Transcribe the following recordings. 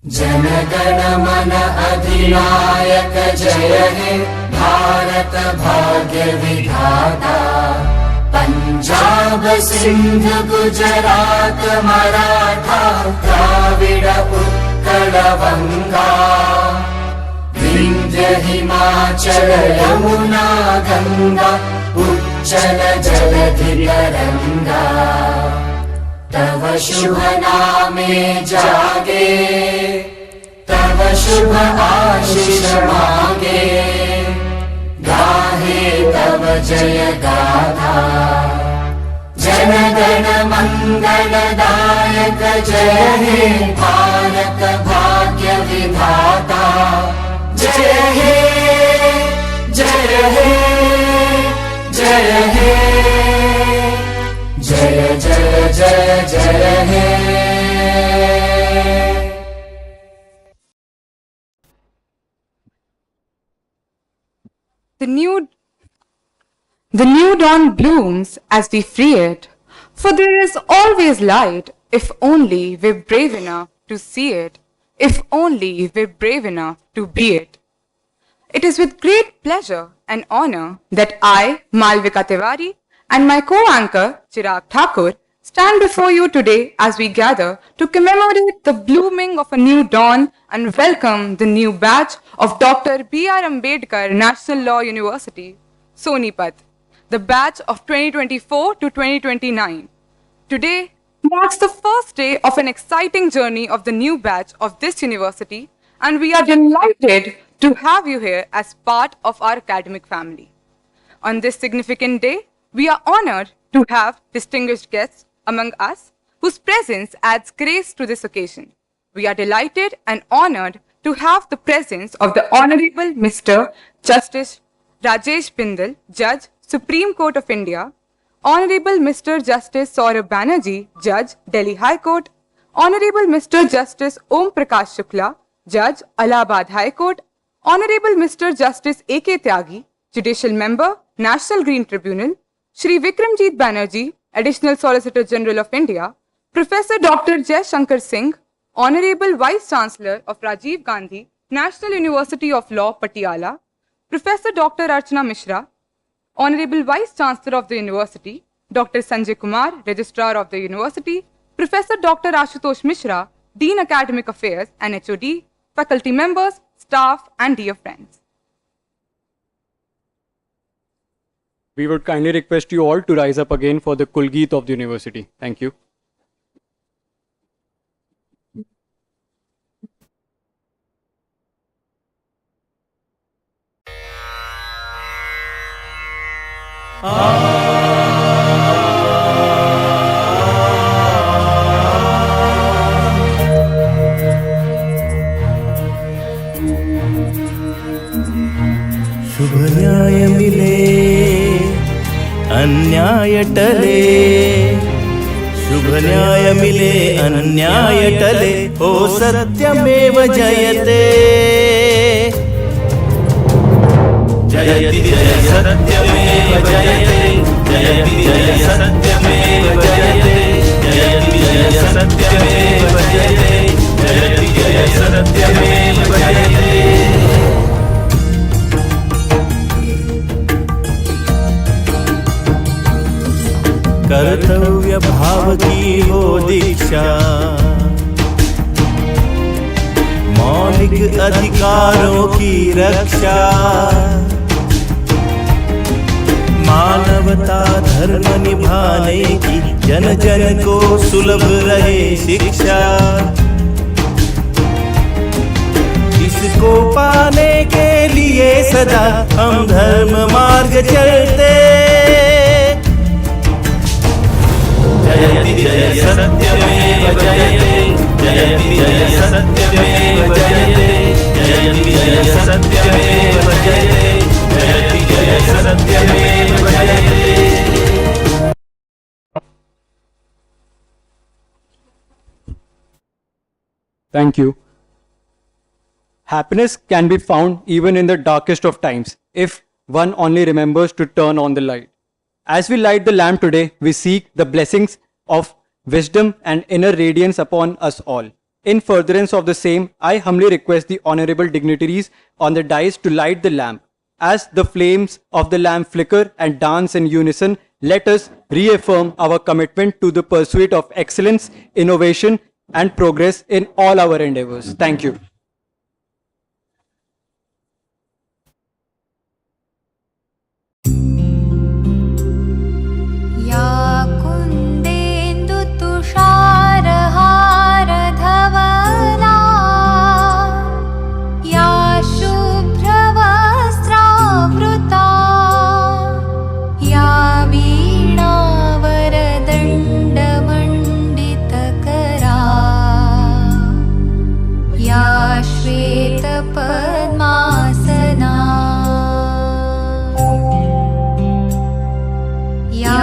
जनगण मन अधिनायक जय हे भारत भाग्य विधाता। पंजाब सिंध गुजरात मराठा द्राविड उत्कल बंगा। विंध्य हिमाचल यमुना गंगा उच्चल जलधि तरंगा। तव शुभ नामे जागे तव शुभ आशीष मांगे। गाहे तव जय गाथा जनगण मंगलदायक जय हे भारत भाग्य विधाता। जय हे जय हे जय हे जय जय जय जय हे। The new dawn blooms as we free it, for there is always light if only we're brave enough to see it, if only we're brave enough to be it. It is with great pleasure and honor that I, Malvika Tiwari, and my co-anchor, Chirag Thakur, stand before you today as we gather to commemorate the blooming of a new dawn and welcome the new batch of Dr. B.R. Ambedkar National Law University, Sonipat, the batch of 2024 to 2029. Today marks the first day of an exciting journey of the new batch of this university, and we are delighted to have you here as part of our academic family. On this significant day, we are honored to have distinguished guests among us whose presence adds grace to this occasion. We are delighted and honored to have the presence of the Honorable Mr. Justice Rajesh Bindal, Judge, Supreme Court of India, Honorable Mr. Justice Saurabh Banerjee, Judge, Delhi High Court, Honorable Mr. Justice Prakash Shukla, Judge, Allahabad High Court, Honorable Mr. Justice AK Tyagi, Judicial Member, National Green Tribunal, Shri Vikramjit Banerjee, Additional Solicitor General of India, Professor Dr. Jai Shankar Singh, Honorable Vice Chancellor of Rajiv Gandhi National University of Law, Patiala, Professor Dr. Archana Mishra, Honorable Vice Chancellor of the University, Dr. Sanjay Kumar, Registrar of the University, Professor Dr. Ashutosh Mishra, Dean Academic Affairs and HOD, faculty members, staff, and dear friends. We would kindly request you all to rise up again for the Kulgeet of the university. Thank you. शुभ न्याय मिले अन्याय टले, शुभ न्याय मिले अन्याय टले, ओ सत्यमेव जयते, जयति जय सत्यमेव जयते, जयति जय सत्यमेव जयते, जयति जय सत्यमेव जयते, जयति जय सत्यमेव जयते। कर्तव्य भाव की हो दीक्षा, मौलिक अधिकारों की रक्षा, मानवता धर्म निभाने की जन जन को सुलभ रहे शिक्षा। इसको पाने के लिए सदा हम धर्म मार्ग चलते, जयति जय सत्यमेव जयते, जयति जय सत्यमेव जयते, जयति जय सत्यमेव जयते, जयति जय सत्यमेव जयते। Thank you. Happiness can be found even in the darkest of times if one only remembers to turn on the light. As we light the lamp today, we seek the blessings of wisdom and inner radiance upon us all. In furtherance of the same, I humbly request the honorable dignitaries on the dais to light the lamp. As the flames of the lamp flicker and dance in unison, let us reaffirm our commitment to the pursuit of excellence, innovation, and progress in all our endeavors. Thank you. या कुन्देन्दुतुषारहारधवला या शुभ्रवस्त्रावृता या वीणावरदण्डमण्डितकरा या श्वेतपद्मासना या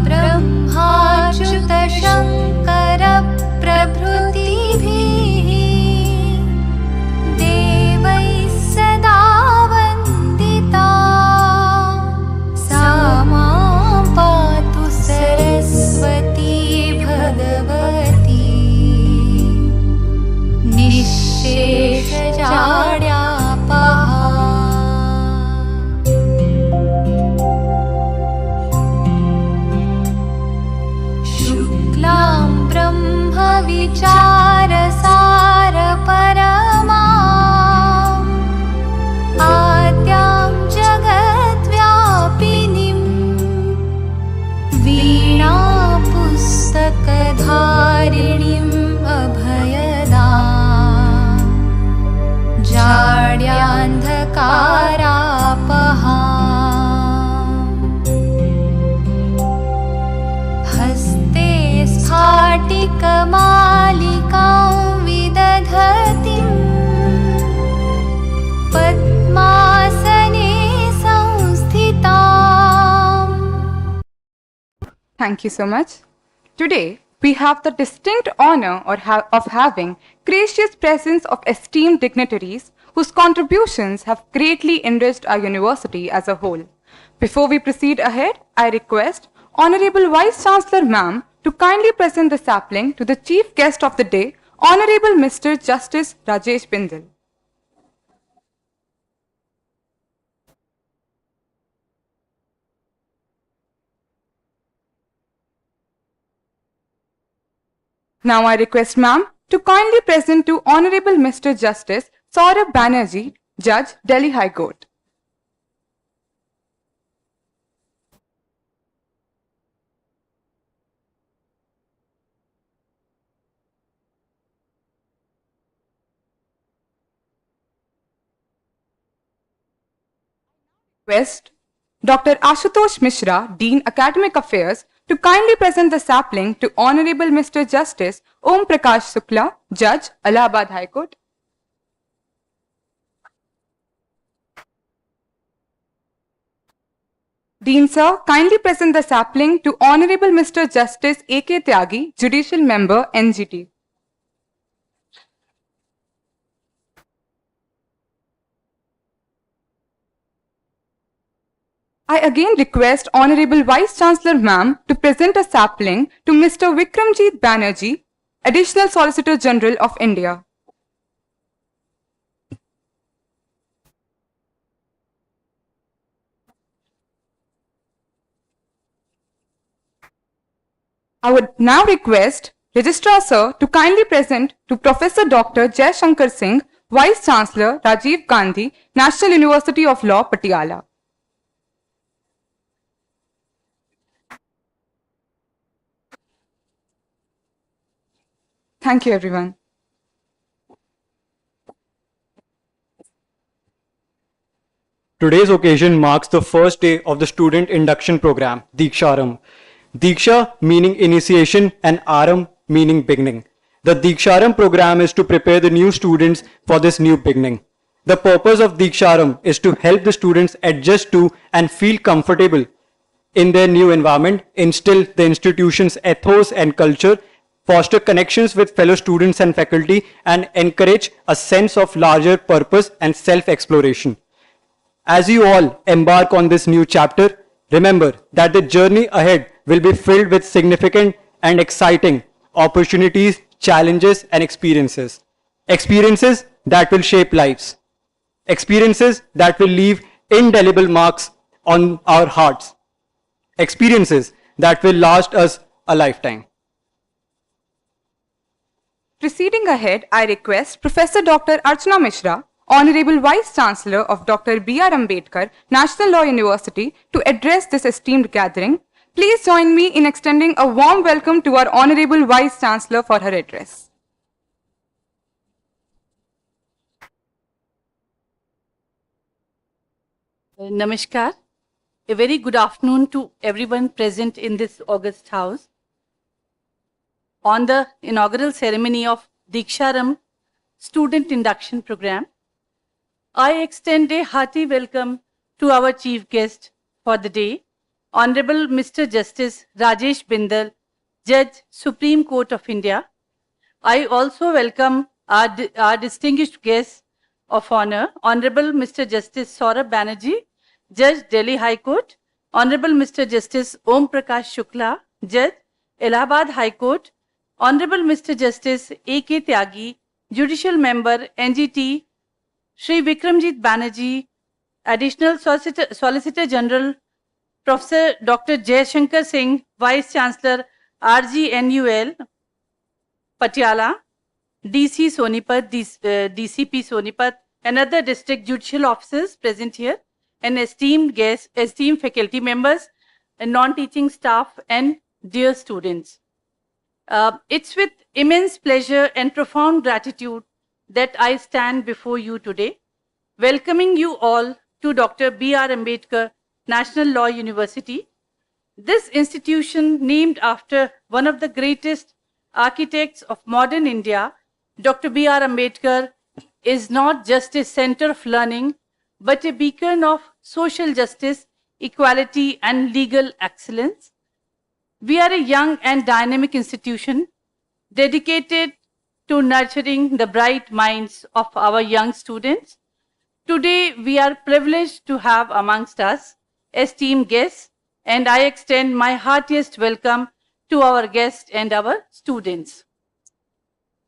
ब्रह्माच्युतशङ्करप्रभृतिभिः देवैः सदा वन्दिता सा मां पातु सरस्वती भगवती निःशेषजाड्यापहा। शुक्लां ब्रह्मविचारसारपरमाम् आद्यां जगद्व्यापिनीं वीणापुस्तकधारिणीम् अभयदाम् जाड्यान्धकारापहाम् हस्ते स्फाटिकमालिकां विदधतीं पद्मासने संस्थिताम्। Thank you so much. Today, we have the distinct honor of having gracious presence of esteemed dignitaries whose contributions have greatly enriched our university as a whole. Before we proceed ahead, I request Honorable Vice Chancellor Ma'am to kindly present the sapling to the Chief Guest of the Day, Honorable Mr. Justice Rajesh Bindal. Now I request Ma'am to kindly present to Honorable Mr. Justice Saurabh Banerjee, Judge, Delhi High Court. Request Dr. Ashutosh Mishra, Dean Academic Affairs, to kindly present the sapling to Honorable Mr. Justice Om Prakash Shukla, Judge, Allahabad High Court. Dean Sir, kindly present the sapling to Honorable Mr. Justice AK Tyagi, Judicial Member, NGT. I again request Honorable Vice Chancellor Ma'am to present a sapling to Mr. Vikramjit Banerjee, Additional Solicitor General of India. I would now request Registrar Sir to kindly present to Professor Dr. Jai Shankar Singh, Vice Chancellor, Rajiv Gandhi, National University of Law, Patiala. Thank you, everyone. Today's occasion marks the first day of the student induction program, Diksharam. Diksha meaning initiation and Aram meaning beginning. The Diksharam program is to prepare the new students for this new beginning. The purpose of Diksharam is to help the students adjust to and feel comfortable in their new environment, instill the institution's ethos and culture, foster connections with fellow students and faculty, and encourage a sense of larger purpose and self-exploration. As you all embark on this new chapter, remember that the journey ahead will be filled with significant and exciting opportunities, challenges, and experiences. Experiences that will shape lives. Experiences that will leave indelible marks on our hearts. Experiences that will last us a lifetime. Proceeding ahead, I request Professor Dr. Archana Mishra, Honorable Vice Chancellor of Dr. B.R. Ambedkar, National Law University, to address this esteemed gathering. Please join me in extending a warm welcome to our Honorable Vice Chancellor for her address. Namaskar. A very good afternoon to everyone present in this august house. On the inaugural ceremony of Diksharam Student Induction Program, I extend a hearty welcome to our chief guest for the day, Honorable Mr. Justice Rajesh Bindal, Judge, Supreme Court of India. I also welcome our distinguished guest of honor, Honorable Mr. Justice Saurabh Banerjee, Judge, Delhi High Court, Honorable Mr. Justice Om Prakash Shukla, Judge, Allahabad High Court, Honorable Mr. Justice AK Tyagi, Judicial Member, NGT, Shri Vikramjit Banerjee, Additional Solicitor General, Professor Dr. Jaishankar Singh, Vice Chancellor, RGNUL, Patiala, DC Sonipat, DCP Sonipat, and other district judicial officers present here, and esteemed guests, esteemed faculty members, and non-teaching staff, and dear students. It's with immense pleasure and profound gratitude that I stand before you today, welcoming you all to Dr. B.R. Ambedkar National Law University. This institution, named after one of the greatest architects of modern India, Dr. B.R. Ambedkar, is not just a center of learning, but a beacon of social justice, equality, and legal excellence. We are a young and dynamic institution dedicated to nurturing the bright minds of our young students. Today, we are privileged to have amongst us esteemed guests, and I extend my heartiest welcome to our guests and our students.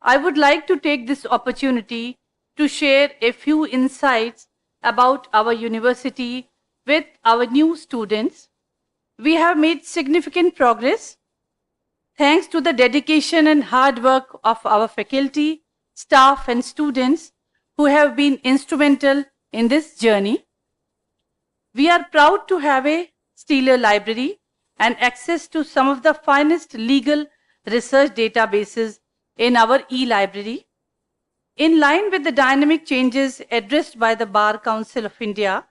I would like to take this opportunity to share a few insights about our university with our new students. We have made significant progress thanks to the dedication and hard work of our faculty, staff, and students who have been instrumental in this journey. We are proud to have a stellar library and access to some of the finest legal research databases in our e-library. In line with the dynamic changes addressed by the Bar Council of India,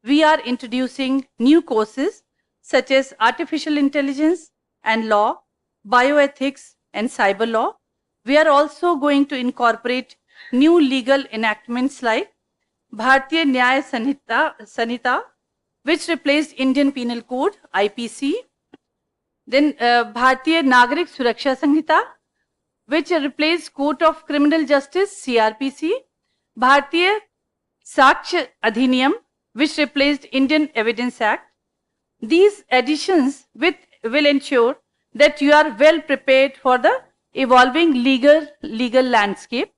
we are introducing new courses such as artificial intelligence and law, bioethics, and cyber law. We are also going to incorporate new legal enactments like Bharatiya Nyaya Sanhita, which replaced Indian Penal Code, IPC. Then Bharatiya Nagarik Suraksha Sanhita, which replaced Court of Criminal Justice, CRPC. Bharatiya Sakshya Adhiniyam, which replaced Indian Evidence Act. These additions will ensure that you are well prepared for the evolving legal landscape.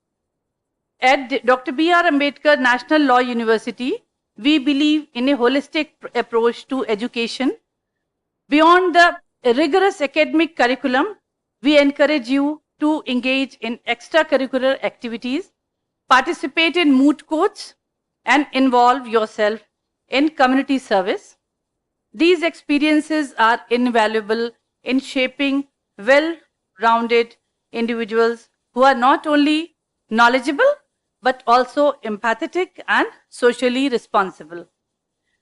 At Dr. B.R. Ambedkar National Law University, we believe in a holistic approach to education. Beyond the rigorous academic curriculum, we encourage you to engage in extracurricular activities, participate in moot courts, and involve yourself in community service. These experiences are invaluable in shaping well-rounded individuals who are not only knowledgeable, but also empathetic and socially responsible.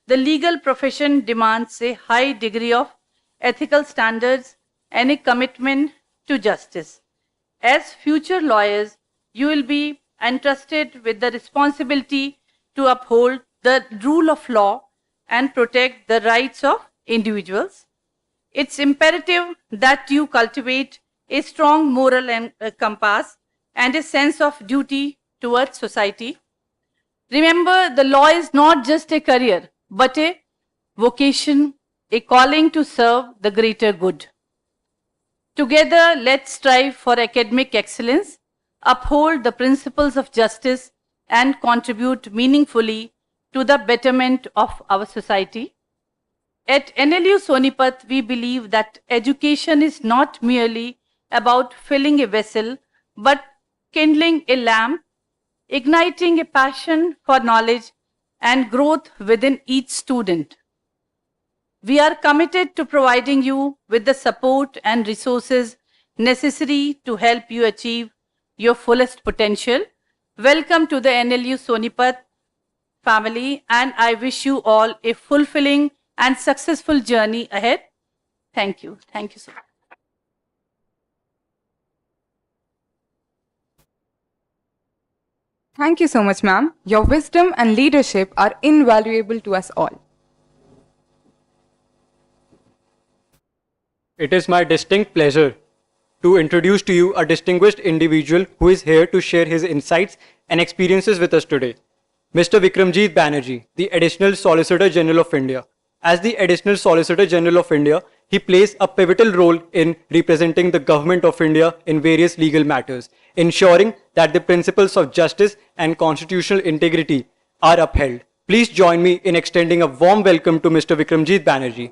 The legal profession demands a high degree of ethical standards and a commitment to justice. As future lawyers, you will be entrusted with the responsibility to uphold the rule of law and protect the rights of individuals. It's imperative that you cultivate a strong moral compass and a sense of duty towards society. Remember, the law is not just a career, but a vocation, a calling to serve the greater good. Together, let's strive for academic excellence, uphold the principles of justice, and contribute meaningfully to the betterment of our society. At NLU Sonipat, we believe that education is not merely about filling a vessel, but kindling a lamp, igniting a passion for knowledge and growth within each student. We are committed to providing you with the support and resources necessary to help you achieve your fullest potential. Welcome to the NLU Sonipat family, and I wish you all a fulfilling and successful journey ahead. Thank you. Thank you so much. Thank you so much, ma'am. Your wisdom and leadership are invaluable to us all. It is my distinct pleasure to introduce to you a distinguished individual who is here to share his insights and experiences with us today. Mr. Vikramjit Banerjee, the Additional Solicitor General of India. As the Additional Solicitor General of India, he plays a pivotal role in representing the Government of India in various legal matters, ensuring that the principles of justice and constitutional integrity are upheld. Please join me in extending a warm welcome to Mr. Vikramjit Banerjee.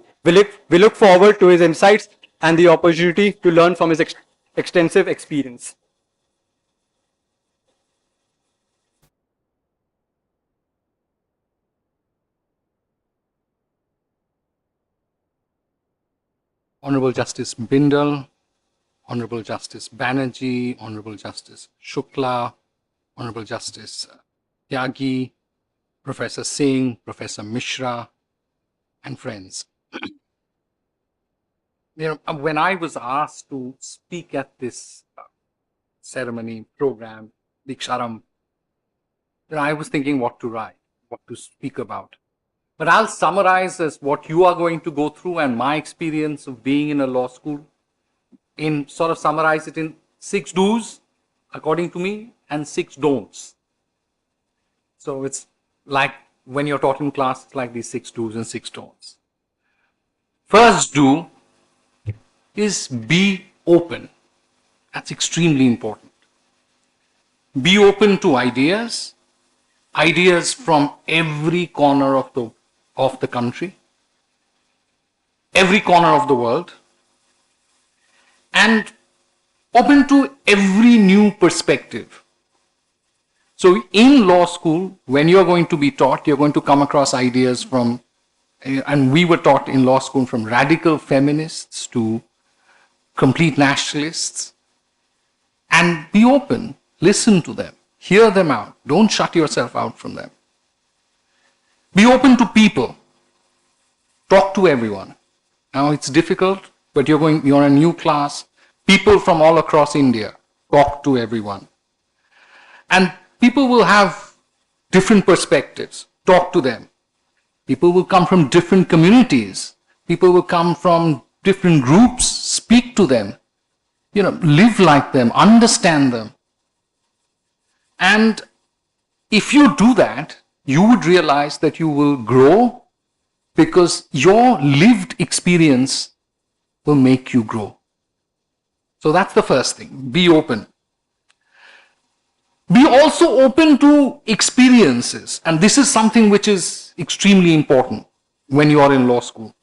We look forward to his insights and the opportunity to learn from his extensive experience. Honorable Justice Bindal, Honorable Justice Banerjee, Honorable Justice Shukla, Honorable Justice Tyagi, Professor Singh, Professor Mishra, and friends. When I was asked to speak at this ceremony program, Diksharam, I was thinking what to write, what to speak about. But I'll summarize as what you are going to go through and my experience of being in a law school, summarize it in 6 do's, according to me, and 6 don'ts. So it's like when you're taught in class, it's like these 6 do's and 6 don'ts. First do is be open. That's extremely important. Be open to ideas from every corner of the country, every corner of the world, and open to every new perspective. So in law school, when you're going to be taught, you're going to come across ideas from, and we were taught in law school, from radical feminists to complete nationalists. And be open, listen to them, hear them out. Don't shut yourself out from them. Be open to people. Talk to everyone. Now it's difficult, but you're in a new class. People from all across India. Talk to everyone. And people will have different perspectives. Talk to them. People will come from different communities. People will come from different groups. Speak to them. Live like them. Understand them. And if you do that, you would realize that you will grow, because your lived experience will make you grow. So that's the first thing. Be open. Be also open to experiences. And this is something which is extremely important when you are in law school.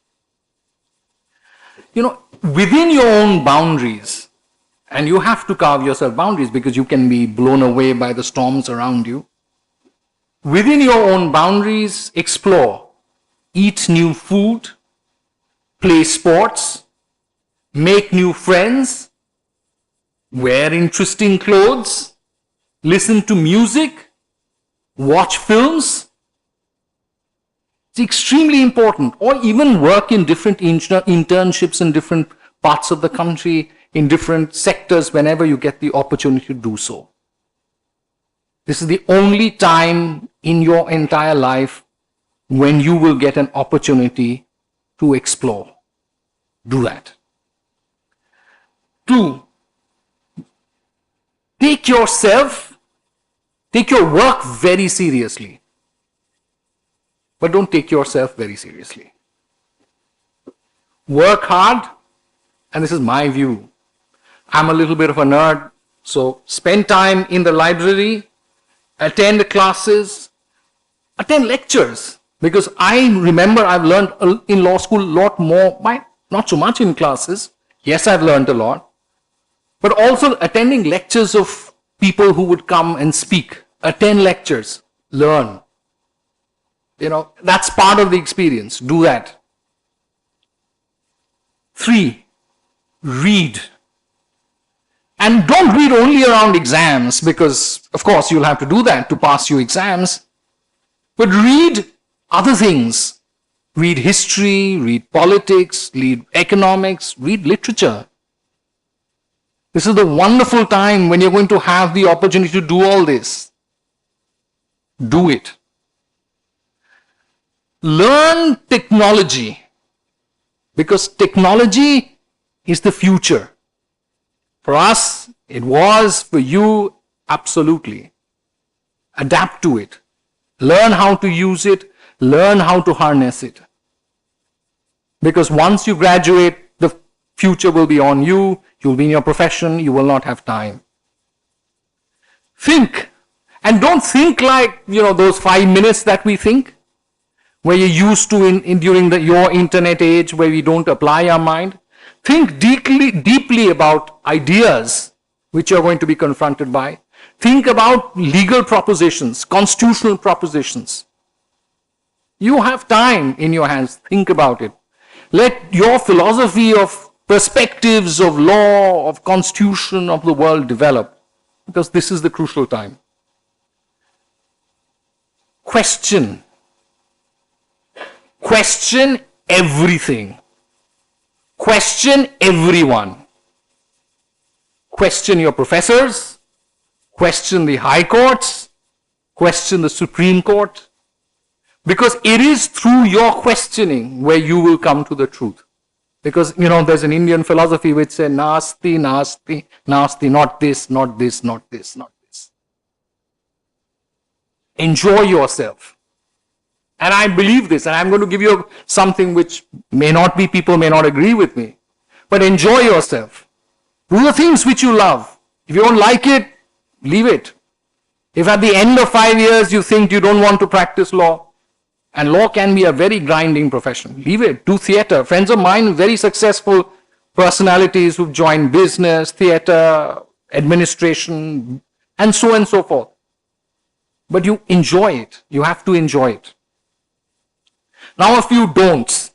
Within your own boundaries, and you have to carve yourself boundaries because you can be blown away by the storms around you. Within your own boundaries, explore. Eat new food, play sports, make new friends, wear interesting clothes, listen to music, watch films. It's extremely important. Or even work in different internships in different parts of the country, in different sectors whenever you get the opportunity to do so. This is the only time in your entire life when you will get an opportunity to explore. Do that. 2, take your work very seriously. But don't take yourself very seriously. Work hard, and this is my view, I'm a little bit of a nerd, so spend time in the library, attend classes, attend lectures. Because I remember I've learned in law school a lot more, not so much in classes. Yes, I've learned a lot. But also attending lectures of people who would come and speak. Attend lectures, learn. That's part of the experience. Do that. 3, read. And don't read only around exams, because of course you'll have to do that to pass your exams. But read other things. Read history, read politics, read economics, read literature. This is the wonderful time when you're going to have the opportunity to do all this. Do it. Learn technology, because technology is the future. For us, it was. For you, absolutely. Adapt to it. Learn how to use it. Learn how to harness it. Because once you graduate, the future will be on you. You'll be in your profession. You will not have time. Think. And don't think like, those 5 minutes that we think, where you're used to during your internet age, where we don't apply our mind. Think deeply about ideas which you're going to be confronted by. Think about legal propositions, constitutional propositions. You have time in your hands. Think about it. Let your philosophy of perspectives of law, of constitution, of the world develop, because this is the crucial time. Question. Question everything. Question everyone. Question your professors. Question the high courts. Question the Supreme Court. Because it is through your questioning where you will come to the truth. Because, there's an Indian philosophy which says, nasti, nasti, nasti, not this, not this, not this, not this. Enjoy yourself. And I believe this, and I'm going to give you something which people may not agree with me. But enjoy yourself. Do the things which you love. If you don't like it, leave it. If at the end of 5 years you think you don't want to practice law, and law can be a very grinding profession, leave it. Do theater. Friends of mine, very successful personalities who've joined business, theater, administration, and so forth. But you enjoy it. You have to enjoy it. Now a few don'ts.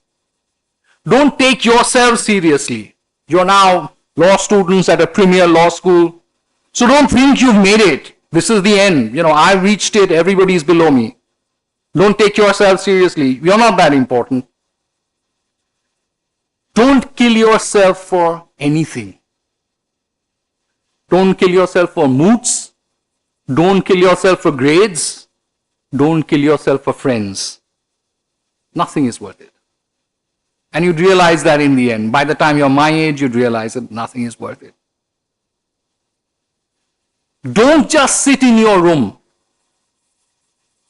Don't take yourself seriously. You're now law students at a premier law school. So don't think you've made it. This is the end. I've reached it. Everybody's below me. Don't take yourself seriously. You're not that important. Don't kill yourself for anything. Don't kill yourself for moods. Don't kill yourself for grades. Don't kill yourself for friends. Nothing is worth it. And you'd realize that in the end. By the time you're my age, you'd realize that nothing is worth it. Don't just sit in your room.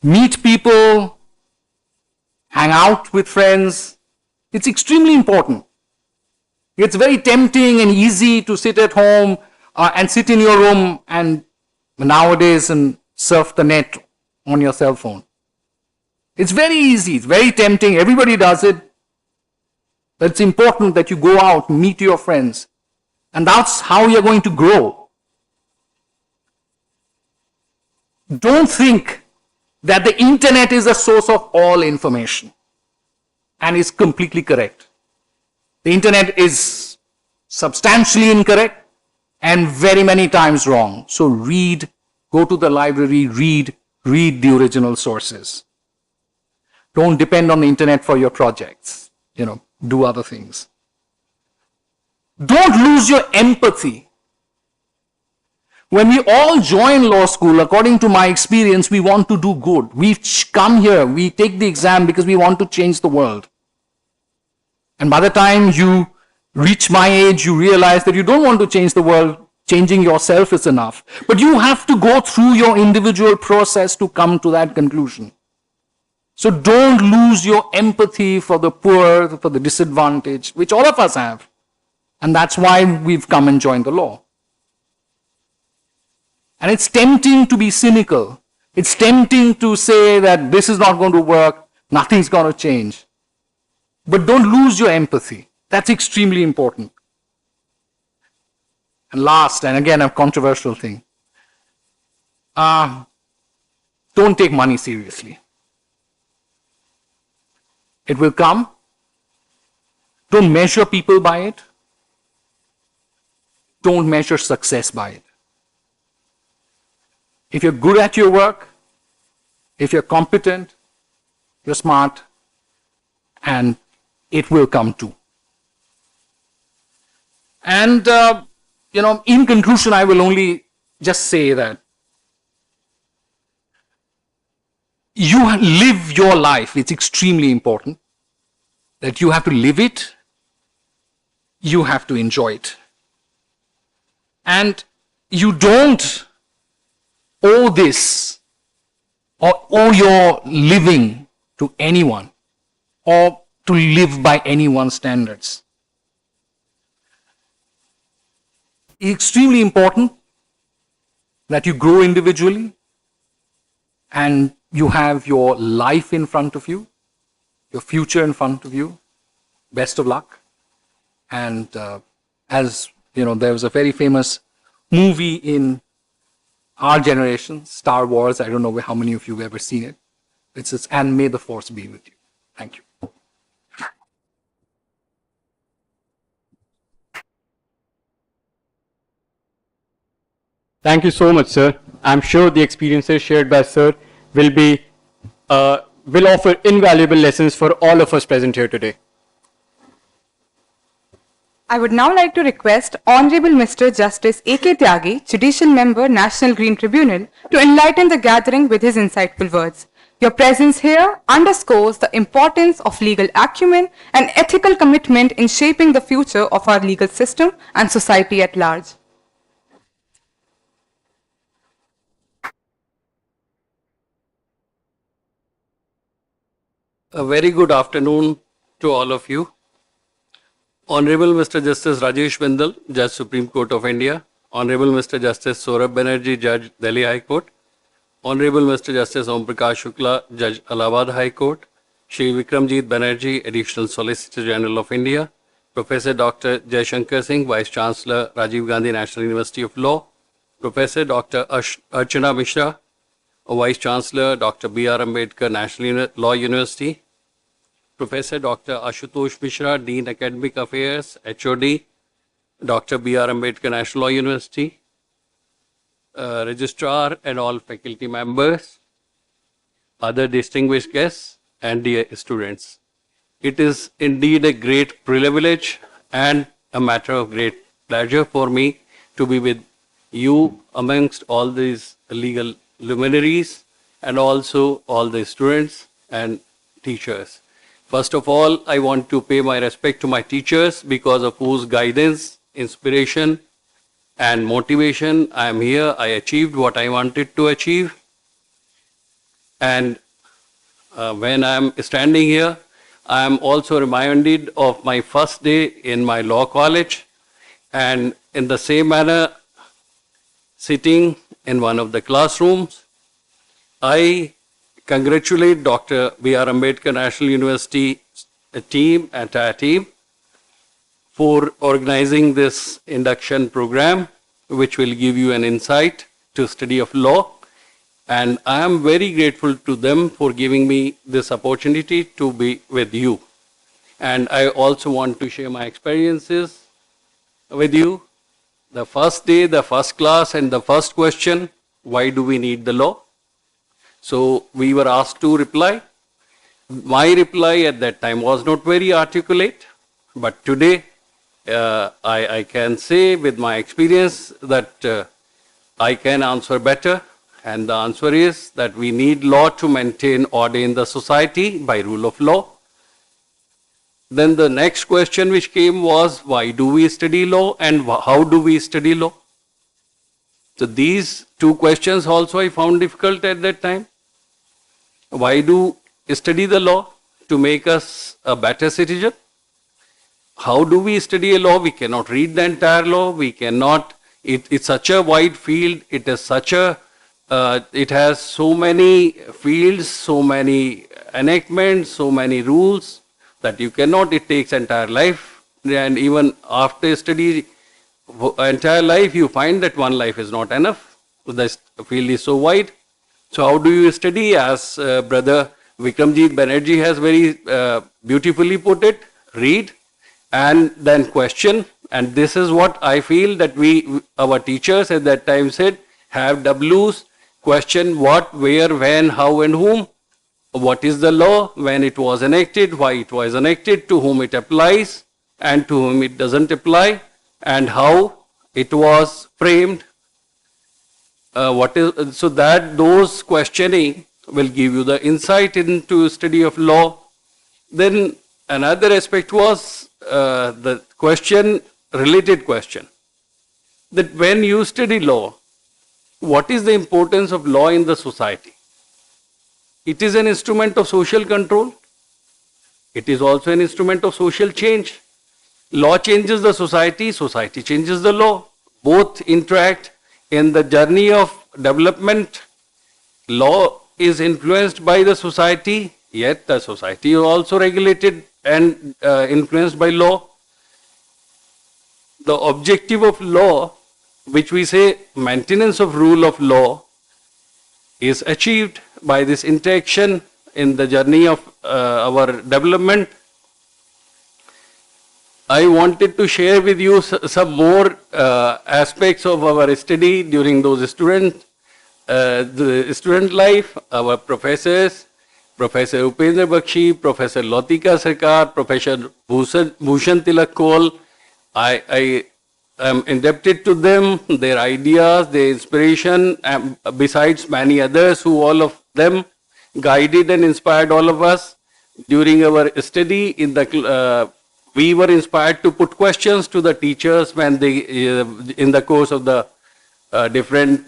Meet people. Hang out with friends. It's extremely important. It's very tempting and easy to sit at home and sit in your room and nowadays and surf the net on your cell phone. It's very easy, it's very tempting, everybody does it. But it's important that you go out, meet your friends. And that's how you're going to grow. Don't think that the internet is a source of all information and is completely correct. The internet is substantially incorrect and very many times wrong. So read, go to the library, read the original sources. Don't depend on the internet for your projects. Do other things. Don't lose your empathy. When we all join law school, according to my experience, we want to do good. We come here, we take the exam because we want to change the world. And by the time you reach my age, you realize that you don't want to change the world. Changing yourself is enough. But you have to go through your individual process to come to that conclusion. So don't lose your empathy for the poor, for the disadvantaged, which all of us have. And that's why we've come and joined the law. And it's tempting to be cynical. It's tempting to say that this is not going to work, nothing's going to change. But don't lose your empathy. That's extremely important. And last, and again a controversial thing, don't take money seriously. It will come. Don't measure people by it. Don't measure success by it. If you're good at your work, if you're competent, you're smart, and it will come too. And, in conclusion, I will only just say that you live your life. It's extremely important that you have to live it. You have to enjoy it. And you don't owe this or owe your living to anyone or to live by anyone's standards. It's extremely important that you grow individually and you have your life in front of you, your future in front of you. Best of luck. And as you know, there was a very famous movie in our generation, Star Wars. I don't know how many of you have ever seen it. It says, "And may the force be with you." Thank you. Thank you so much, sir. I'm sure the experiences shared by sir will offer invaluable lessons for all of us present here today. I would now like to request Honorable Mr. Justice AK Tyagi, Judicial Member, National Green Tribunal, to enlighten the gathering with his insightful words. Your presence here underscores the importance of legal acumen and ethical commitment in shaping the future of our legal system and society at large. A very good afternoon to all of you. Honorable Mr. Justice Rajesh Bindal, Judge Supreme Court of India. Honorable Mr. Justice Saurabh Banerjee, Judge Delhi High Court. Honorable Mr. Justice Prakash Shukla, Judge Allahabad High Court. Shri Vikramjit Banerjee, Additional Solicitor General of India. Professor Dr. Jaishankar Singh, Vice Chancellor, Rajiv Gandhi National University of Law. Professor Dr. Archana Mishra, Vice Chancellor, Dr. B.R. Ambedkar National Law University. Professor Dr. Ashutosh Mishra, Dean Academic Affairs, HOD, Dr. B.R. Ambedkar National Law University, Registrar and all faculty members, other distinguished guests, and dear students. It is indeed a great privilege and a matter of great pleasure for me to be with you amongst all these legal luminaries and also all the students and teachers. First of all, I want to pay my respect to my teachers because of whose guidance, inspiration, and motivation I am here. I achieved what I wanted to achieve. And when I am standing here, I am also reminded of my first day in my law college. And in the same manner, sitting in one of the classrooms, I congratulate Dr. B.R. Ambedkar National University entire team, for organizing this induction program, which will give you an insight to study of law. And I am very grateful to them for giving me this opportunity to be with you. And I also want to share my experiences with you. The first day, the first class, and the first question, why do we need the law? So we were asked to reply. My reply at that time was not very articulate, but today I can say with my experience that I can answer better. And the answer is that we need law to maintain order in the society by rule of law. Then the next question which came was, why do we study law and how do we study law? So these two questions also I found difficult at that time. Why do we study the law? To make us a better citizen. how do we study a law? We cannot read the entire law. We cannot, it's such a wide field. It is such a, it has so many fields, so many enactments, so many rules that you cannot, it takes entire life. And even after study entire life, you find that one life is not enough. The field is so wide. So how do you study? As brother Vikramjit Banerjee has very beautifully put it, read and then question. And this is what I feel that our teachers at that time said, have W's, question what, where, when, how and whom. What is the law, when it was enacted, why it was enacted, to whom it applies and to whom it doesn't apply, and how it was framed. So that those questioning will give you the insight into study of law. Then another aspect was the question, related question, that when you study law, what is the importance of law in the society? It is an instrument of social control. It is also an instrument of social change. Law changes the society, society changes the law. Both interact in the journey of development. Law is influenced by the society, yet the society is also regulated and influenced by law. The objective of law, which we say maintenance of rule of law, is achieved by this interaction in the journey of our development. I wanted to share with you some more aspects of our study during those the student life. Our professors, Professor Upendra Bakshi, Professor Lautika Sarkar, Professor Bhushan Tilak Kaul, I am indebted to them, their ideas, their inspiration, besides many others who all of them guided and inspired all of us during our study. We were inspired to put questions to the teachers when they, in the course of the different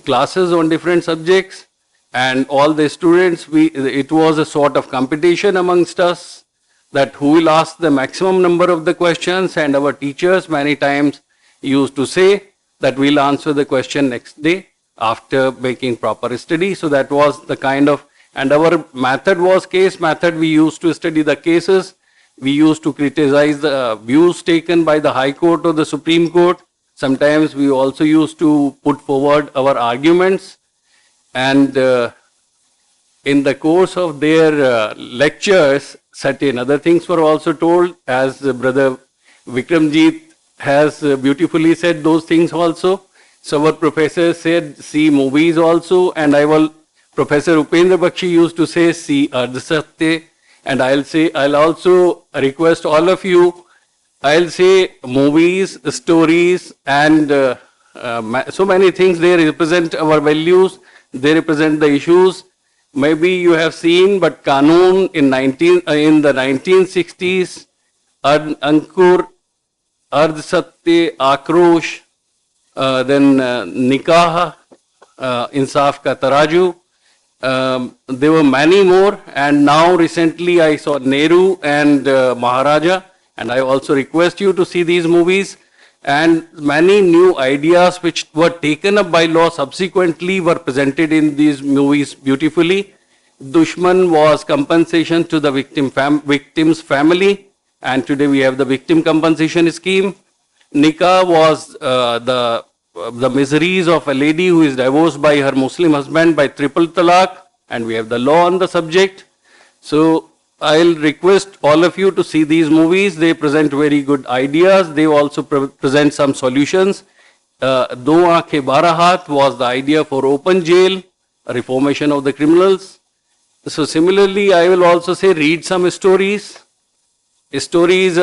classes on different subjects, and all the students, it was a sort of competition amongst us, that who will ask the maximum number of the questions, and our teachers many times used to say that we'll answer the question next day after making proper study. So that was the kind of, and our method was case method. We used to study the cases. We used to criticize the views taken by the High Court or the Supreme Court. Sometimes we also used to put forward our arguments, and in the course of their lectures, certain other things were also told, as brother Vikramjit has beautifully said those things also. So our professor said, see movies also, and Professor Upendra Bakshi used to say, see Ardhasatya, and I'll also request all of you, I'll say movies, stories, and so many things, they represent our values, they represent the issues. Maybe you have seen, but Kanun in the 1960s, Ankur, Ardhasatya, Akrosh, then Nikah, Insaf Ka Taraju. There were many more, and now recently I saw Nehru and Maharaja, and I also request you to see these movies. And many new ideas which were taken up by law subsequently were presented in these movies beautifully. Dushman was compensation to the victim's family, and today we have the victim compensation scheme. Nikah was the miseries of a lady who is divorced by her Muslim husband by triple talaq, and we have the law on the subject. So I'll request all of you to see these movies. They present very good ideas. They also present some solutions. Do Aankhein Bara Haath was the idea for open jail, reformation of the criminals. So similarly, I will also say read some stories. Stories,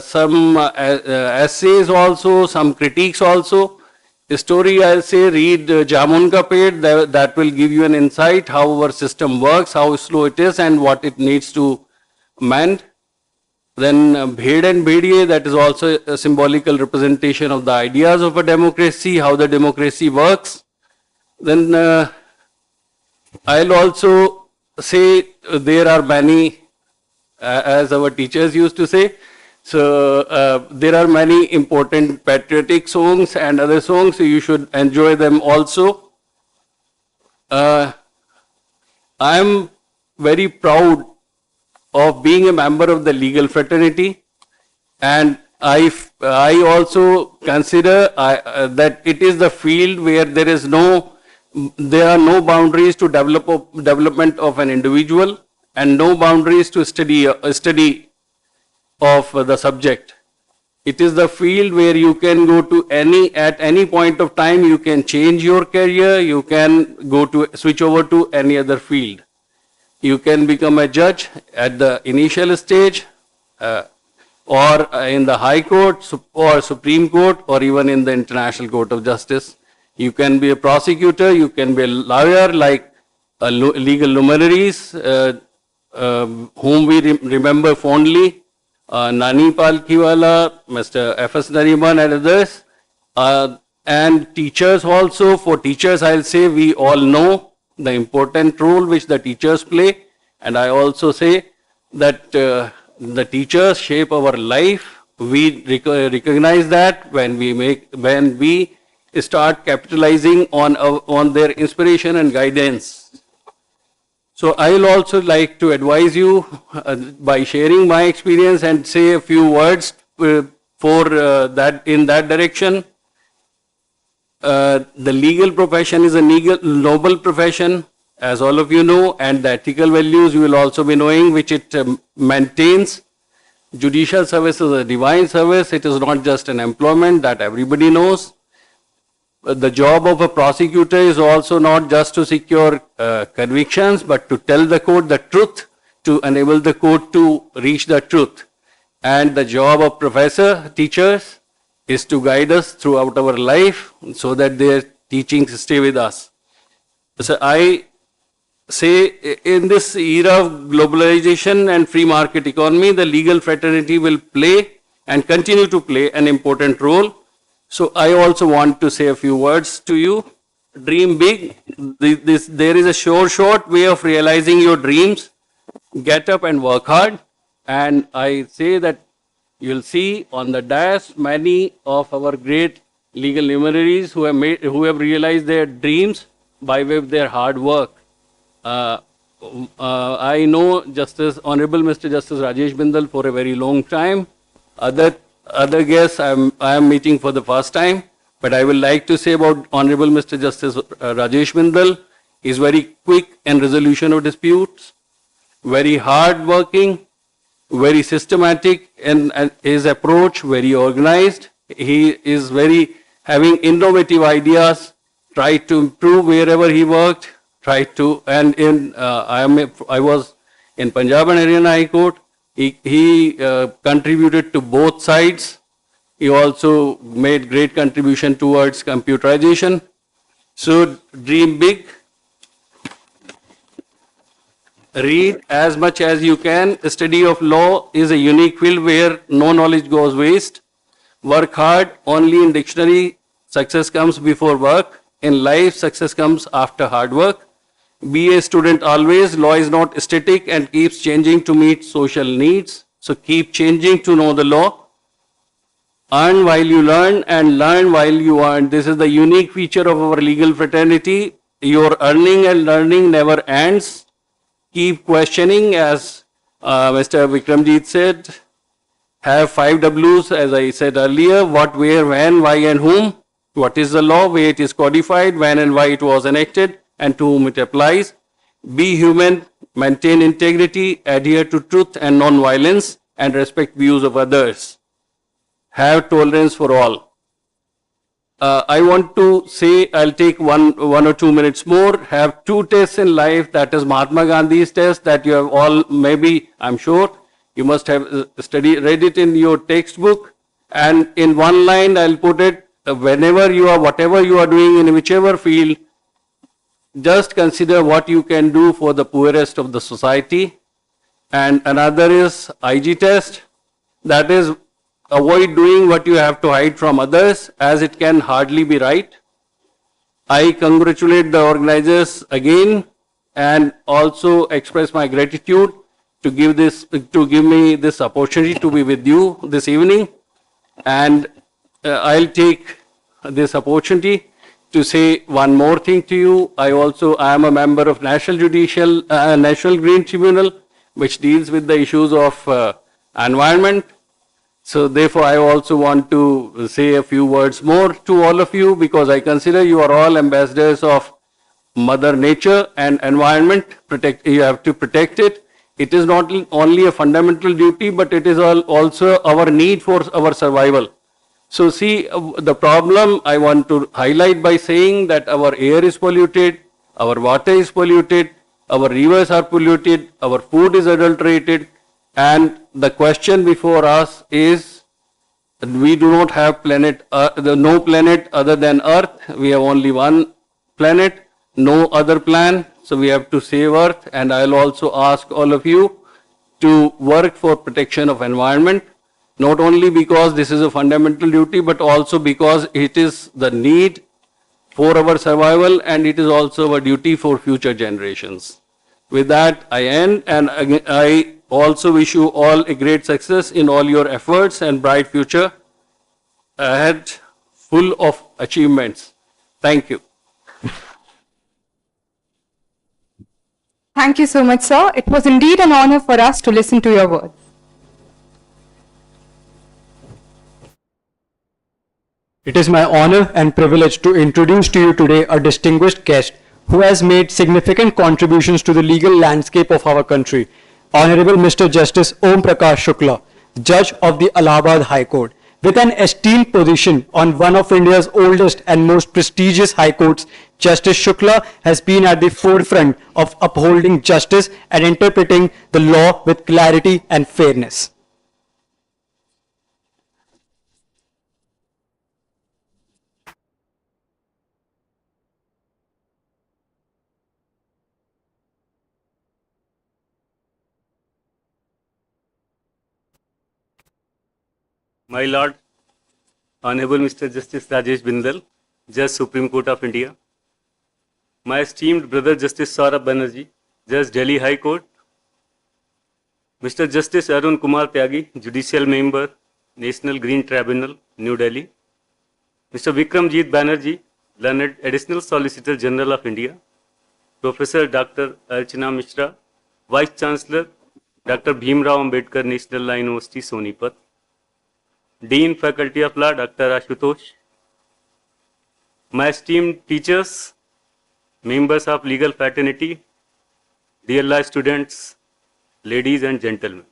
some essays also, some critiques also. Story, I'll say read Jamun Ka Ped, that will give you an insight how our system works, how slow it is, and what it needs to mend. Then Bhed and Bhediye, that is also a symbolical representation of the ideas of a democracy, how the democracy works. Then I'll also say there are many, as our teachers used to say, So there are many important patriotic songs and other songs, so you should enjoy them also. I am very proud of being a member of the legal fraternity, and I also consider that it is the field where there are no boundaries to development of an individual and no boundaries to study of the subject. It is the field where you can go to at any point of time, you can change your career, you can switch over to any other field. You can become a judge at the initial stage, or in the High Court or Supreme Court, or even in the International Court of Justice. You can be a prosecutor, you can be a lawyer like legal luminaries, whom we remember fondly, Nani Palkiwala, Mr. F.S. Nariman and others, and teachers also. For teachers, I'll say we all know the important role which the teachers play, and I also say that the teachers shape our life. We recognize that when we start capitalizing on their inspiration and guidance. So I will also like to advise you by sharing my experience and say a few words for that in that direction. The legal profession is a noble profession, as all of you know, and the ethical values you will also be knowing, which it maintains. Judicial service is a divine service. It is not just an employment that everybody knows. The job of a prosecutor is also not just to secure convictions, but to tell the court the truth, to enable the court to reach the truth. And the job of teachers, is to guide us throughout our life so that their teachings stay with us. So I say in this era of globalization and free market economy, the legal fraternity will play and continue to play an important role. So I also want to say a few words to you. Dream big. There is a short way of realizing your dreams. Get up and work hard. And I say that you'll see on the dais many of our great legal luminaries who have realized their dreams by way of their hard work. I know Honorable Mr. Justice Rajesh Bindal for a very long time. Other guests I am meeting for the first time, but I would like to say about Honorable Mr. Justice Rajesh Bindal. He is very quick in resolution of disputes, very hard working, very systematic in his approach, very organized. He is having innovative ideas, try to improve wherever he worked, I was in Punjab and Haryana High Court. He contributed to both sides. He also made great contribution towards computerization. So dream big. Read as much as you can. The study of law is a unique field where no knowledge goes waste. Work hard. Only in dictionary success comes before work. In life, success comes after hard work. Be a student always. Law is not static and keeps changing to meet social needs. So keep changing to know the law. Earn while you learn and learn while you earn. This is the unique feature of our legal fraternity. Your earning and learning never ends. Keep questioning, as Mr. Vikramjit said. Have 5 W's, as I said earlier: what, where, when, why, and whom. What is the law, where it is codified, when and why it was enacted, and to whom it applies. Be human, maintain integrity, adhere to truth and non-violence, and respect views of others. Have tolerance for all. I want to say, I'll take one or 2 minutes more. Have 2 tests in life. That is Mahatma Gandhi's test that you have all, maybe, I'm sure, you must have read it in your textbook. And in one line, I'll put it: whenever you are, whatever you are doing in whichever field, just consider what you can do for the poorest of the society. And another is IG test. That is, avoid doing what you have to hide from others, as it can hardly be right. I congratulate the organizers again and also express my gratitude to give me this opportunity to be with you this evening. And I'll take this opportunity to say one more thing to you. I am a member of National Green Tribunal, which deals with the issues of environment. So therefore, I also want to say a few words more to all of you, because I consider you are all ambassadors of Mother Nature and environment. You have to protect it. It is not only a fundamental duty, but it is also our need for our survival. So see, the problem I want to highlight by saying that our air is polluted, our water is polluted, our rivers are polluted, our food is adulterated, and the question before us is that we do not have no planet other than Earth. We have only one planet, no other plan. So we have to save Earth, and I'll also ask all of you to work for protection of environment. Not only because this is a fundamental duty, but also because it is the need for our survival, and it is also our duty for future generations. With that, I end, and I also wish you all a great success in all your efforts and bright future ahead, full of achievements. Thank you. Thank you so much, sir. It was indeed an honor for us to listen to your words. It is my honor and privilege to introduce to you today a distinguished guest who has made significant contributions to the legal landscape of our country, Honorable Mr. Justice Om Prakash Shukla, Judge of the Allahabad High Court. With an esteemed position on one of India's oldest and most prestigious high courts, Justice Shukla has been at the forefront of upholding justice and interpreting the law with clarity and fairness. My Lord, Honorable Mr. Justice Rajesh Bindal, Judge Supreme Court of India, my esteemed brother Justice Saurabh Banerjee, Judge Delhi High Court, Mr. Justice Arun Kumar Tyagi, Judicial Member, National Green Tribunal, New Delhi, Mr. Vikramjit Banerjee, Learned Additional Solicitor General of India, Professor Dr. Archana Mishra, Vice Chancellor, Dr. Bhimrao Ambedkar National Law University, Sonipat, Dean Faculty of Law, Dr. Ashutosh, my esteemed teachers, members of legal fraternity, dear law students, ladies and gentlemen.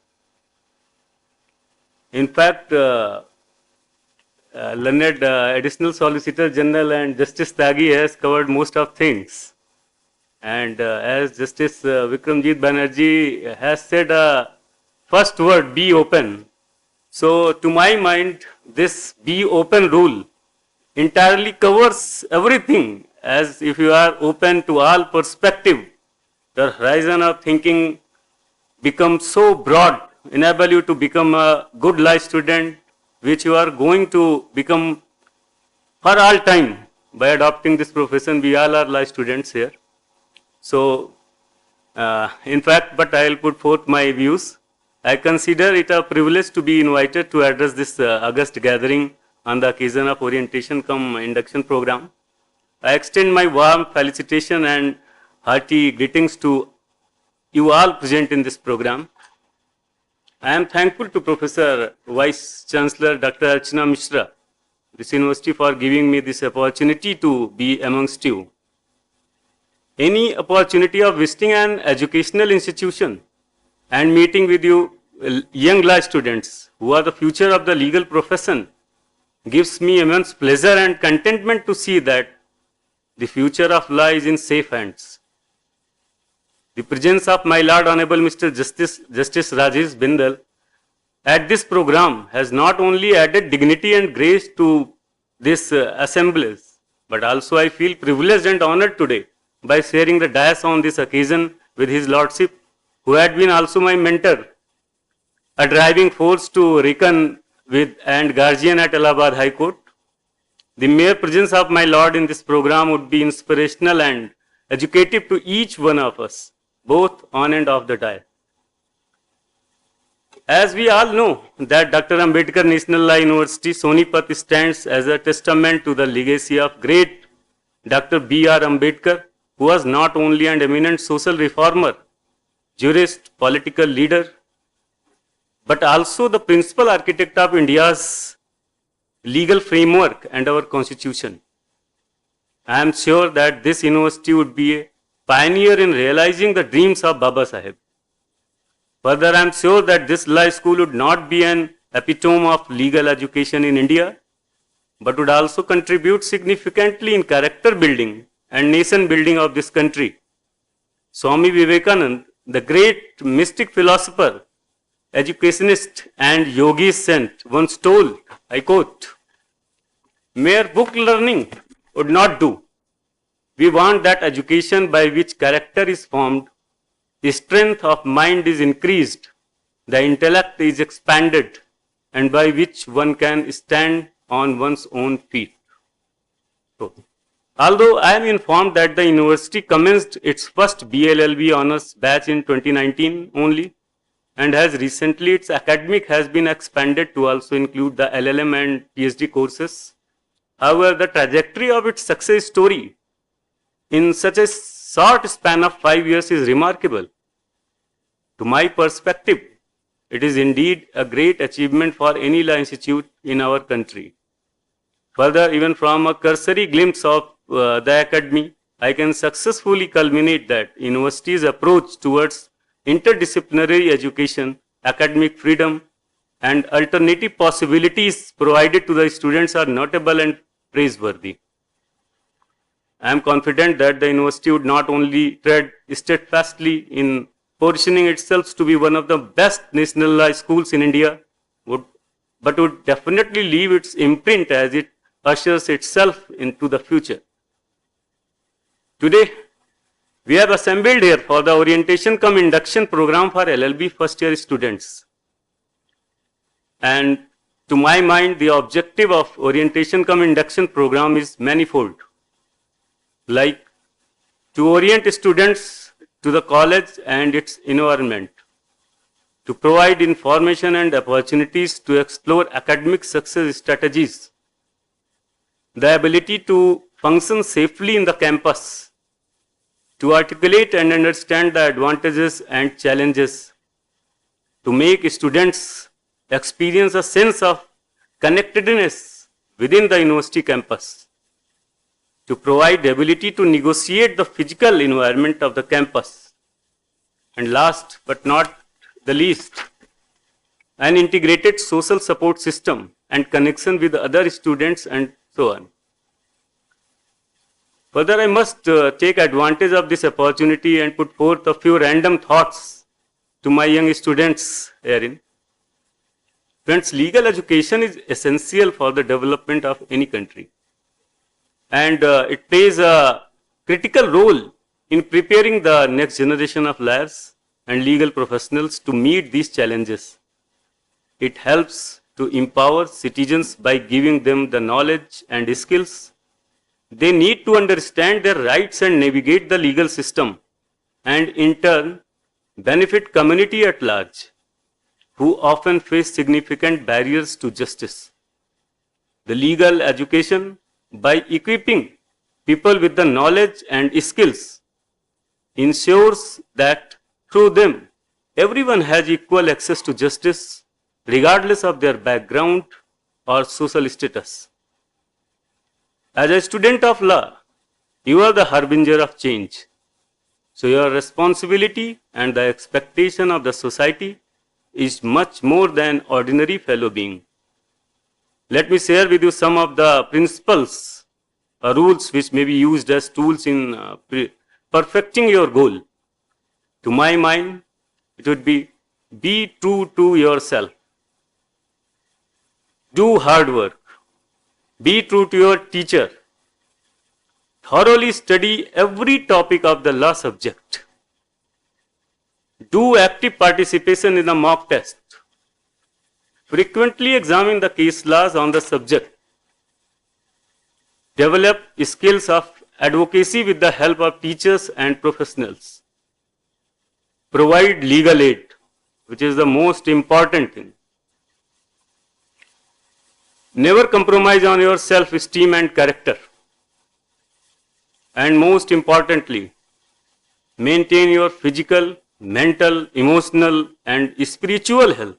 In fact, Learned Additional Solicitor General and Justice Tyagi has covered most of things. And as Justice Vikramjit Banerjee has said, first word, be open. So to my mind, this be open rule entirely covers everything, as if you are open to all perspective, the horizon of thinking becomes so broad, enable you to become a good law student, which you are going to become for all time by adopting this profession. We all are law students here. So, in fact, but I will put forth my views. I consider it a privilege to be invited to address this August gathering on the occasion of orientation cum induction program. I extend my warm felicitation and hearty greetings to you all present in this program. I am thankful to Professor Vice Chancellor Dr. Archana Mishra, this university, for giving me this opportunity to be amongst you. Any opportunity of visiting an educational institution and meeting with you young law students who are the future of the legal profession gives me immense pleasure and contentment to see that the future of law is in safe hands. The presence of my Lord Honorable Mr. Justice Rajesh Bindal at this program has not only added dignity and grace to this assembly, but also I feel privileged and honored today by sharing the dais on this occasion with His Lordship, who had been also my mentor, a driving force to reckon with and guardian at Allahabad High Court. The mere presence of my Lord in this program would be inspirational and educative to each one of us, both on and off the dais. As we all know that Dr. Ambedkar National Law University, Sonipat stands as a testament to the legacy of great Dr. B.R. Ambedkar, who was not only an eminent social reformer, jurist, political leader, but also the principal architect of India's legal framework and our constitution. I am sure that this university would be a pioneer in realizing the dreams of Baba Saheb. Further, I am sure that this law school would not be an epitome of legal education in India, but would also contribute significantly in character building and nation building of this country. Swami Vivekananda, the great mystic philosopher, educationist and yogi saint, once told, I quote, "Mere book learning would not do. We want that education by which character is formed, the strength of mind is increased, the intellect is expanded, and by which one can stand on one's own feet." So, although I am informed that the university commenced its first BLLB honors batch in 2019 only, and has recently its academic has been expanded to also include the LLM and PhD courses. However, the trajectory of its success story in such a short span of 5 years is remarkable. To my perspective, it is indeed a great achievement for any law institute in our country. Further, even from a cursory glimpse of the academy, I can successfully culminate that university's approach towards interdisciplinary education, academic freedom, and alternative possibilities provided to the students are notable and praiseworthy. I am confident that the university would not only tread steadfastly in positioning itself to be one of the best national law schools in India, but would definitely leave its imprint as it ushers itself into the future. Today, we have assembled here for the orientation cum induction program for LL.B. first year students. And to my mind, the objective of orientation cum induction program is manifold. Like to orient students to the college and its environment, to provide information and opportunities to explore academic success strategies, the ability to function safely in the campus, to articulate and understand the advantages and challenges, to make students experience a sense of connectedness within the university campus, to provide the ability to negotiate the physical environment of the campus, and last but not the least, an integrated social support system and connection with other students and so on. Further, I must take advantage of this opportunity and put forth a few random thoughts to my young students herein. Friends, legal education is essential for the development of any country. And it plays a critical role in preparing the next generation of lawyers and legal professionals to meet these challenges. It helps to empower citizens by giving them the knowledge and skills they need to understand their rights and navigate the legal system, and in turn benefit community at large, who often face significant barriers to justice. The legal education, by equipping people with the knowledge and skills, ensures that through them everyone has equal access to justice regardless of their background or social status. As a student of law, you are the harbinger of change. So your responsibility and the expectation of the society is much more than ordinary fellow being. Let me share with you some of the principles or rules which may be used as tools in perfecting your goal. To my mind, it would be true to yourself. Do hard work. Be true to your teacher. Thoroughly study every topic of the law subject. Do active participation in the mock test. Frequently examine the case laws on the subject. Develop skills of advocacy with the help of teachers and professionals. Provide legal aid. which is the most important thing. Never compromise on your self-esteem and character. And most importantly, maintain your physical, mental, emotional, and spiritual health,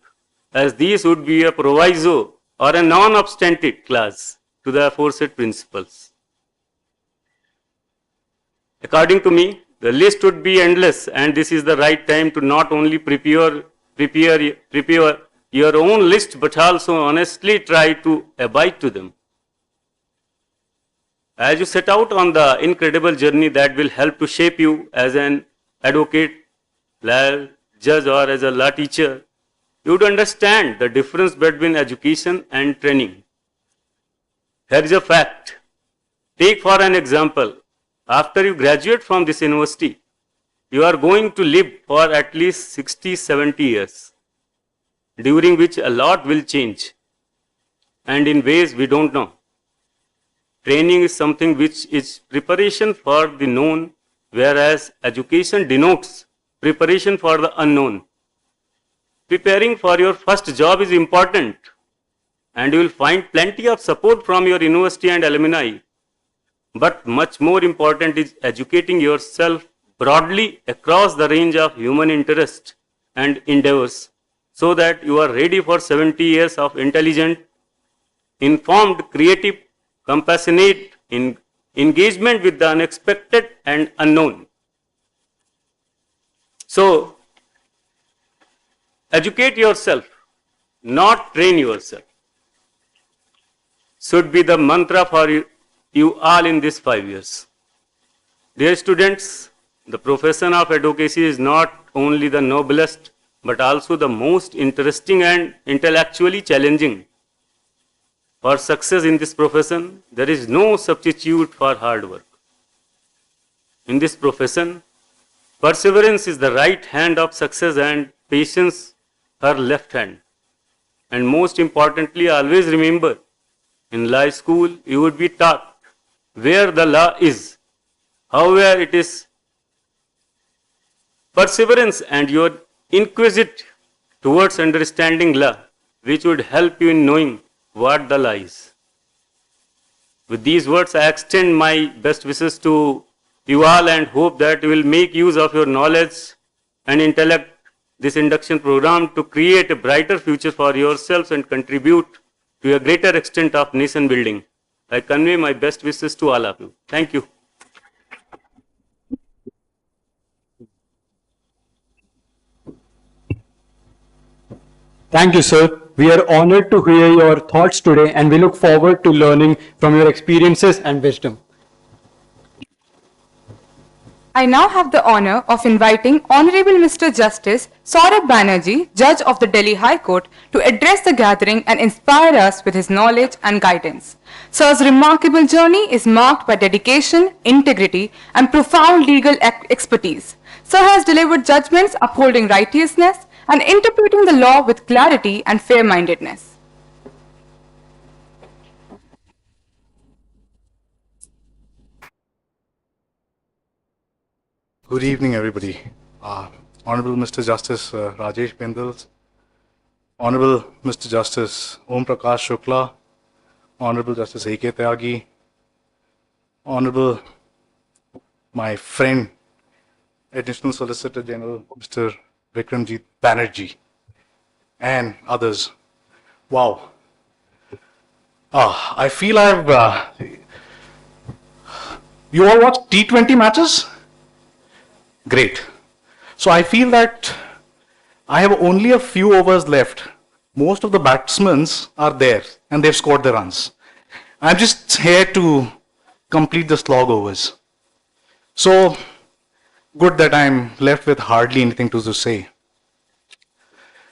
as these would be a proviso or a non-obstative clause to the aforesaid principles. According to me, the list would be endless, and this is the right time to not only prepare your own list, but also honestly try to abide to them. As you set out on the incredible journey that will help to shape you as an advocate, lawyer, judge, or as a law teacher, you would understand the difference between education and training. Here is a fact. Take for an example, after you graduate from this university, you are going to live for at least 60-70 years, during which a lot will change, and in ways we don't know. Training is something which is preparation for the known, whereas education denotes preparation for the unknown. Preparing for your first job is important, and you will find plenty of support from your university and alumni. But much more important is educating yourself broadly across the range of human interest and endeavors, so that you are ready for 70 years of intelligent, informed, creative, compassionate engagement with the unexpected and unknown. So, educate yourself, not train yourself, should be the mantra for you all in these 5 years. Dear students, the profession of advocacy is not only the noblest, but also the most interesting and intellectually challenging. For success in this profession, there is no substitute for hard work. In this profession, perseverance is the right hand of success and patience her left hand. And most importantly, always remember, in law school, you would be taught where the law is. However, it is perseverance and your inquisitive towards understanding law which would help you in knowing what the law is. With these words, I extend my best wishes to you all and hope that you will make use of your knowledge and intellect this induction program to create a brighter future for yourselves and contribute to a greater extent of nation building. I convey my best wishes to all of you. Thank you. Thank you, sir. We are honored to hear your thoughts today, and we look forward to learning from your experiences and wisdom. I now have the honor of inviting Honorable Mr. Justice Saurabh Banerjee, Judge of the Delhi High Court, to address the gathering and inspire us with his knowledge and guidance. Sir's remarkable journey is marked by dedication, integrity, and profound legal expertise. Sir has delivered judgments upholding righteousness and interpreting the law with clarity and fair-mindedness. Good evening, everybody. Honorable Mr. Justice Rajesh Bindal, Honorable Mr. Justice Prakash Shukla, Honorable Justice AK Tyagi, Honorable my friend, Additional Solicitor General Mr. Vikramjit Banerjee, and others. Wow. I feel you all watch T20 matches? Great. So I feel that I have only a few overs left. Most of the batsmen are there and they've scored their runs. I'm just here to complete the slog overs. So good that I'm left with hardly anything to say.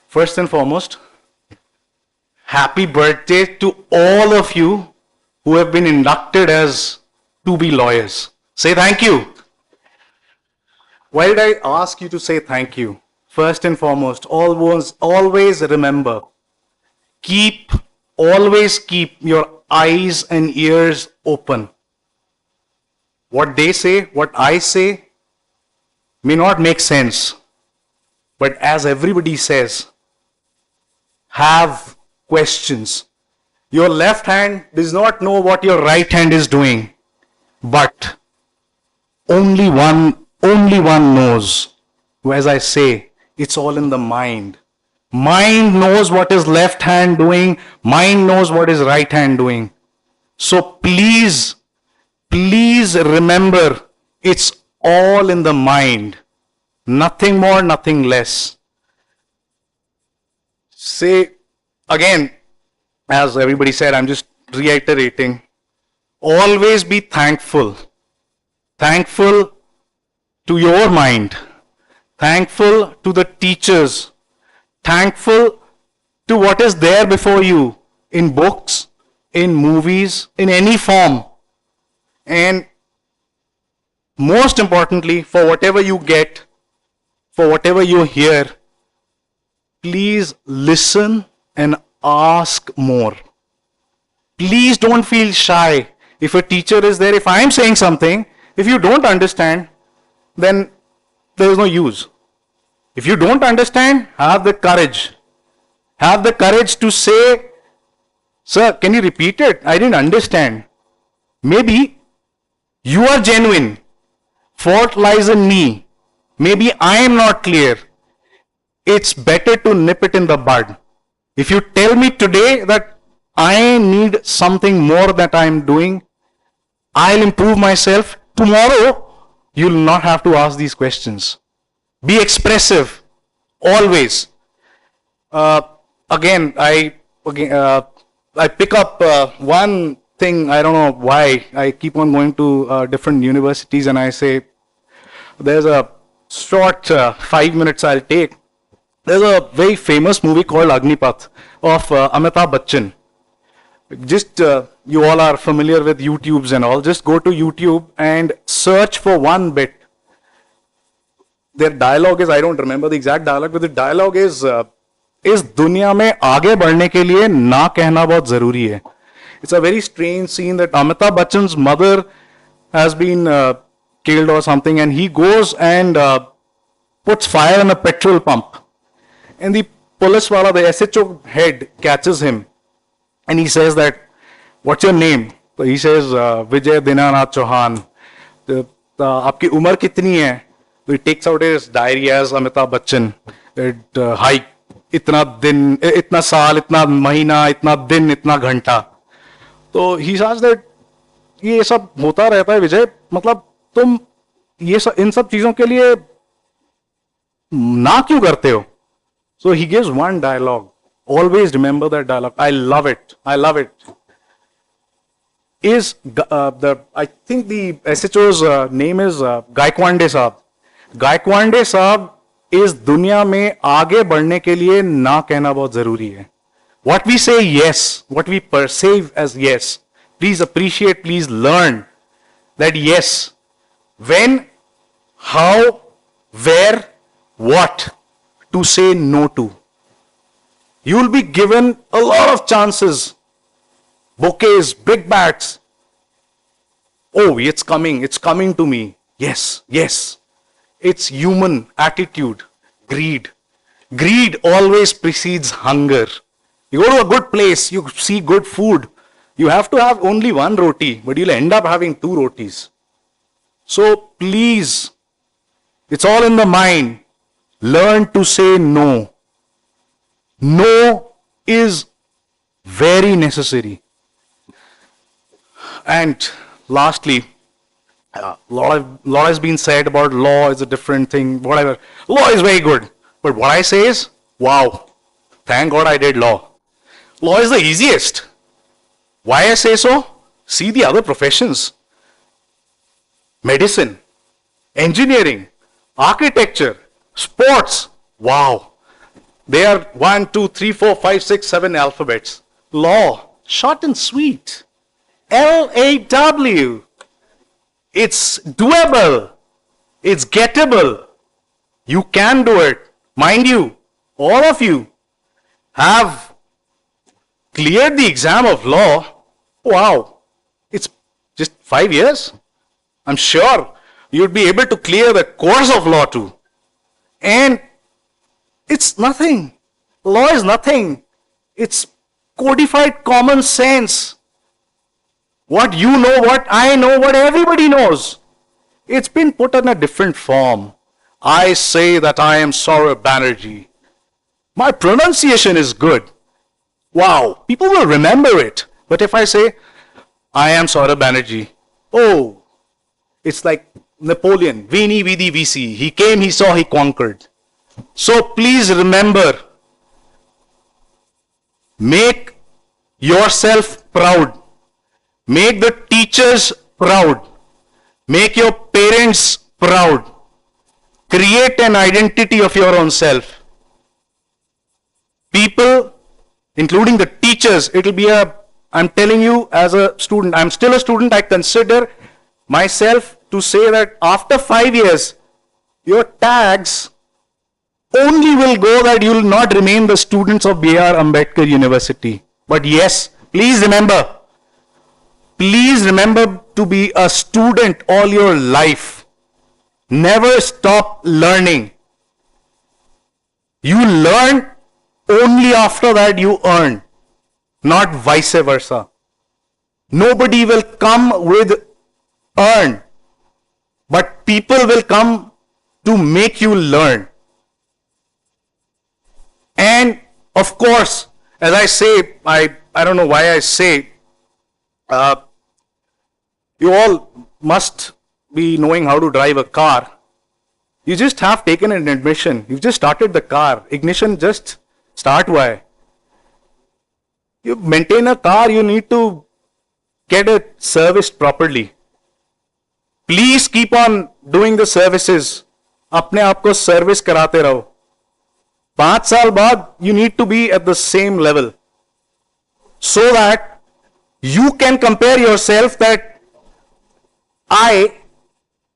First and foremost, happy birthday to all of you who have been inducted as to be lawyers. Say thank you. Why did I ask you to say thank you? First and foremost, always remember, always keep your eyes and ears open. What they say, what I say, may not make sense. But as everybody says, have questions. Your left hand does not know what your right hand is doing, but only one knows. As I say, it's all in the mind. Mind knows what is left hand doing. Mind knows what is right hand doing. So please remember, it's all in the mind. Nothing more, nothing less. Say again, as everybody said, I'm just reiterating. Always be thankful. Thankful to your mind. Thankful to the teachers. Thankful to what is there before you in books, in movies, in any form. And most importantly, for whatever you get, for whatever you hear, please listen and ask more. Please don't feel shy. If a teacher is there, if I am saying something, if you don't understand, then there is no use. If you don't understand, have the courage. Have the courage to say, sir, can you repeat it? I didn't understand. Maybe you are genuine. Fault lies in me. Maybe I am not clear. It's better to nip it in the bud. If you tell me today that I need something more that I am doing, I'll improve myself. Tomorrow, you'll not have to ask these questions. Be expressive, always. Again, I pick up one thing, I don't know why, I keep on going to different universities and I say, there's a short 5 minutes I'll take. There's a very famous movie called Agnipath of Amitabh Bachchan. Just, you all are familiar with YouTubes and all, just go to YouTube and search for one bit. Their dialogue is, I don't remember the exact dialogue, but the dialogue is, इस दुनिया में आगे बढ़ने के लिए ना कहना बहुत जरूरी है. It's a very strange scene that Amitabh Bachchan's mother has been killed or something, and he goes and puts fire in a petrol pump. And the police wala, the SHO head, catches him. And he says that, what's your name? So he says, Vijay Dinanath Chauhan. Aapki umar kitni hai? So he takes out his diary as Amitabh Bachchan. Height, itna din, itna saal, itna mahina, itna din, itna ghanta. So he says that, ये सब होता रहता है विजय, मतलब तुम ये सब इन सब चीजों के लिए ना क्यों करते हो? So he gives one dialogue. Always remember that dialogue. I love it. I love it. Is I think the SHO's name is Gaikwande Saab. Gaikwande Saab is दुनिया में आगे बढ़ने के लिए ना कहना बहुत जरूरी है. What we say yes, what we perceive as yes, please appreciate, please learn that yes, when, how, where, what to say no to. You will be given a lot of chances, bouquets, big bats. Oh, it's coming to me. Yes, yes. It's human attitude, greed. Greed always precedes hunger. You go to a good place, you see good food. You have to have only one roti, but you'll end up having 2 rotis. So please, it's all in the mind. Learn to say no. No is very necessary. And lastly, a lot has been said about law is a different thing, whatever. Law is very good. But what I say is, wow, thank God I did law. Law is the easiest. Why I say so? See the other professions. Medicine, engineering, architecture, sports. Wow. They are 1, 2, 3, 4, 5, 6, 7 alphabets. Law, short and sweet. LAW. It's doable. It's gettable. You can do it. Mind you, all of you have cleared the exam of law. Wow. It's just 5 years. I'm sure you'd be able to clear the course of law too. And It's nothing. Law is nothing. It's codified common sense. What you know, what I know, what everybody knows. It's been put in a different form. I say that I am Saurabh Banerjee. My pronunciation is good. Wow, people will remember it. But if I say, I am Saurabh Banerjee, oh, it's like Napoleon, Veni Vidi Vici. He came, he saw, he conquered. So please remember, make yourself proud. Make the teachers proud. Make your parents proud. Create an identity of your own self. People, including the teachers, it will be I'm telling you as a student, I'm still a student, I consider myself to say that after 5 years, your tags only will go that you will not remain the students of B.R. Ambedkar University. But yes, please remember to be a student all your life. Never stop learning. You learn only after that you earn, not vice versa. Nobody will come with earn, but people will come to make you learn. And of course, as I say, I don't know why I say, you all must be knowing how to drive a car. You just have taken an admission. You've just started the car. Ignition just start why. You maintain a car, you need to get it serviced properly. Please keep on doing the services. अपने आप को service कराते रहो. 5 साल बाद you need to be at the same level, so that you can compare yourself that I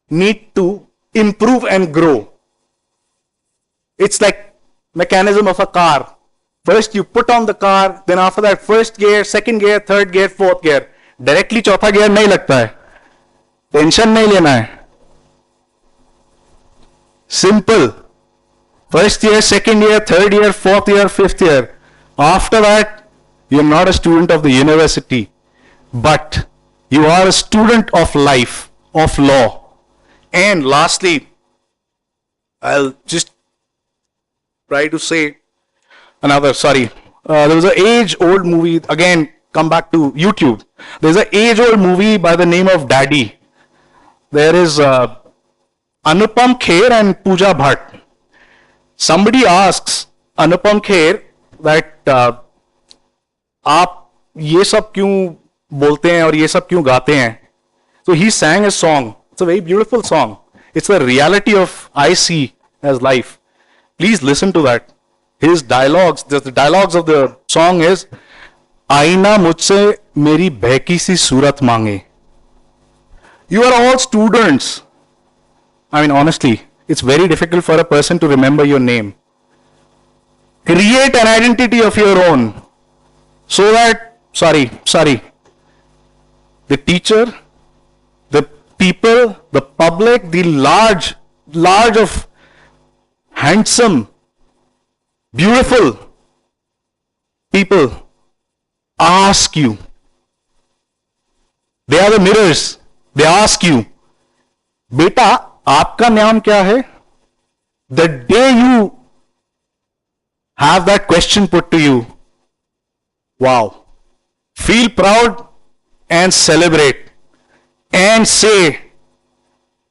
need to improve and grow. It's like mechanism of a car. First you put on the car, then after that first gear, second gear, third gear, fourth gear. Directly चौथा gear नहीं लगता है. Tension नहीं लेना है. Simple. First year, second year, third year, fourth year, fifth year. After that, you're not a student of the university, but you are a student of life, of law. And lastly, I'll just try to say another, there was an age-old movie, again, come back to YouTube. There's an age-old movie by the name of Daddy. There is Anupam Kher and Pooja Bhatt. Somebody asks Anupam Kher that आप ये सब क्यों बोलते हैं और ये सब क्यों गाते हैं? So he sang a song. It's a very beautiful song. It's the reality of I see as life. Please listen to that. His dialogues, the dialogues of the song is, आईना मुझसे मेरी बहकी सी सूरत मांगे. You are all students. I mean, honestly, it's very difficult for a person to remember your name. Create an identity of your own. So that, the teacher, the people, the public, the large of handsome, beautiful people ask you. They are the mirrors. They ask you, बेटा आपका नाम क्या है? The day you have that question put to you, wow, feel proud and celebrate and say,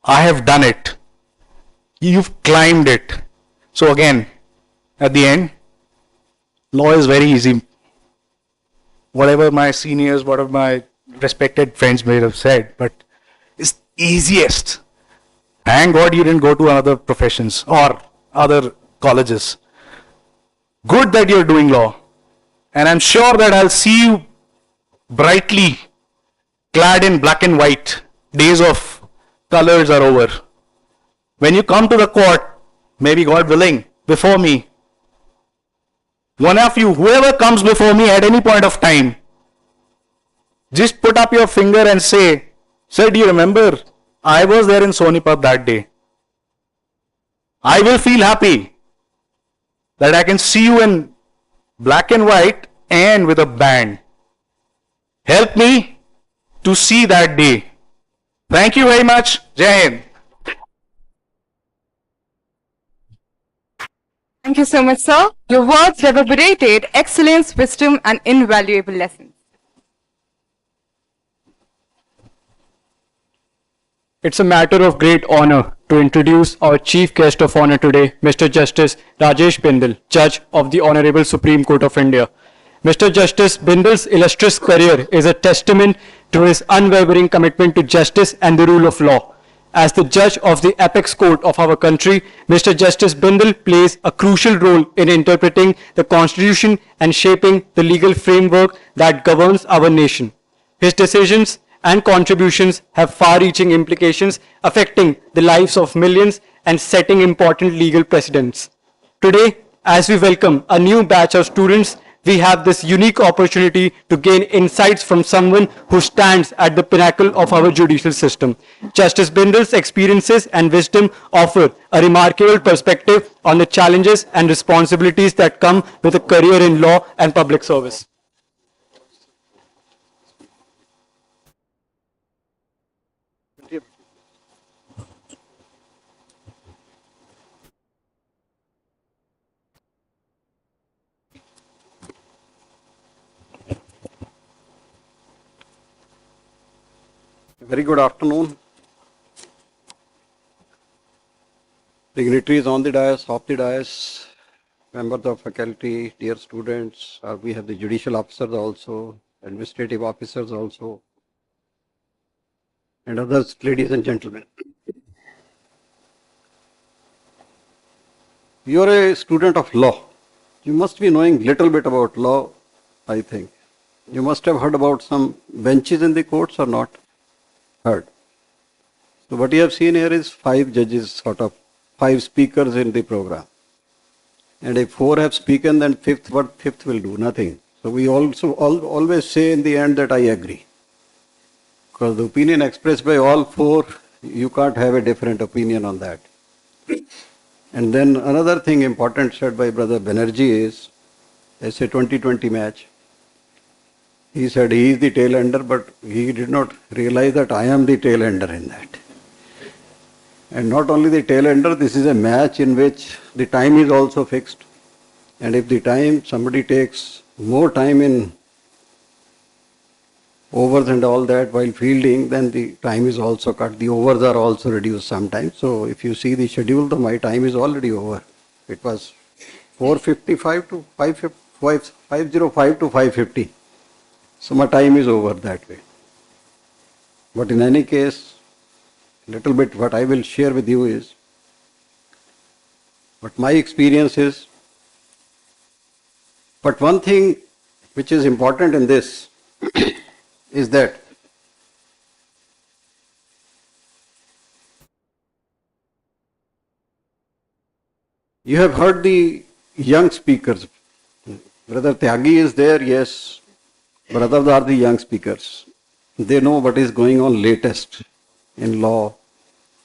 I have done it. You've climbed it. So again, at the end, law is very easy. Whatever my seniors, whatever my respected friends may have said, but it's easiest. Thank God you didn't go to other professions or other colleges. Good that you're doing law. And I'm sure that I'll see you brightly clad in black and white. Days of colors are over. When you come to the court, maybe God willing, before me, one of you, whoever comes before me at any point of time, just put up your finger and say, sir, do you remember? I was there in Sonipat that day. I will feel happy. that I can see you in black and white and with a band. Help me to see that day. Thank you very much. Jai Hind. Thank you so much, sir. Your words reverberated excellence, wisdom, and invaluable lessons. It's a matter of great honor to introduce our chief guest of honor today, Mr. Justice Rajesh Bindal, Judge of the Honorable Supreme Court of India. Mr. Justice Bindal's illustrious career is a testament to his unwavering commitment to justice and the rule of law. As the judge of the apex court of our country, Mr. Justice Bindal plays a crucial role in interpreting the constitution and shaping the legal framework that governs our nation. His decisions and contributions have far-reaching implications affecting the lives of millions and setting important legal precedents. Today, as we welcome a new batch of students, we have this unique opportunity to gain insights from someone who stands at the pinnacle of our judicial system. Justice Bindal's experiences and wisdom offer a remarkable perspective on the challenges and responsibilities that come with a career in law and public service. Very good afternoon. Dignitaries on the dais, off the dais, members of faculty, dear students, we have the judicial officers also, administrative officers also, and others, ladies and gentlemen. You are a student of law. You must be knowing little bit about law, I think. You must have heard about some benches in the courts or not? Heard. So what you have seen here is 5 judges, sort of 5 speakers in the program. And if 4 have spoken, then what fifth will do? Nothing. So we also always say in the end that I agree. Because the opinion expressed by all 4, you can't have a different opinion on that. And then another thing important said by Brother Banerjee is, it's a 2020 match. He said he is the tail ender, but he did not realize that I am the tail ender in that. And not only the tail ender, this is a match in which the time is also fixed. And if the time, somebody takes more time in overs and all that while fielding, then the time is also cut. The overs are also reduced sometimes. So if you see the schedule, my time is already over. It was 4:55 to 5:05 to 5:50. So my time is over that way. But in any case, little bit what I will share with you is, what my experience is. But one thing which is important in this is that you have heard the young speakers. Brother Tyagi is there, yes. But others are the young speakers. They know what is going on latest in law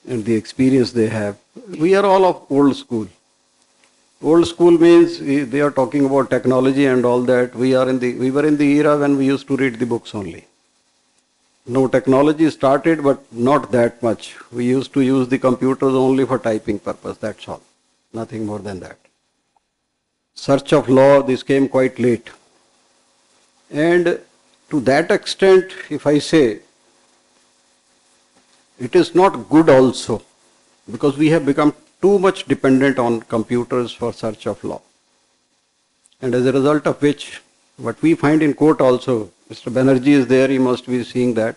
and the experience they have. We are all of old school. Old school means they are talking about technology and all that. We were in the era when we used to read the books only. No, technology started, but not that much. We used to use the computers only for typing purpose, that's all. Nothing more than that. Search of law, this came quite late. And to that extent, if I say, it is not good also, because we have become too much dependent on computers for search of law. And as a result of which, what we find in court also, Mr. Banerjee is there, he must be seeing that,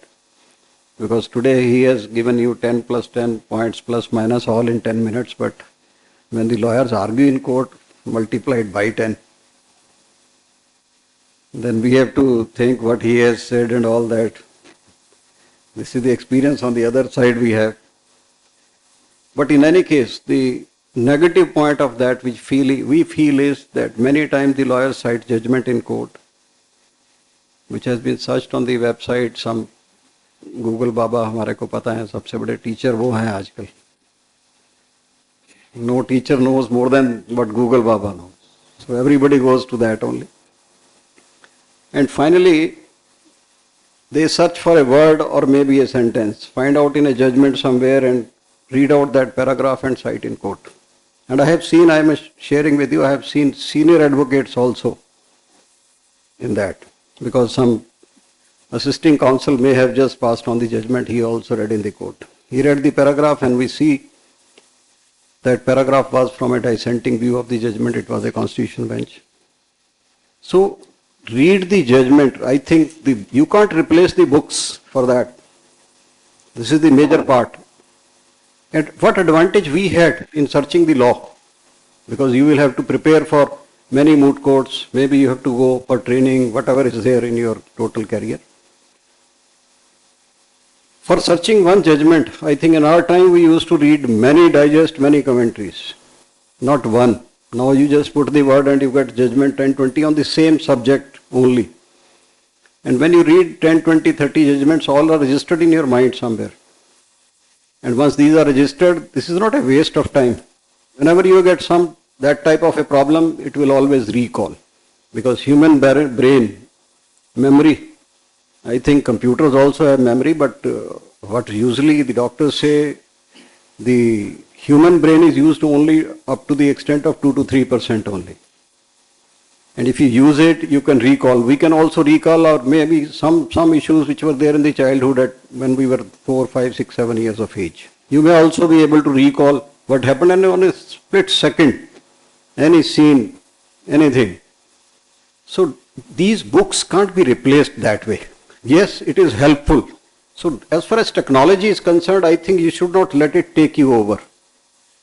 because today he has given you 10 plus 10 points plus minus all in 10 minutes, but when the lawyers argue in court, multiplied by 10. Then we have to think what he has said and all that. This is the experience on the other side we have. But in any case, the negative point of that which we feel is that many times the lawyers cite judgment in court, which has been searched on the website. Some Google Baba हमारे को पता है सबसे बड़े teacher वो हैं आजकल. No teacher knows more than what Google Baba knows. So everybody goes to that only. And finally, they search for a word or maybe a sentence, find out in a judgment somewhere and read out that paragraph and cite in court. And I have seen, I am sharing with you, I have seen senior advocates also in that, because some assisting counsel may have just passed on the judgment, he also read in the court. He read the paragraph and we see that paragraph was from a dissenting view of the judgment, it was a constitutional bench. So read the judgment. I think you can't replace the books for that. This is the major part. And what advantage we had in searching the law, because you will have to prepare for many moot courts, maybe you have to go for training, whatever is there in your total career. For searching one judgment, I think in our time we used to read many digests, many commentaries, not one. Now you just put the word and you get judgment 10, 20 on the same subject only. And when you read 10, 20, 30 judgments, all are registered in your mind somewhere. And once these are registered, this is not a waste of time. Whenever you get that type of a problem, it will always recall. Because human brain, memory, I think computers also have memory, but what usually the doctors say, the human brain is used only up to the extent of 2 to 3% only. And if you use it, you can recall. We can also recall or maybe some issues which were there in the childhood when we were 4, 5, 6, 7 years of age. You may also be able to recall what happened and on a split second, any scene, anything. So these books can't be replaced that way. Yes, it is helpful. So as far as technology is concerned, I think you should not let it take you over.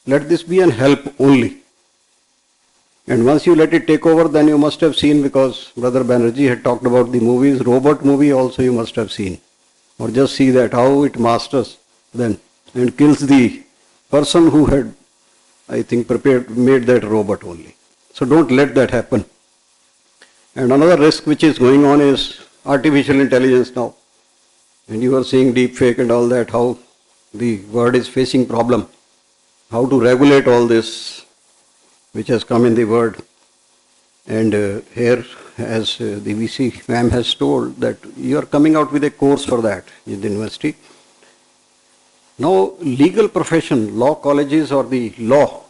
Let this be an help only. And once you let it take over, then you must have seen, because Brother Banerjee had talked about the movies, robot movie also you must have seen. Or just see that how it masters then and kills the person who had, I think, made that robot only. So don't let that happen. And another risk which is going on is artificial intelligence now. And you are seeing deep fake and all that, how the world is facing problem. How to regulate all this which has come in the world. And here, as the VC ma'am has told, that you are coming out with a course for that in the university. Now, legal profession, law colleges or the law,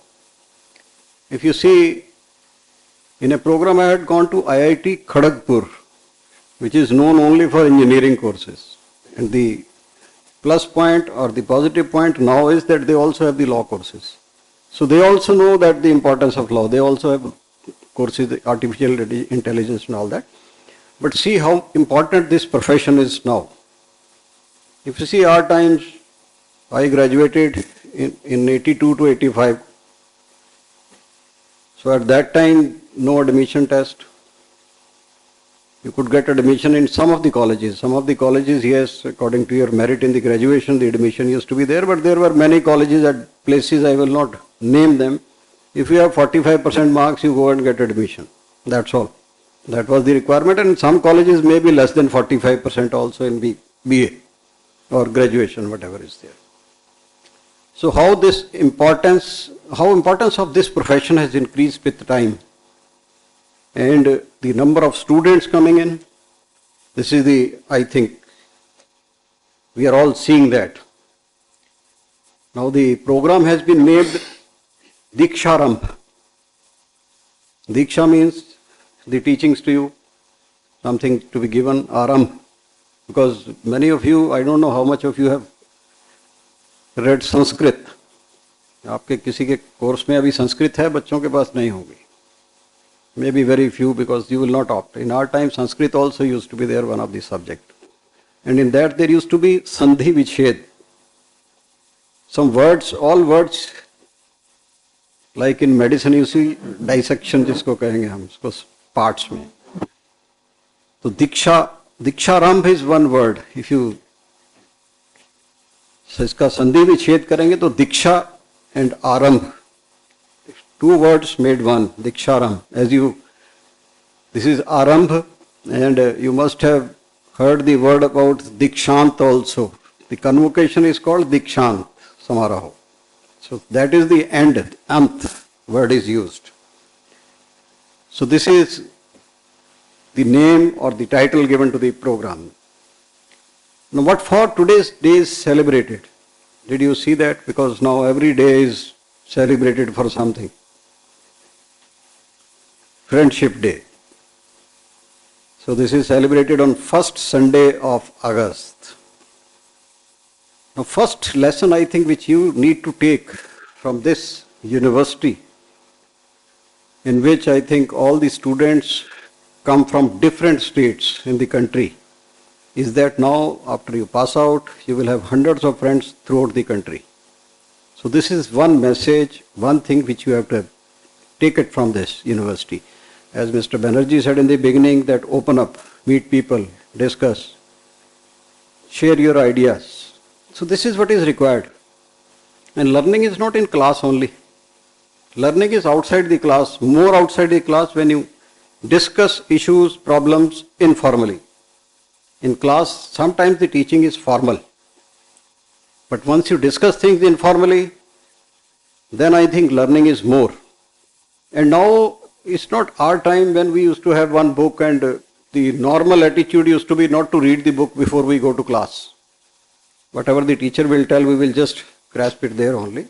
if you see, in a program I had gone to IIT Kharagpur, which is known only for engineering courses. And the plus point or the positive point now is that they also have the law courses. So they also know that the importance of law. They also have courses, artificial intelligence and all that. But see how important this profession is now. If you see our times, I graduated in 82 to 85. So at that time, no admission test. You could get admission in some of the colleges. Some of the colleges, yes, according to your merit in the graduation, the admission used to be there. But there were many colleges at places, I will not name them. If you have 45% marks, you go and get admission. That's all. That was the requirement. And some colleges may be less than 45% also in BA or graduation, whatever is there. So how importance of this profession has increased with time. And the number of students coming in, this is I think, we are all seeing that. Now the program has been named Diksharam. Diksha means the teachings to you, something to be given, Aram. Because many of you, I don't know how much of you have read Sanskrit. आपके किसी के course में अभी संस्कृत है, बच्चों के पास नहीं होगी. Maybe very few, because you will not opt. In our time, Sanskrit also used to be there, one of the subject. And in that there used to be Sandhi Viched. Some words, all words, like in medicine you see dissection जिसको कहेंगे हम, उसको parts में. So Diksharam is one word. If you इसका संधि विच्छेद करेंगे तो दीक्षा and Aram, two words made one, Diksharam. This is Arambh, and you must have heard the word about Dikshant also. The convocation is called Dikshant Samaraho. So that is the end, Ant word is used. So this is the name or the title given to the program. Now what for today's day is celebrated? Did you see that? Because now every day is celebrated for something. Friendship Day. So this is celebrated on first Sunday of August. Now first lesson I think which you need to take from this university, in which I think all the students come from different states in the country, is that now after you pass out, you will have hundreds of friends throughout the country. So this is one message, one thing which you have to take it from this university. As Mr. Banerjee said in the beginning, that open up, meet people, discuss, share your ideas. So this is what is required. And learning is not in class only. Learning is outside the class, more outside the class when you discuss issues, problems informally. In class, sometimes the teaching is formal. But once you discuss things informally, then I think learning is more. And now it's not our time when we used to have one book and the normal attitude used to be not to read the book before we go to class. Whatever the teacher will tell, we will just grasp it there only.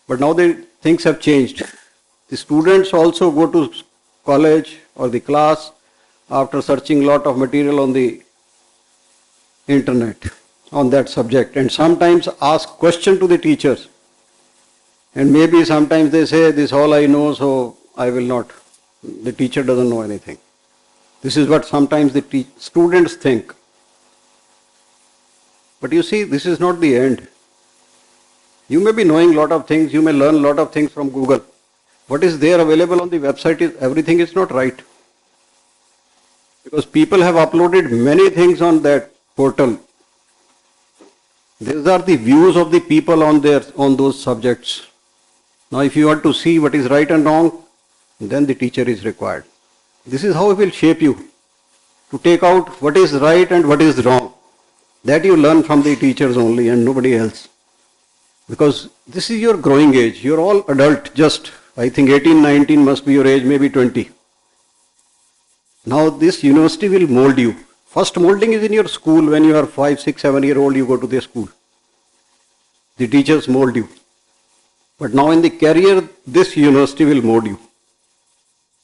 But now the things have changed. The students also go to college or the class after searching lot of material on the internet on that subject, and sometimes ask question to the teachers. And maybe sometimes they say, this all I know, so I will not. The teacher doesn't know anything. This is what sometimes the students think. But you see, this is not the end. You may be knowing lot of things, you may learn lot of things from Google. What is there available on the website is everything is not right. Because people have uploaded many things on that portal. These are the views of the people on those subjects. Now if you want to see what is right and wrong, then the teacher is required. This is how it will shape you, to take out what is right and what is wrong. That you learn from the teachers only and nobody else. Because this is your growing age. You are all adult, just I think 18, 19 must be your age, maybe 20. Now this university will mold you. First molding is in your school. When you are 5, 6, 7 year old, you go to the school. The teachers mold you. But now in the career, this university will mold you.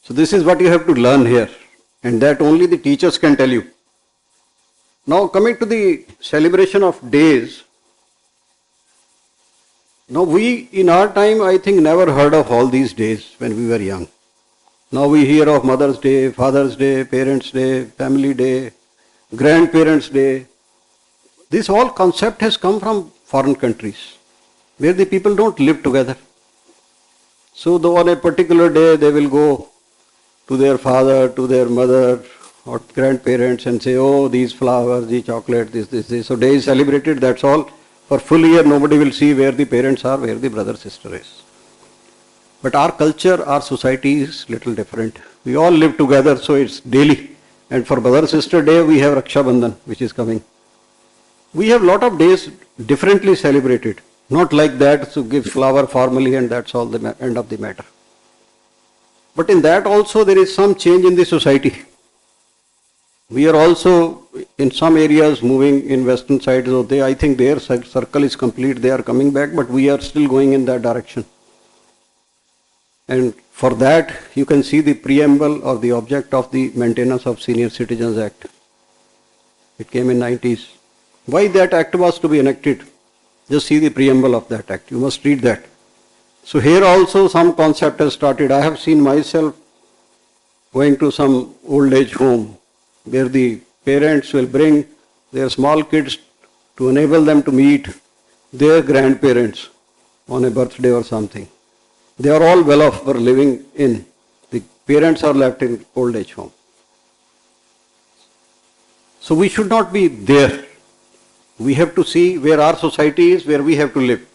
So this is what you have to learn here. And that only the teachers can tell you. Now coming to the celebration of days. Now we in our time I think never heard of all these days when we were young. Now we hear of Mother's Day, Father's Day, Parents' Day, Family Day, Grandparents' Day. This whole concept has come from foreign countries where the people don't live together. So though on a particular day they will go to their father, to their mother or grandparents and say, oh, these flowers, these chocolate, this. So day is celebrated, that's all. For full year nobody will see where the parents are, where the brother, sister is. But our culture, our society is little different. We all live together, so it's daily. And for brother, sister day, we have Raksha Bandhan, which is coming. We have lot of days differently celebrated. Not like that, to give flower formally and that's all the end of the matter. But in that also there is some change in the society. We are also in some areas moving in western side, so I think their circle is complete, they are coming back, but we are still going in that direction. And for that, you can see the preamble or the object of the Maintenance of Senior Citizens Act. It came in 90s. Why that act was to be enacted? Just see the preamble of that act. You must read that. So here also some concept has started. I have seen myself going to some old age home where the parents will bring their small kids to enable them to meet their grandparents on a birthday or something. They are all well off for living in. The parents are left in old age home. So we should not be there. We have to see where our society is, where we have to live.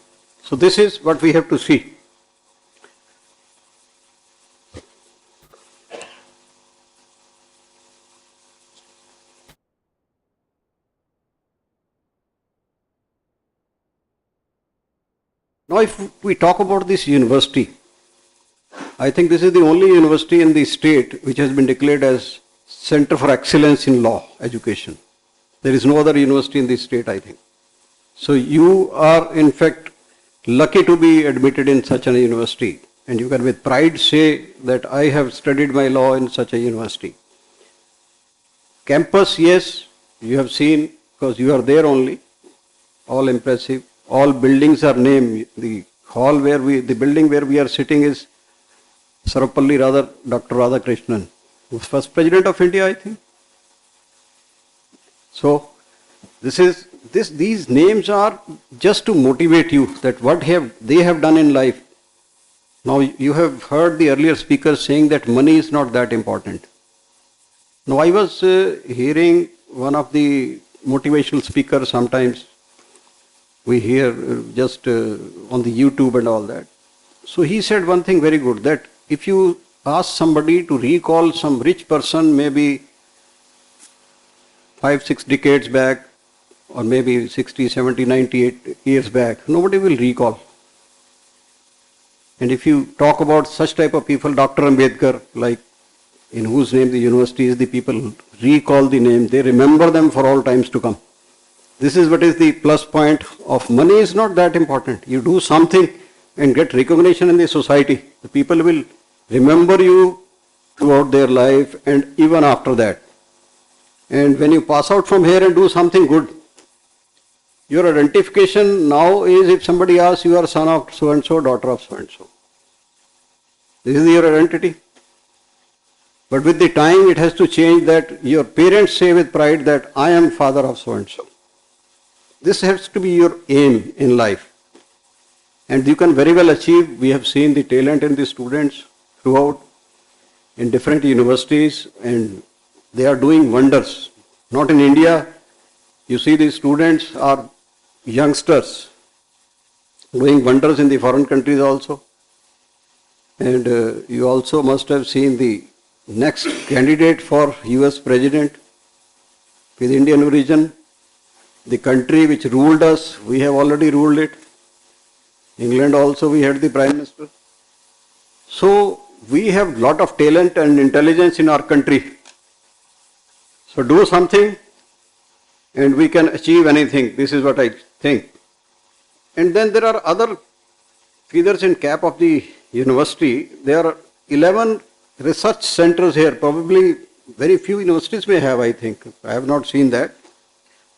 So this is what we have to see. Now if we talk about this university, I think this is the only university in the state which has been declared as Center for Excellence in Law Education. There is no other university in the state, I think. So you are in fact lucky to be admitted in such a university, and you can with pride say that I have studied my law in such a university. Campus, yes, you have seen because you are there only, all impressive. All buildings are named. The building where we are sitting is Sarvapalli Dr. Radhakrishnan, who was first president of India, I think. So these names are just to motivate you that what they have done in life. Now you have heard the earlier speakers saying that money is not that important. Now I was hearing one of the motivational speakers sometimes we hear just on the YouTube and all that. So he said one thing very good, that if you ask somebody to recall some rich person maybe 5-6 decades back, or maybe 60, 70, 98 years back, nobody will recall. And if you talk about such type of people, Dr. Ambedkar, like in whose name the university is, the people recall the name, they remember them for all times to come. This is what is the plus point of money. Is not that important. You do something and get recognition in the society. The people will remember you throughout their life and even after that. And when you pass out from here and do something good, your identification now is, if somebody asks, you are son of so and so, daughter of so and so. This is your identity. But with the time it has to change, that your parents say with pride that I am father of so and so. This has to be your aim in life. And you can very well achieve. We have seen the talent in the students throughout in different universities, and they are doing wonders. Not in India. You see, the students are youngsters doing wonders in the foreign countries also. And you also must have seen the next candidate for US President with Indian origin. The country which ruled us, we have already ruled it. England also, we had the Prime Minister. So we have lot of talent and intelligence in our country. So do something and we can achieve anything. This is what I think. And then there are other feathers in cap of the university. There are 11 research centers here. Probably very few universities may have, I think. I have not seen that.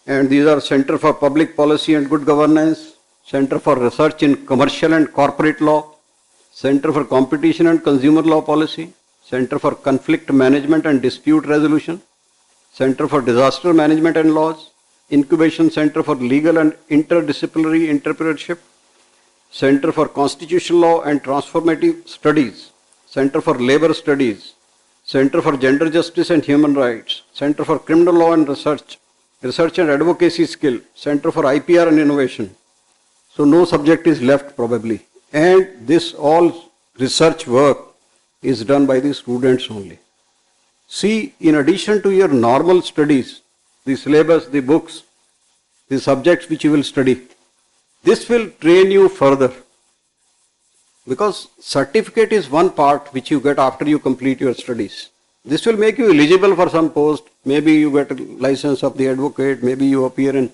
And these are Center for Public Policy and Good Governance, Center for Research in Commercial and Corporate Law, Center for Competition and Consumer Law Policy, Center for Conflict Management and Dispute Resolution, Center for Disaster Management and Laws, Incubation Center for Legal and Interdisciplinary Entrepreneurship, Center for Constitutional Law and Transformative Studies, Center for Labor Studies, Center for Gender Justice and Human Rights, Center for Criminal Law and Research and Advocacy Skill, Center for IPR and Innovation. So no subject is left probably. And this all research work is done by the students only. See, in addition to your normal studies, the syllabus, the books, the subjects which you will study, this will train you further. Because certificate is one part which you get after you complete your studies. This will make you eligible for some post. Maybe you get a license of the advocate, maybe you appear in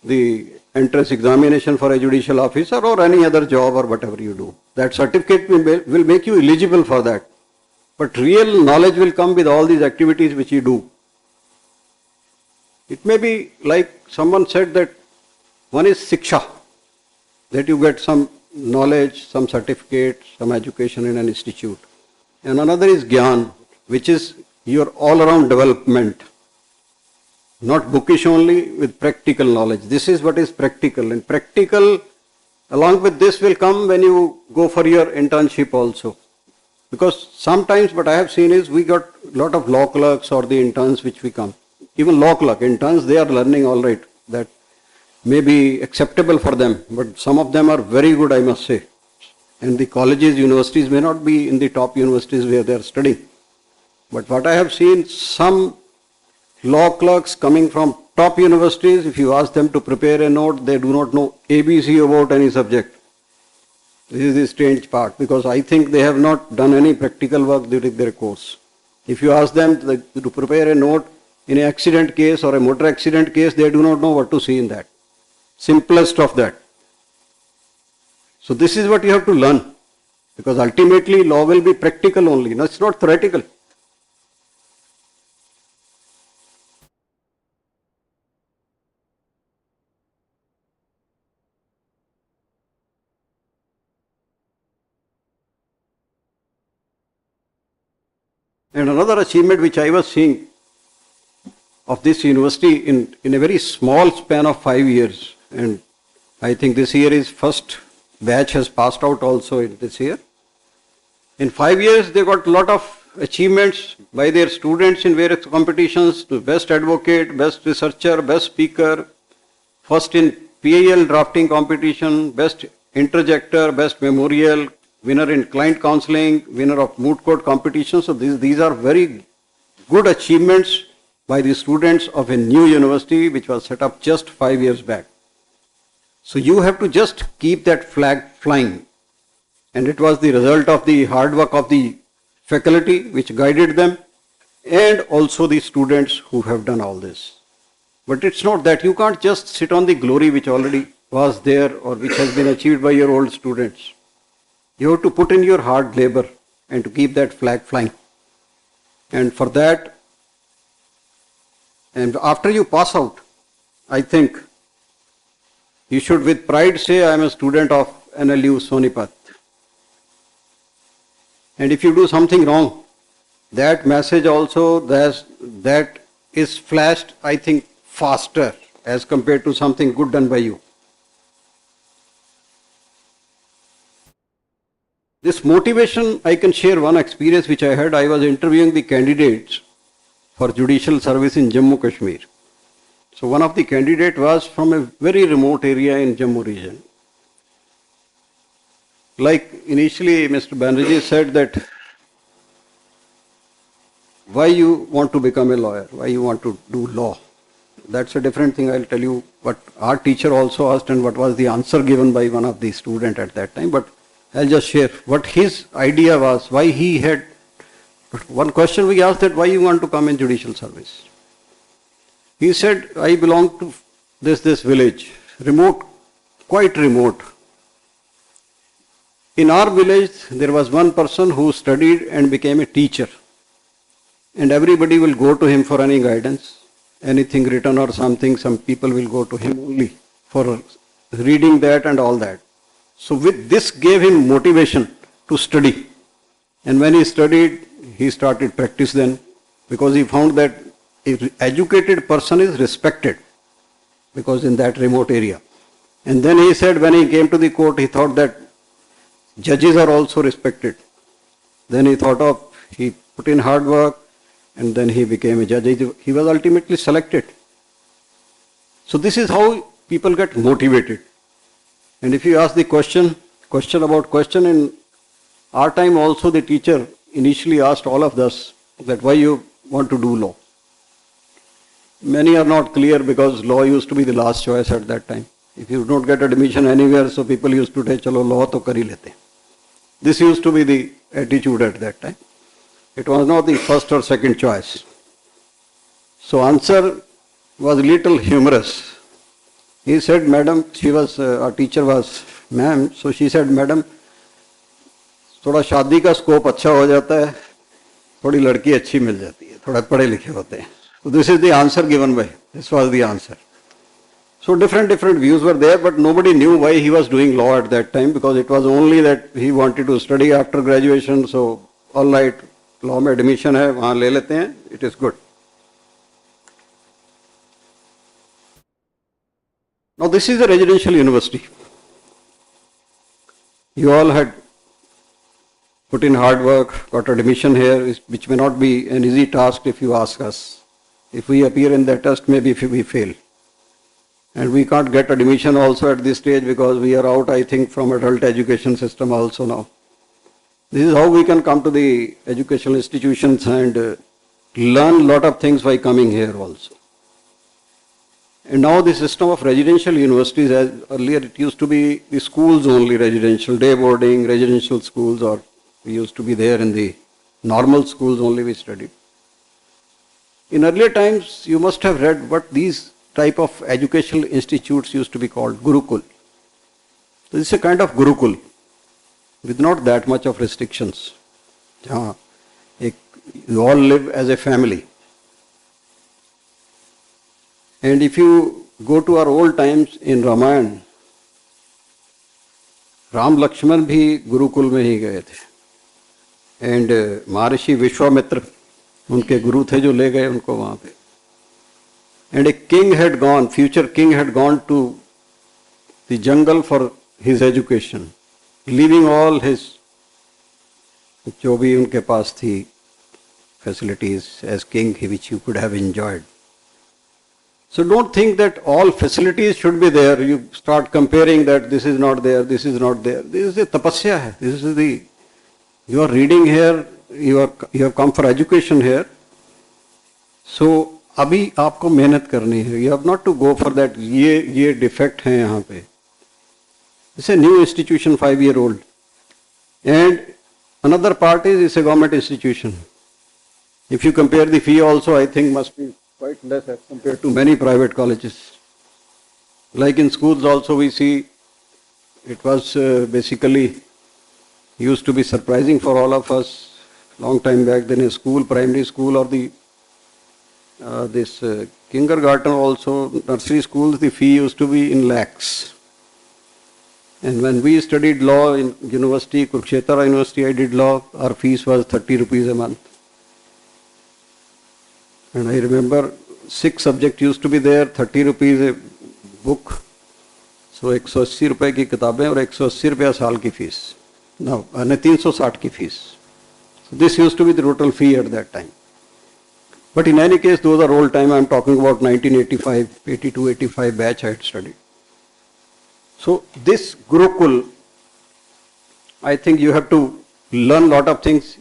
the entrance examination for a judicial officer or any other job or whatever you do. That certificate will make you eligible for that. But real knowledge will come with all these activities which you do. It may be like someone said that one is Siksha, that you get some knowledge, some certificate, some education in an institute. And another is Gyan, which is your all-around development. Not bookish only, with practical knowledge. This is what is practical. And practical, along with this, will come when you go for your internship also. Because sometimes what I have seen is we got a lot of law clerks or the interns which we come. Even law clerk, interns, they are learning all right. That may be acceptable for them. But some of them are very good, I must say. And the colleges, universities may not be in the top universities where they are studying. But what I have seen, some law clerks coming from top universities, if you ask them to prepare a note, they do not know ABC about any subject. This is the strange part, because I think they have not done any practical work during their course. If you ask them to prepare a note in an accident case or a motor accident case, they do not know what to see in that. Simplest of that. So this is what you have to learn, because ultimately law will be practical only. No, it's not theoretical. And another achievement which I was seeing of this university in a very small span of 5 years, and I think this year is first batch has passed out also in this year. In 5 years they got a lot of achievements by their students in various competitions, to best advocate, best researcher, best speaker, first in PIL drafting competition, best interjector, best memorial, winner in client counseling, winner of moot court competition. So these are very good achievements by the students of a new university which was set up just 5 years back. So you have to just keep that flag flying. And it was the result of the hard work of the faculty which guided them, and also the students who have done all this. But it's not that you can't just sit on the glory which already was there or which has been achieved by your old students. You have to put in your hard labor and to keep that flag flying. And for that, and after you pass out, I think you should with pride say, I am a student of NLU Sonipat. And if you do something wrong, that message also that is flashed, I think, faster as compared to something good done by you. This motivation, I can share one experience which I had. I was interviewing the candidates for judicial service in Jammu Kashmir. So one of the candidates was from a very remote area in Jammu region. Like initially Mr. Banerjee said that why you want to become a lawyer, why you want to do law. That's a different thing. I'll tell you what our teacher also asked and what was the answer given by one of the students at that time. But I'll just share what his idea was, why he had. One question we asked that why you want to come in judicial service. He said, I belong to this village, remote, quite remote. In our village, there was one person who studied and became a teacher. And everybody will go to him for any guidance, anything written or something, some people will go to him only for reading that and all that. So with this gave him motivation to study. And when he studied, he started practice then, because he found that an educated person is respected, because in that remote area. And then he said when he came to the court, he thought that judges are also respected. Then he thought of, he put in hard work, and then he became a judge. He was ultimately selected. So this is how people get motivated. And if you ask the question about question, in our time also the teacher initially asked all of us that why you want to do law. Many are not clear because law used to be the last choice at that time. If you don't get admission anywhere, so people used to say, chalo law to kar hi lete. This used to be the attitude at that time. It was not the first or second choice. So answer was a little humorous. He said, madam, our teacher was ma'am, so she said, madam, थोड़ा शादी का scope अच्छा हो जाता है, थोड़ी लड़की अच्छी मिल जाती है, थोड़ा पढ़े लिखे होते हैं. So this is the answer given by, this was the answer. So different views were there, but nobody knew why he was doing law at that time, because it was only that he wanted to study after graduation. So all right, law में admission है, वहाँ ले लेते हैं, it is good. Now this is a residential university. You all had put in hard work, got admission here, which may not be an easy task if you ask us. If we appear in that test, maybe if we fail. And we can't get admission also at this stage because we are out, I think, from adult education system also now. This is how we can come to the educational institutions and learn a lot of things by coming here also. And now the system of residential universities, as earlier it used to be the schools only, residential, day boarding, residential schools, or we used to be there in the normal schools only we studied. In earlier times, you must have read what these type of educational institutes used to be called, Gurukul. This is a kind of Gurukul with not that much of restrictions. You all live as a family. And if you go to our old times in Ramayana, Ram Lakshman bhi Gurukul mein hi gaye the. And Maharishi Vishwamitra, unke guru the jo le gaye unko wahan pe. And a king had gone, future king had gone to the jungle for his education, leaving all his, jo bhi unke paas thi, facilities as king which you could have enjoyed. So don't think that all facilities should be there. You start comparing that this is not there, this is not there. This is a tapasya hai. This is the, you are reading here, you have come for education here. So abhi aapko mehnat karni hai. You have not to go for that, ye defect hai yahan pe. It's a new institution, 5-year-old. And another part is it's a government institution. If you compare the fee also, I think must be quite less as compared to many private colleges. Like in schools also we see, it was basically used to be surprising for all of us long time back. Then a school, primary school or the this kindergarten also, nursery schools, the fee used to be in lakhs. And when we studied law in university, Kurukshetra University, I did law, our fees was 30 rupees a month. And I remember 6 subjects used to be there, 30 rupees a book. So 180 रुपए की किताबें और 180 रुपया साल की fees. Now, 360 की fees. So this used to be the total fee at that time. But in any case, those are old time. I am talking about 1985, 82, 85 batch I had studied. So this Gurukul, I think you have to learn lot of things,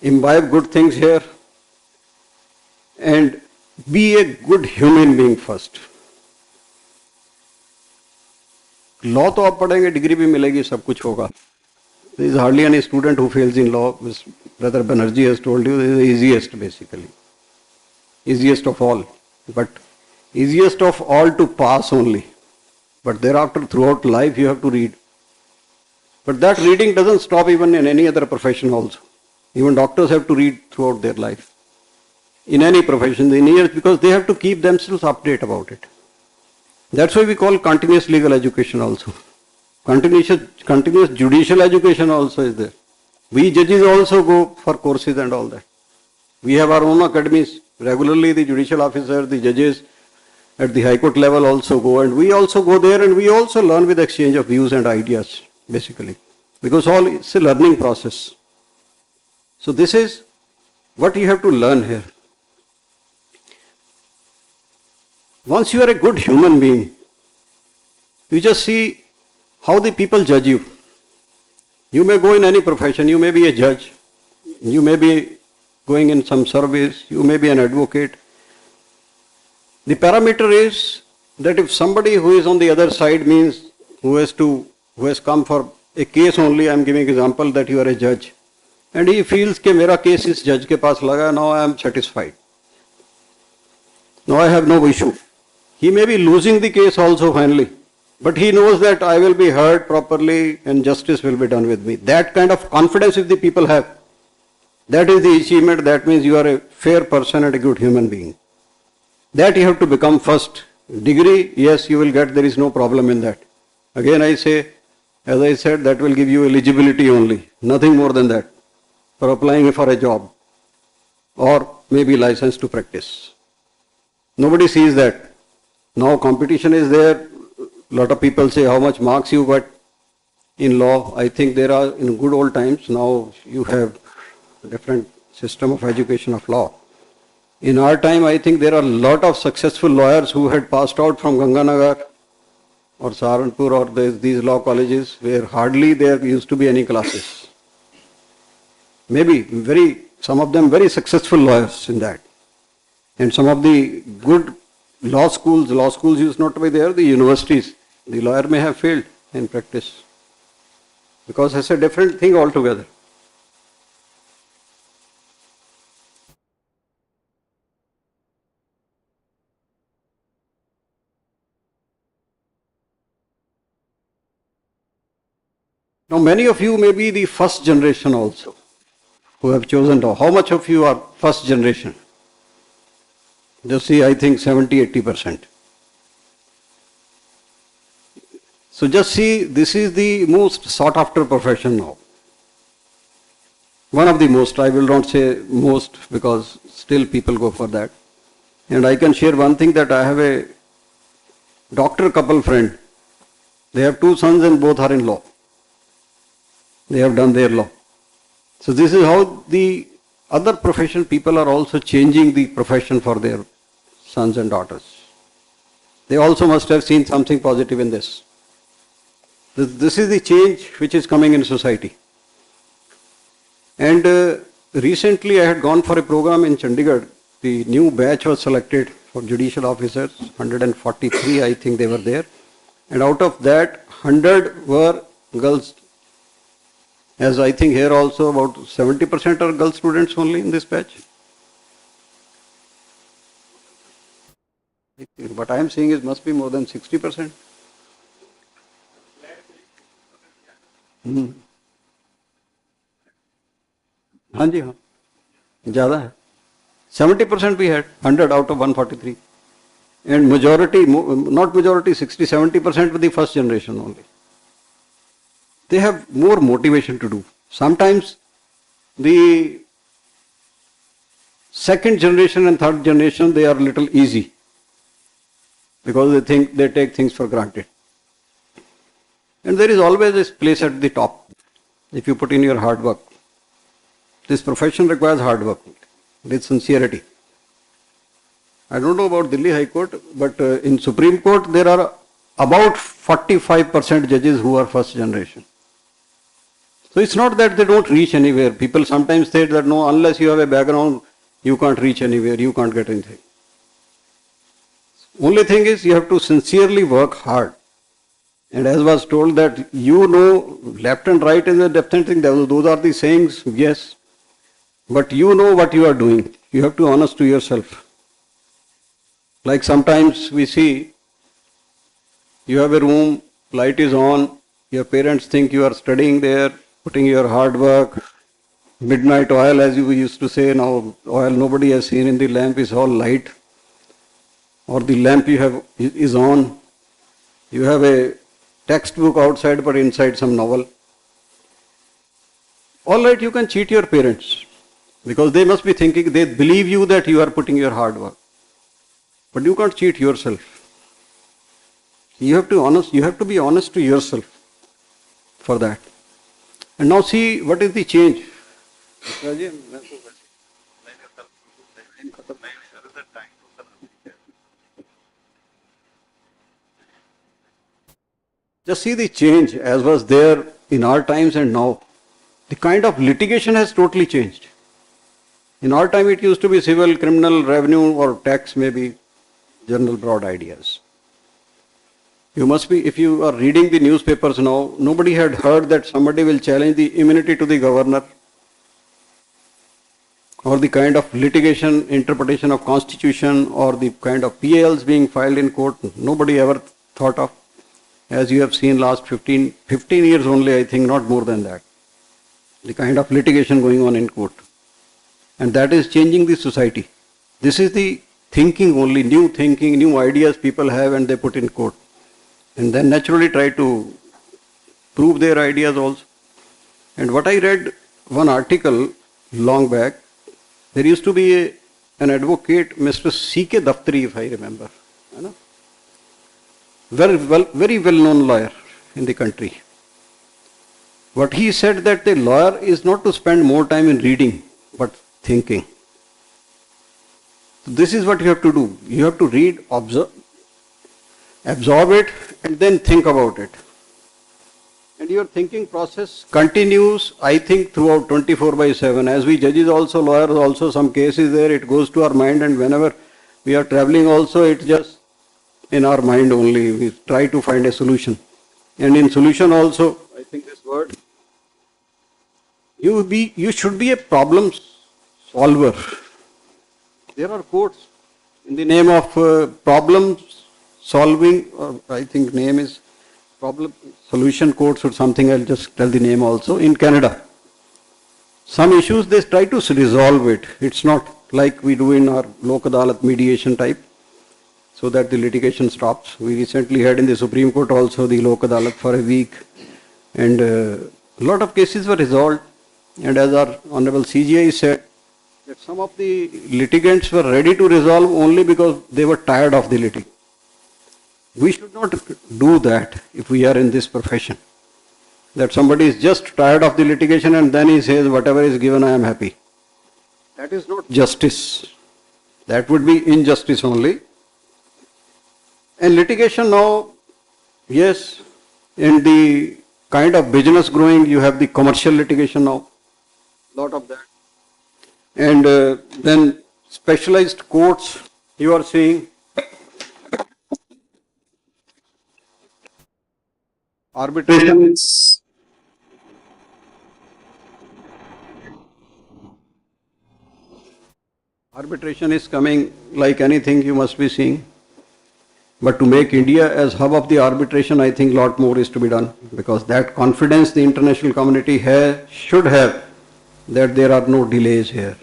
imbibe good things here, and be a good human being first. Law तो आप पढ़ेंगे, degree भी मिलेगी, सब कुछ होगा. There is hardly any student who fails in law. Brother Banerjee has told you, this is the easiest basically. Easiest of all. But easiest of all to pass only. But thereafter throughout life you have to read. But that reading doesn't stop even in any other profession also. Even doctors have to read throughout their life. In any profession, in years, because they have to keep themselves update about it. That's why we call continuous legal education also. Continuous judicial education also is there. We judges also go for courses and all that. We have our own academies. Regularly the judicial officers, the judges at the High Court level also go, and we also go there and we also learn with exchange of views and ideas basically. Because all it's a learning process. So this is what you have to learn here. Once you are a good human being, you just see how the people judge you. You may go in any profession, you may be a judge, you may be going in some service, you may be an advocate. The parameter is that if somebody who is on the other side means who has come for a case only, I am giving example that you are a judge, and he feels that mera case is judge ke paas laga, now I am satisfied. Now I have no issue. He may be losing the case also finally, but he knows that I will be heard properly and justice will be done with me. That kind of confidence if the people have, that is the achievement. That means you are a fair person and a good human being. That you have to become first. Degree, yes, you will get, there is no problem in that. Again I say, as I said, that will give you eligibility only, nothing more than that, for applying for a job or maybe license to practice. Nobody sees that. Now competition is there. Lot of people say how much marks you got in law. I think there are, in good old times, now you have a different system of education of law. In our time, I think there are a lot of successful lawyers who had passed out from Ganganagar or Saharanpur or these law colleges where hardly there used to be any classes. Maybe some of them very successful lawyers in that. And some of the good law schools used not to be there, the universities, the lawyer may have failed in practice. Because it's a different thing altogether. Now many of you may be the first generation also who have chosen law. How much of you are first generation? Just see, I think 70-80%. So just see, this is the most sought after profession now. One of the most, I will not say most because still people go for that. And I can share one thing, that I have a doctor couple friend. They have 2 sons and both are in law. They have done their law. So this is how the other profession people are also changing the profession for their sons and daughters. They also must have seen something positive in this. This is the change which is coming in society. And recently I had gone for a program in Chandigarh. The new batch was selected for judicial officers, 143 I think they were there. And out of that, 100 were girls. As I think here also about 70% are girl students only in this batch. What I am seeing is must be more than 60%. हाँ जी हाँ ज़्यादा है 70% we had 100 out of 143 and majority, not majority, 60-70% with the first generation only. They have more motivation to do. Sometimes the second generation and third generation, they are little easy because they think they take things for granted. And there is always this place at the top if you put in your hard work. This profession requires hard work with sincerity. I don't know about Delhi High Court, but in Supreme Court there are about 45% judges who are first generation. So it's not that they don't reach anywhere. People sometimes say that no, unless you have a background, you can't reach anywhere, you can't get anything. Only thing is you have to sincerely work hard. And as was told that you know left and right is a different thing, those are the sayings, yes. But you know what you are doing. You have to be honest to yourself. Like sometimes we see, you have a room, light is on, your parents think you are studying there, putting your hard work, midnight oil as you used to say, now oil nobody has seen in the lamp is all light. Or the lamp you have is on. You have a textbook outside but inside some novel. All right, you can cheat your parents because they must be thinking, they believe you that you are putting your hard work. But you can't cheat yourself. You have to be honest to yourself for that. And now see what is the change. Just see the change as was there in our times and now. The kind of litigation has totally changed. In our time it used to be civil, criminal, revenue or tax, maybe general broad ideas. You must be, if you are reading the newspapers now, nobody had heard that somebody will challenge the immunity to the governor or the kind of litigation, interpretation of constitution or the kind of PALs being filed in court. Nobody ever thought of. As you have seen last 15 years only, I think, not more than that. The kind of litigation going on in court. And that is changing the society. This is the thinking only, new thinking, new ideas people have and they put in court. And then naturally try to prove their ideas also. And what I read, one article long back, there used to be an advocate, Mr. CK Daftari, if I remember. You know? Very well known lawyer in the country. What he said that the lawyer is not to spend more time in reading, but thinking. This is what you have to do. You have to read, absorb it, and then think about it. And your thinking process continues, I think, throughout 24/7. As we judges also, lawyers also, some cases there, it goes to our mind, and whenever we are traveling also, it's just in our mind only. We try to find a solution. And in solution also, I think this word, you should be a problem solver. There are quotes in the name of problem solving, or I think name is problem solution quotes or something. I'll just tell the name also. In Canada, some issues they try to resolve it. It's not like we do in our Lok Adalat mediation type, so that the litigation stops. We recently had in the Supreme Court also the Lok Adalat for a week, and a lot of cases were resolved. And as our Honorable CGI said, that some of the litigants were ready to resolve only because they were tired of the litigation. We should not do that if we are in this profession. That somebody is just tired of the litigation and then he says, whatever is given, I am happy. That is not justice. That would be injustice only. And litigation now, yes, in the kind of business growing, you have the commercial litigation now. Lot of that. And then specialized courts, you are seeing. Arbitration is coming like anything you must be seeing. But to make India as hub of the arbitration, I think lot more is to be done, because that confidence the international community should have that there are no delays here.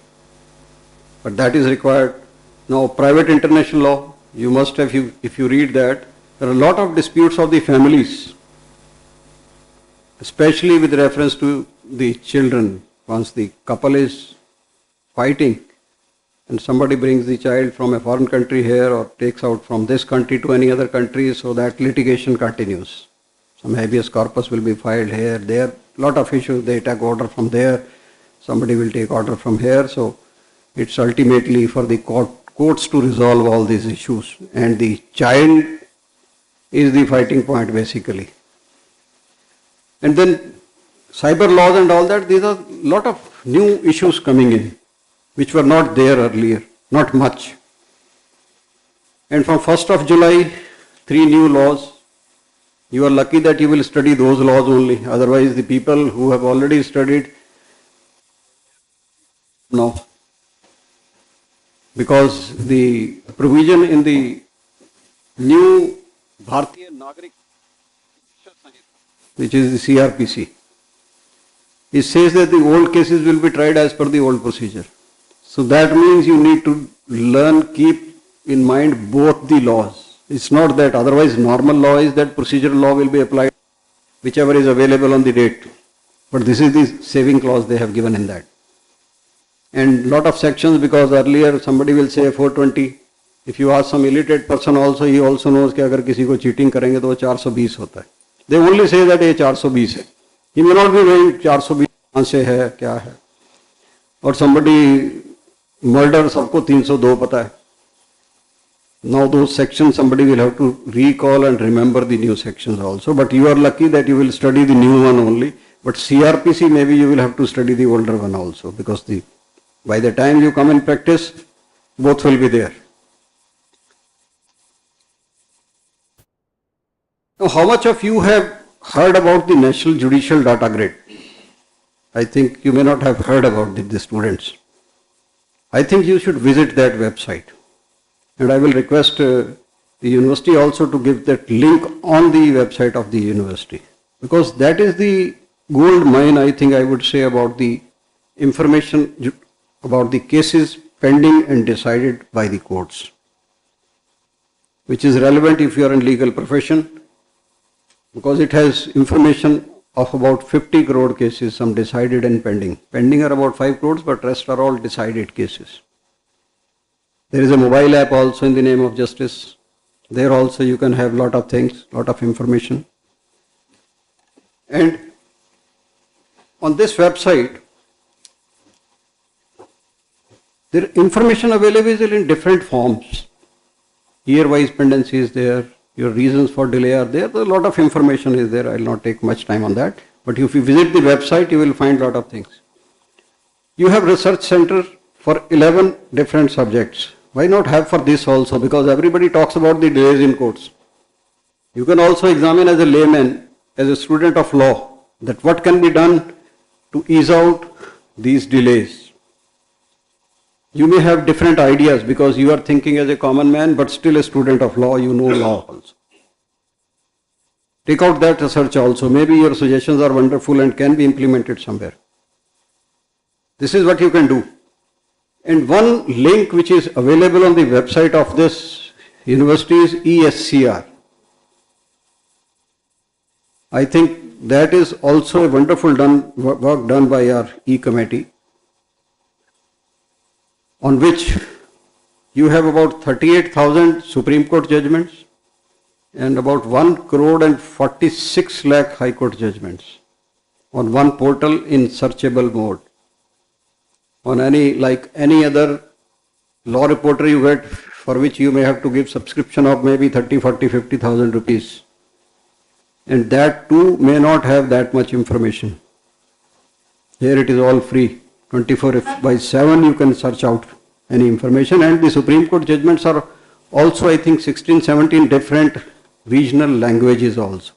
But that is required. Now, private international law, you must have, if you read that, there are a lot of disputes of the families, especially with reference to the children. Once the couple is fighting and somebody brings the child from a foreign country here or takes out from this country to any other country, so that litigation continues. Some habeas corpus will be filed here, there, lot of issues, they take order from there, somebody will take order from here, so it's ultimately for the courts to resolve all these issues, and the child is the fighting point basically. And then cyber laws and all that, these are lot of new issues coming in, which were not there earlier, not much. And from 1st of July, 3 new laws. You are lucky that you will study those laws only. Otherwise, the people who have already studied now, because the provision in the new Bharatiya Nagrik, which is the CRPC, it says that the old cases will be tried as per the old procedure. So that means you need to learn, keep in mind both the laws. It's not that otherwise normal law is that procedural law will be applied whichever is available on the date. But this is the saving clause they have given in that. And lot of sections, because earlier somebody will say 420. If you ask some illiterate person also, he also knows कि अगर किसी को cheating करेंगे तो वो 420 होता है. They only say that ये 420 है. He may not be knowing 420 कहाँ से है, क्या है. और somebody murder सबको 302 पता है. Now those sections somebody will have to recall and remember the new sections also. But you are lucky that you will study the new one only. But CRPC maybe you will have to study the older one also, because by the time you come in practice, both will be there. Now, how much of you have heard about the National Judicial Data Grid? I think you may not have heard about the students. I think you should visit that website. And I will request the university also to give that link on the website of the university. Because that is the gold mine, I think I would say, about the information about the cases pending and decided by the courts, which is relevant if you are in legal profession, because it has information of about 50 crore cases, some decided and pending. Pending are about 5 crores, but rest are all decided cases. There is a mobile app also in the name of Justice. There also you can have lot of things, lot of information. And on this website, there information available in different forms. Year-wise pendency is there, your reasons for delay are there. A lot of information is there. I will not take much time on that. But if you visit the website, you will find a lot of things. You have research center for 11 different subjects. Why not have for this also? Because everybody talks about the delays in courts. You can also examine as a layman, as a student of law, that what can be done to ease out these delays. You may have different ideas because you are thinking as a common man, but still a student of law, you know law also. Take out that research also. Maybe your suggestions are wonderful and can be implemented somewhere. This is what you can do. And one link which is available on the website of this university is ESCR. I think that is also a wonderful work done by our E-committee, on which you have about 38,000 Supreme Court judgments and about 1 crore and 46 lakh High Court judgments on one portal in searchable mode. On any other law reporter you get, for which you may have to give subscription of maybe 30, 40, 50,000 rupees. And that too may not have that much information. Here it is all free. 24/7 you can search out any information, and the Supreme Court judgments are also, I think, 16, 17 different regional languages also.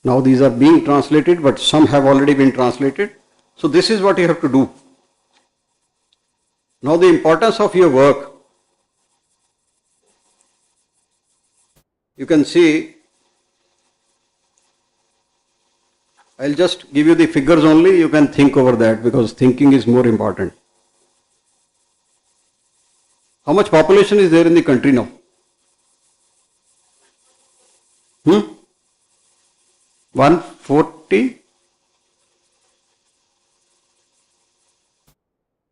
Now these are being translated, but some have already been translated. So this is what you have to do. Now the importance of your work. You can see, I'll just give you the figures only, you can think over that because thinking is more important. How much population is there in the country now? 140?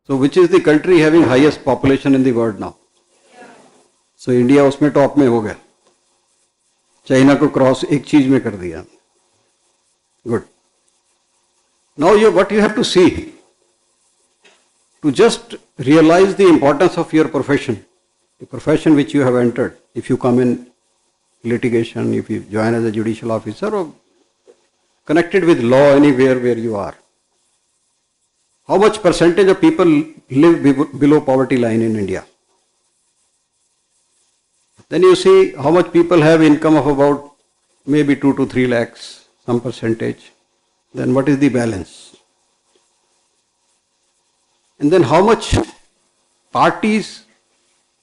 So which is the country having highest population in the world now? So India उसमें top में हो गया, China को cross एक चीज में कर दिया. Good. Now what you have to see, to just realize the importance of your profession, the profession which you have entered, if you come in litigation, if you join as a judicial officer or connected with law anywhere where you are. How much percentage of people live below poverty line in India? Then you see how much people have income of about maybe 2 to 3 lakhs, some percentage. Then what is the balance? And then how much parties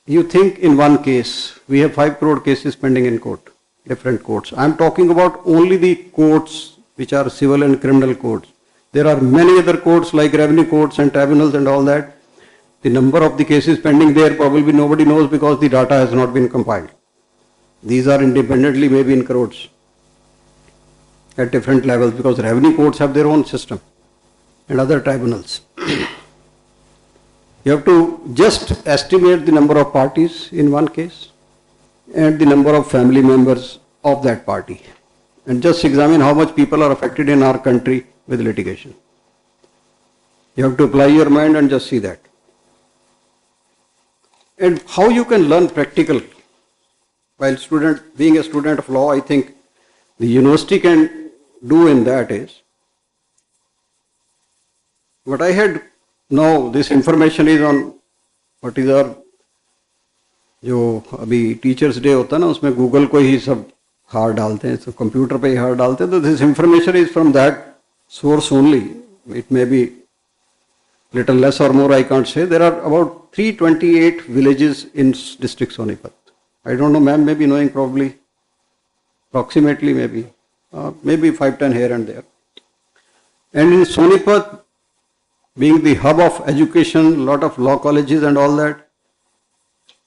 you think in one case? We have 5 crore cases pending in court, different courts. I am talking about only the courts which are civil and criminal courts. There are many other courts like revenue courts and tribunals and all that. The number of the cases pending there probably nobody knows because the data has not been compiled. These are independently maybe in crores at different levels because revenue courts have their own system and other tribunals. You have to just estimate the number of parties in one case and the number of family members of that party and just examine how much people are affected in our country with litigation. You have to apply your mind and just see that. And how you can learn practical while being a student of law, I think the university can do in that is, what I had now, this information is on what is our, जो अभी teachers day होता है ना उसमें Google को ही सब हार डालते हैं, सब कंप्यूटर पे ही हार डालते हैं, तो this information is from that source only. It may be little less or more, I can't say. There are about 328 villages in district Sonipat. I don't know, ma'am may be knowing probably, approximately maybe 5-10 here and there. And in Sonipat, being the hub of education, lot of law colleges and all that,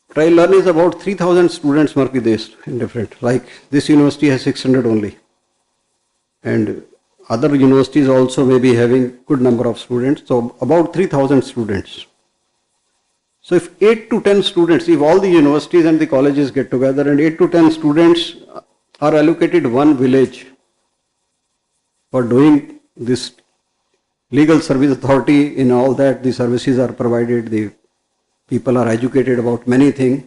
what I learn is about 3,000 students must be there in different, like this university has 600 only. And other universities also may be having good number of students, so about 3,000 students. So if 8 to 10 students, if all the universities and the colleges get together and 8 to 10 students are allocated one village for doing this legal service authority in all that, the services are provided, the people are educated about many things,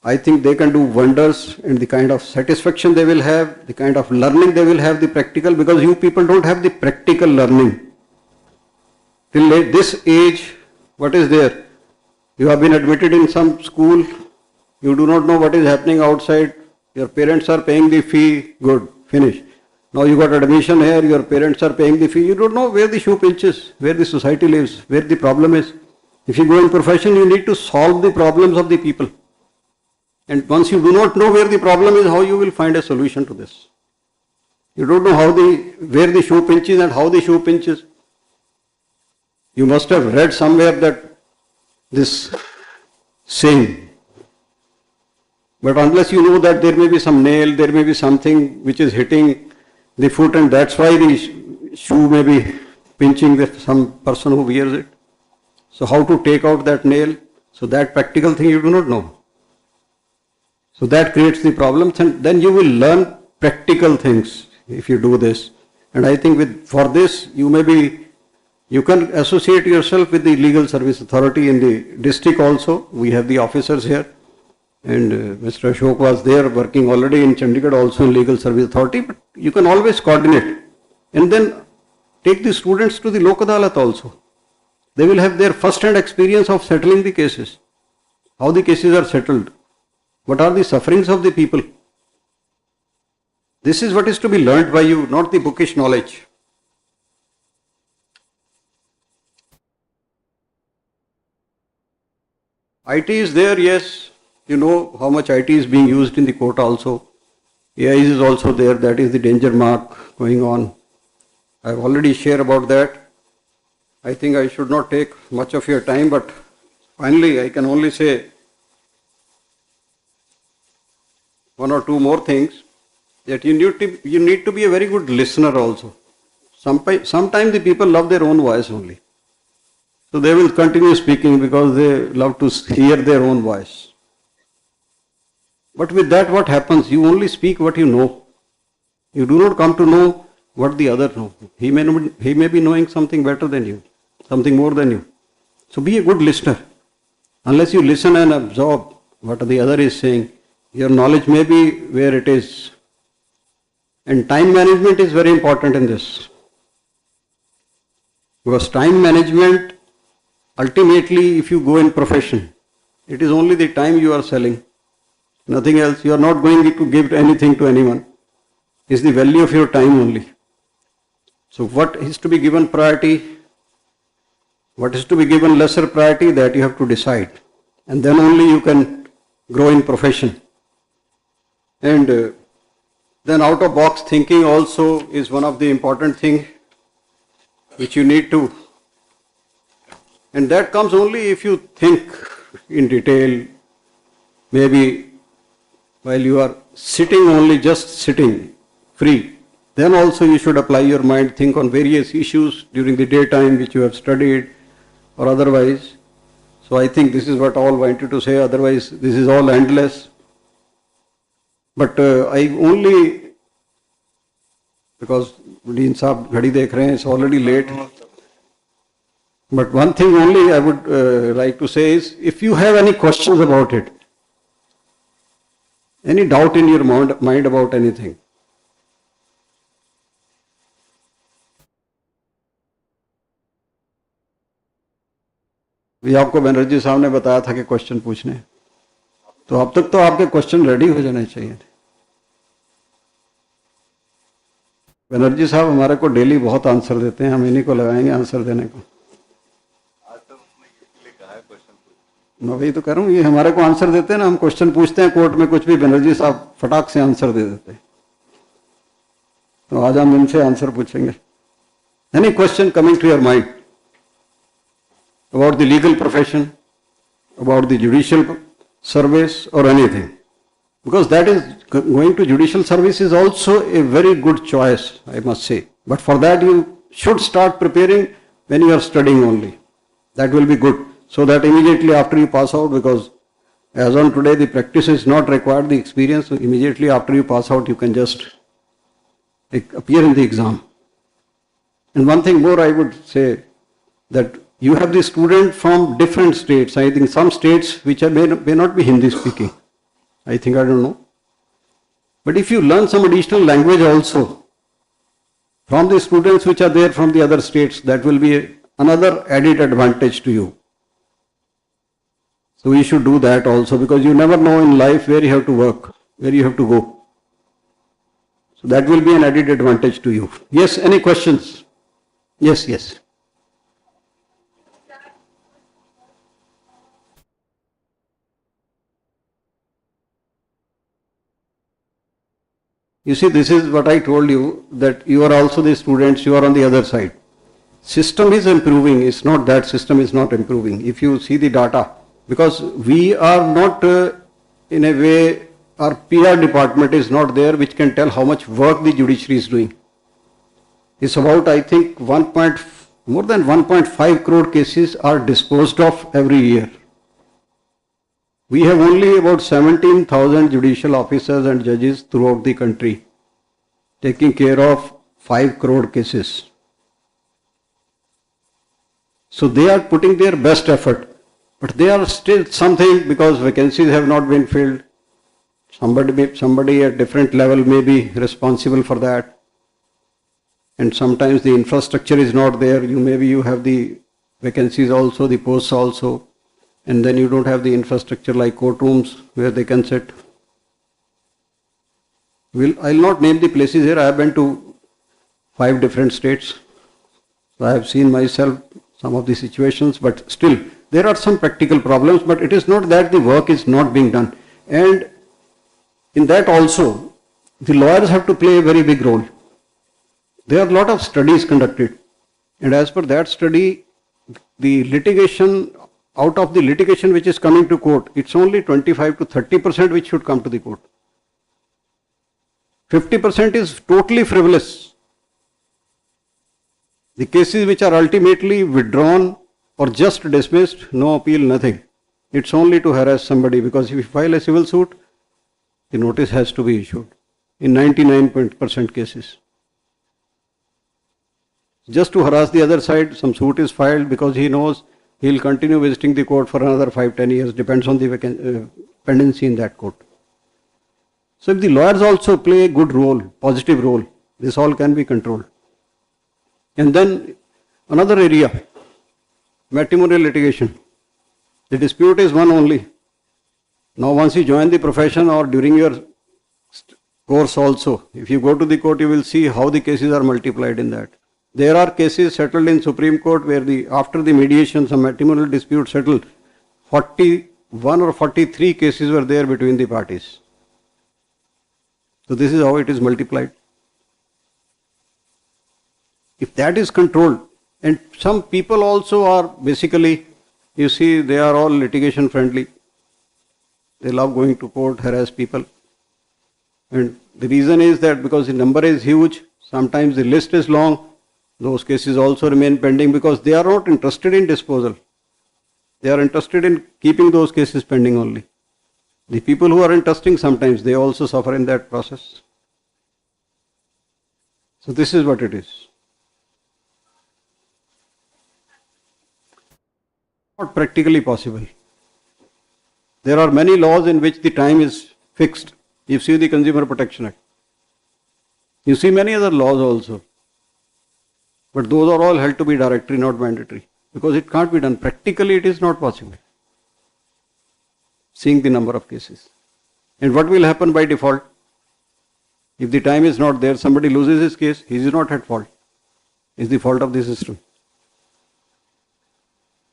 I think they can do wonders in the kind of satisfaction they will have, the kind of learning they will have, the practical, because you people don't have the practical learning. Till this age, what is there? You have been admitted in some school, you do not know what is happening outside, your parents are paying the fee, good, finish. Now you got admission here, your parents are paying the fee, you don't know where the shoe pinches, where the society lives, where the problem is. If you go in profession, you need to solve the problems of the people. And once you do not know where the problem is, how you will find a solution to this? You don't know where the shoe pinches and how the shoe pinches. You must have read somewhere that this saying. But unless you know that there may be some nail, there may be something which is hitting the foot, and that's why the shoe may be pinching some person who wears it. So how to take out that nail? So that practical thing you do not know. So that creates the problems, and then you will learn practical things if you do this. And I think for this you can associate yourself with the legal service authority in the district also. We have the officers here, and Mr. Ashok was there working already in Chandigarh also in legal service authority, but you can always coordinate and then take the students to the Lok Adalat also. They will have their first-hand experience of settling the cases, how the cases are settled, what are the sufferings of the people. This is what is to be learnt by you, not the bookish knowledge. IT is there, yes. You know how much IT is being used in the court also. AI is also there, that is the danger mark going on. I have already shared about that. I think I should not take much of your time, but finally I can only say one or two more things, that you need to be a very good listener also. Sometimes the people love their own voice only. So they will continue speaking because they love to hear their own voice. But with that, what happens? You only speak what you know. You do not come to know what the other knows. He may be knowing something better than you, something more than you. So be a good listener. Unless you listen and absorb what the other is saying, your knowledge may be where it is. And time management is very important in this. Because time management, ultimately, if you go in profession, it is only the time you are selling. Nothing else. You are not going to give anything to anyone. It's the value of your time only. So what is to be given priority, what is to be given lesser priority, that you have to decide. And then only you can grow in profession. And then out-of-box thinking also is one of the important things which you need to. And that comes only if you think in detail, maybe while you are sitting only, just sitting free. Then also you should apply your mind, think on various issues during the daytime which you have studied or otherwise. So I think this is what all wanted to say, otherwise this is all endless. But I only, because Dean Saab ghadi dekh rahe hain, it's already late. But one thing only I would like to say is, if you have any questions about it, any doubt in your mind about anything, भी आपको बनर्जी साहब ने बताया था कि question पूछने, तो अब तक तो आपके क्वेश्चन रेडी हो जाने चाहिए थे. बनर्जी साहब हमारे को डेली बहुत आंसर देते हैं, हम इन्हीं को लगाएंगे आंसर देने को. मैं वही तो कह रहा हूँ, ये हमारे को आंसर देते हैं ना, हम क्वेश्चन पूछते हैं कोर्ट में कुछ भी, बनर्जी साहब फटाक से आंसर दे देते हैं. तो आज हम इनसे आंसर पूछेंगे. Any question coming to your mind about the legal profession, about the judicial service or anything. Because that is, going to judicial service is also a very good choice, I must say. But for that you should start preparing when you are studying only. That will be good. So that immediately after you pass out, because as on today the practice is not required, the experience, so immediately after you pass out you can just appear in the exam. And one thing more I would say, that you have the student from different states. I think some states which may not be Hindi speaking. I don't know. But if you learn some additional language also from the students which are there from the other states, that will be another added advantage to you. So we should do that also, because you never know in life where you have to work, where you have to go. So that will be an added advantage to you. Yes, any questions? Yes, yes. You see, this is what I told you, that you are also the students, you are on the other side. System is improving, it's not that system is not improving. If you see the data, because we are not in a way, our PR department is not there which can tell how much work the judiciary is doing. It's about, I think, more than 1.5 crore cases are disposed of every year. We have only about 17,000 judicial officers and judges throughout the country taking care of 5 crore cases. So they are putting their best effort, but they are still something, because vacancies have not been filled. Somebody at different level may be responsible for that. And sometimes the infrastructure is not there. You have the vacancies also, the posts also, and then you don't have the infrastructure like courtrooms where they can sit. I'll not name the places here. I have been to 5 different states. So I have seen myself some of the situations, but still there are some practical problems, but it is not that the work is not being done. And in that also, the lawyers have to play a very big role. There are a lot of studies conducted, and as per that study, the litigation, out of the litigation which is coming to court, it's only 25 to 30% which should come to the court. 50% is totally frivolous. The cases which are ultimately withdrawn or just dismissed, no appeal, nothing. It's only to harass somebody, because if you file a civil suit, the notice has to be issued in 99% cases. Just to harass the other side, some suit is filed because he knows he'll continue visiting the court for another 5-10 years, depends on the pendency in that court. So if the lawyers also play a good role, positive role, this all can be controlled. And then another area, matrimonial litigation. The dispute is one only. Now once you join the profession or during your course also, if you go to the court, you will see how the cases are multiplied in that. There are cases settled in Supreme Court where after the mediation, some matrimonial dispute settled, 41 or 43 cases were there between the parties. So this is how it is multiplied. If that is controlled, and some people also are basically, you see, they are all litigation friendly. They love going to court, harass people. And the reason is that because the number is huge, sometimes the list is long, those cases also remain pending because they are not interested in disposal. They are interested in keeping those cases pending only. The people who are interested, sometimes they also suffer in that process. So this is what it is. Not practically possible. There are many laws in which the time is fixed. You see the Consumer Protection Act. You see many other laws also. But those are all held to be directory, not mandatory. Because it can't be done. Practically it is not possible. Seeing the number of cases. And what will happen by default? If the time is not there, somebody loses his case, he is not at fault. It's the fault of the system.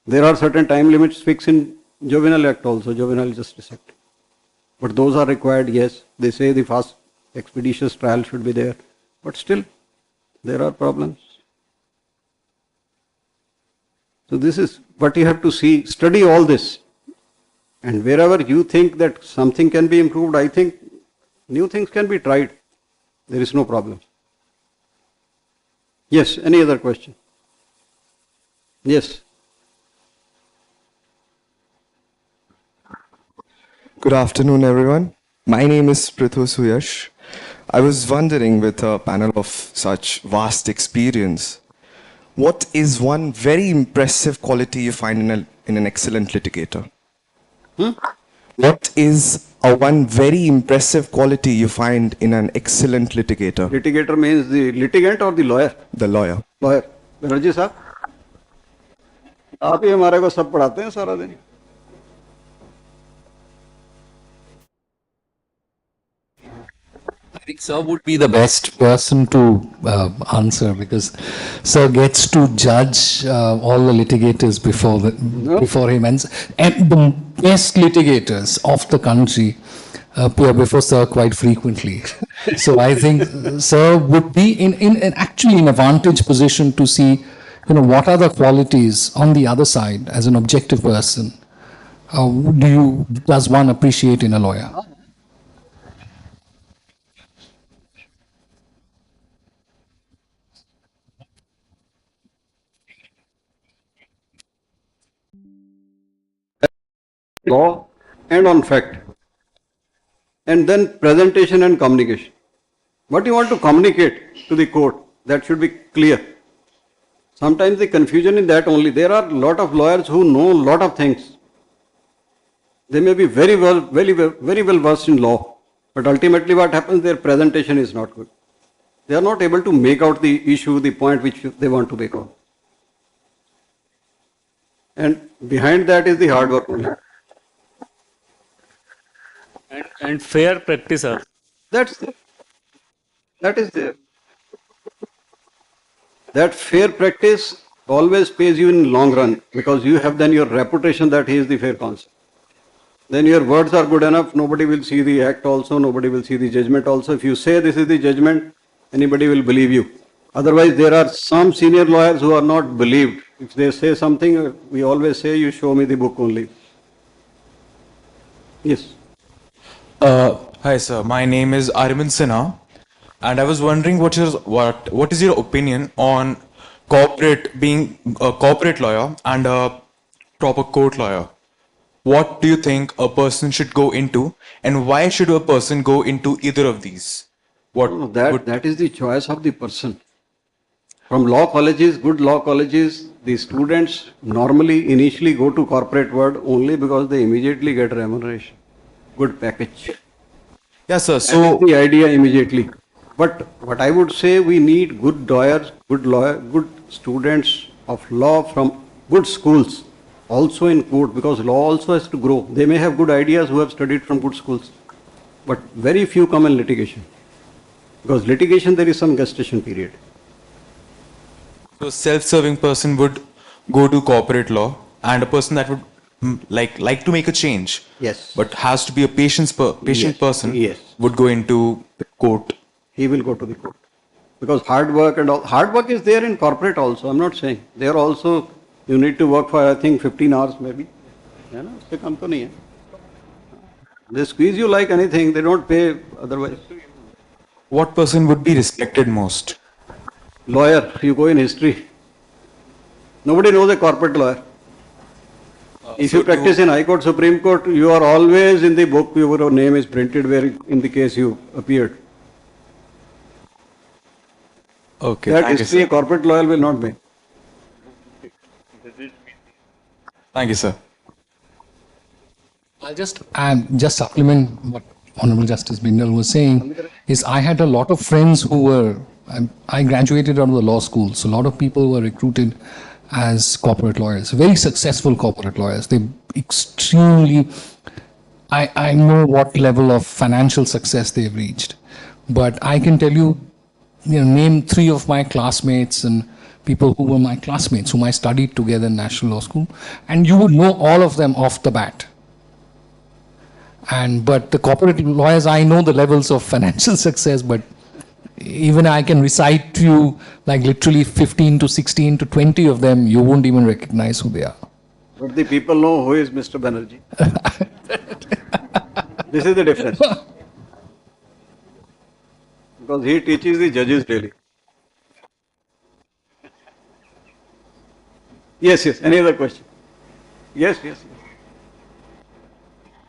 There are certain time limits fixed in Juvenile Act also, Juvenile Justice Act. But those are required, yes. They say the fast, expeditious trial should be there. But still, there are problems. So this is what you have to see, study all this. And wherever you think that something can be improved, I think new things can be tried. There is no problem. Yes, any other question? Yes. Good afternoon, everyone. My name is Prithu Suyash. I was wondering, with a panel of such vast experience, what is one very impressive quality you find in an excellent litigator? What is one very impressive quality you find in an excellent litigator? Litigator means the litigant or the lawyer? The lawyer. Lawyer. Banerjee साहब, आप ही हमारे को सब पढ़ाते हैं सारा दिन. think Sir would be the best person to answer because Sir gets to judge all the litigators before him, and the best litigators of the country appear before Sir quite frequently. So I think Sir would be actually in a vantage position to see, what are the qualities on the other side as an objective person. Does one appreciate in a lawyer? Law and on fact. And then presentation and communication. What you want to communicate to the court, that should be clear. Sometimes the confusion in that only. There are a lot of lawyers who know a lot of things. They may be very well versed in law, but ultimately what happens, their presentation is not good. They are not able to make out the issue, the point which they want to make out. And behind that is the hard work only. And fair practice also. That is there. That fair practice always pays you in long run because you have then your reputation that he is the fair counsel. Then your words are good enough, nobody will see the act also, nobody will see the judgment also. If you say this is the judgment, anybody will believe you. Otherwise, there are some senior lawyers who are not believed. If they say something, we always say, you show me the book only. Yes. Hi sir, my name is Arvind Sinha, and I was wondering what is your opinion on being a corporate lawyer and a proper court lawyer? What do you think a person should go into, and why should a person go into either of these? That is the choice of the person. From law colleges, good law colleges, the students normally initially go to corporate world only because they immediately get remuneration. Good package. Yes, sir. So that is the idea immediately. But what I would say, we need good lawyers, good students of law from good schools, also in court, because law also has to grow. They may have good ideas who have studied from good schools, but very few come in litigation. Because litigation, there is some gestation period. So self-serving person would go to corporate law, and a person that would like to make a change, yes, but has to be a patient person, yes, would go into the court. He will go to the court because hard work and all. Hard work is there in corporate also. I'm not saying there also you need to work for, I think, 15 hours maybe. They squeeze you like anything. They don't pay otherwise. What person would be respected most? Lawyer. You go in history. Nobody knows a corporate lawyer. If you practice in High Court, Supreme Court, you are always in the book, your name is printed where in the case you appeared. Okay. That history a corporate lawyer will not make. Thank you, sir. I'll just supplement what Honorable Justice Bindal was saying. Is I had a lot of friends who were, I graduated out of the law school, so a lot of people were recruited as corporate lawyers, very successful corporate lawyers. They extremely, I know what level of financial success they've reached, but I can tell you, name 3 of my classmates and people who were my classmates, whom I studied together in National Law School, and you would know all of them off the bat. But the corporate lawyers, I know the levels of financial success, but even I can recite to you like literally 15 to 16 to 20 of them, you won't even recognize who they are. But the people know who is Mr. Banerjee. This is the difference. Because he teaches the judges daily. Yes. Any other question? Yes.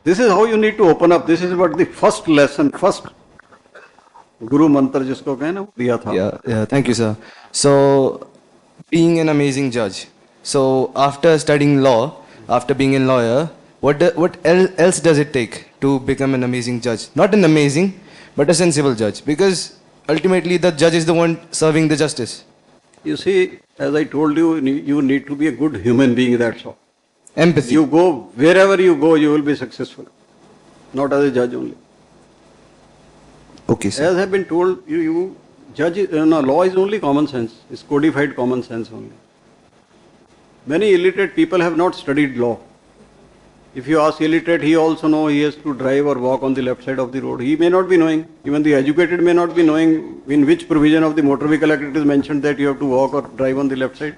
This is how you need to open up. This is what the first lesson, first Guru Mantra jisko kahe na, diya tha. Yeah, thank you, sir. So, being an amazing judge. So, after studying law, after being a lawyer, what else does it take to become an amazing judge? Not an amazing, but a sensible judge. Because ultimately, the judge is the one serving the justice. You see, as I told you, you need to be a good human being, that's all. Empathy. You go, wherever you go, you will be successful. Not as a judge only. Okay, sir. As have been told, you judge, no, law is only common sense. It's codified common sense only. Many illiterate people have not studied law. If you ask illiterate, he also know he has to drive or walk on the left side of the road. He may not be knowing. Even the educated may not be knowing in which provision of the Motor Vehicle Act it is mentioned that you have to walk or drive on the left side.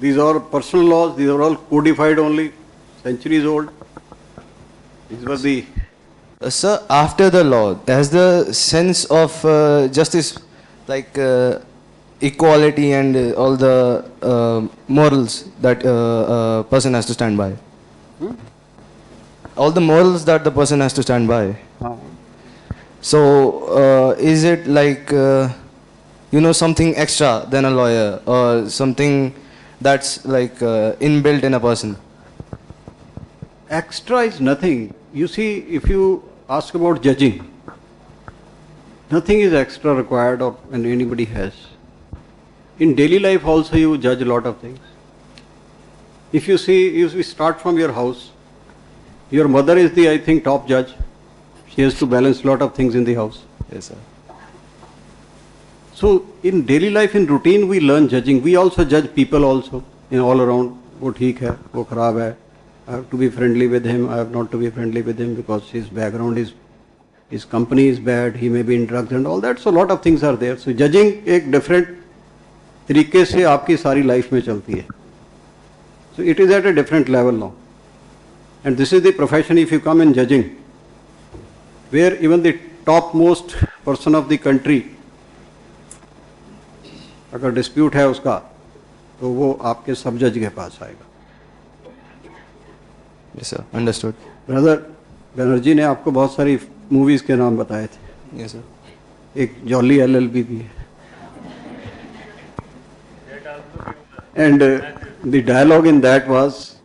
These are personal laws. These are all codified only, centuries old. These were the. Sir, after the law, has the sense of justice, like equality and all the morals that a person has to stand by? All the morals that the person has to stand by. So, is it like, something extra than a lawyer, or something that's like inbuilt in a person? Extra is nothing. You see, if you ask about judging, nothing is extra required or when anybody has. In daily life also you judge a lot of things. If you see, if we start from your house, your mother is the, I think, top judge. She has to balance a lot of things in the house. Yes, sir. So in daily life, in routine, we learn judging. We also judge people also in all around. वो ठीक है, वो खराब है. I have to be friendly with him. I have not to be friendly with him because his background is, his company is bad. He may be in drugs and all that. So a lot of things are there. So judging एक different तरीके से आपकी सारी life में चलती है. So it is at a different level now. And this is the profession if you come in judging, where even the topmost person of the country, अगर dispute है उसका, तो वो आपके सब जज के पास आएगा. Yes, sir. Understood. Brother Banerjee ने आपको बहुत सारी मूवीज के नाम बताए थे. Yes, sir. एक जॉली LL.B भी है. And the dialogue in that was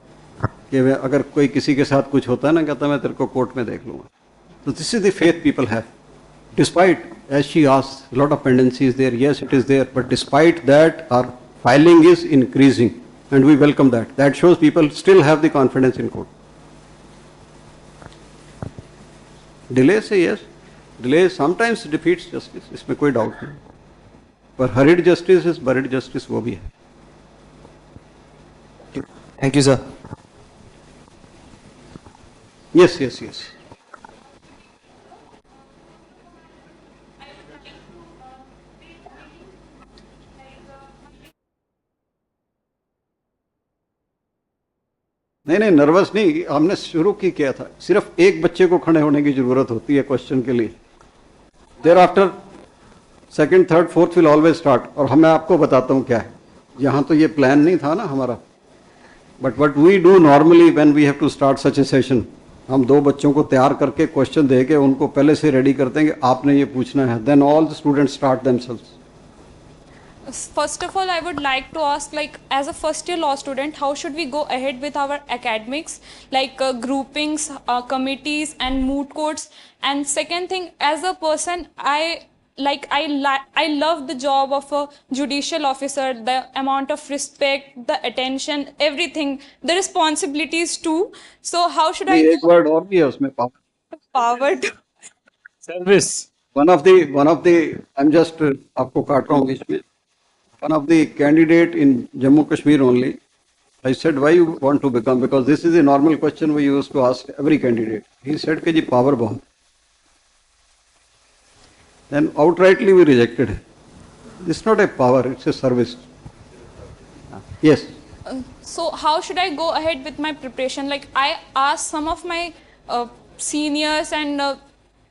कि अगर कोई किसी के साथ कुछ होता है ना, कहता मैं तेरे को कोर्ट में देख लूँगा. So this is the faith people have. Despite, as she asked, a lot of pendency is there. Yes, it is there. But despite that, our filing is increasing. And we welcome that. That shows people still have the confidence in court. Delay से yes. Delay sometimes defeats justice. इसमें कोई doubt नहीं. पर hurried justice is buried justice वो भी है. Thank you, sir. Yes, yes, yes. नहीं नहीं नर्वस नहीं, हमने शुरू की किया था. सिर्फ एक बच्चे को खड़े होने की जरूरत होती है क्वेश्चन के लिए. Thereafter second third fourth will always start. और मैं आपको बताता हूँ क्या है. यहाँ तो ये प्लान नहीं था ना हमारा. But what we do normally when we have to start such a session, हम दो बच्चों को तैयार करके क्वेश्चन दे के उनको पहले से रेडी करते हैं कि आपने ये पूछना है. Then all the students start themselves. First of all, I would like to ask, like, as a first year law student, how should we go ahead with our academics, like groupings, committees and moot courts? And second thing, as a person, I love the job of a judicial officer, the amount of respect, the attention, everything, the responsibilities too. So how should I... एक word और भी है उसमें, power to... Service. One of the, I'm just, आपको काट रहा हूँ बीच में. One of the candidate in Jammu Kashmir only, I said, why you want to become? Because this is a normal question we used to ask every candidate. He said कि जी power बहुत. Then outrightly we rejected it. It's not a power, it's a service. Yes. So how should I go ahead with my preparation? Like, I asked some of my seniors and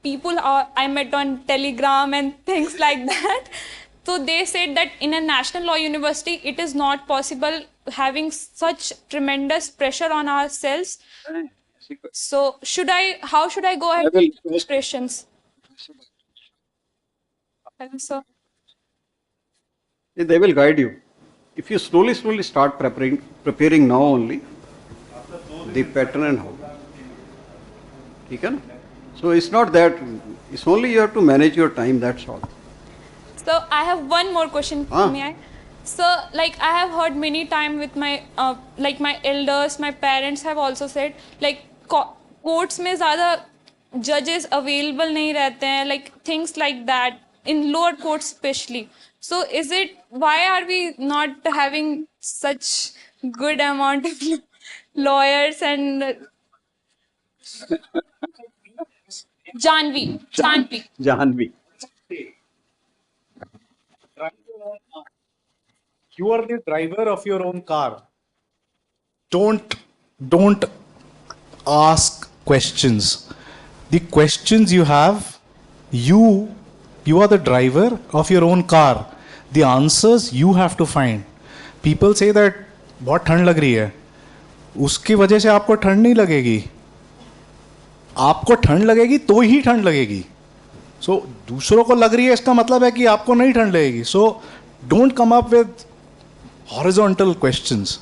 people I met on Telegram and things like that. So they said that in a national law university, it is not possible having such tremendous pressure on ourselves. So how should I go ahead with preparations? So They will guide you. If you slowly start preparing now only, the pattern and how. ठीक है ना? So it's not that, it's only you have to manage your time, that's all. So I have one more question. May I? So, like, I have heard many times with my like my elders, my parents have also said, like, courts में ज़्यादा judges available nahi rehte hain, like things like that in lower courts especially. So is it, why are we not having such good amount of lawyers and Janvi. You are the driver of your own car. Don't ask questions. The questions you have, you are the driver of your own car. The answers you have to find. People say that बहुत ठंड लग रही है, उसकी वजह से आपको ठंड नहीं लगेगी. आपको ठंड लगेगी तो ही ठंड लगेगी. सो दूसरों को लग रही है इसका मतलब है कि आपको नहीं ठंड लगेगी. So don't come up with horizontal questions.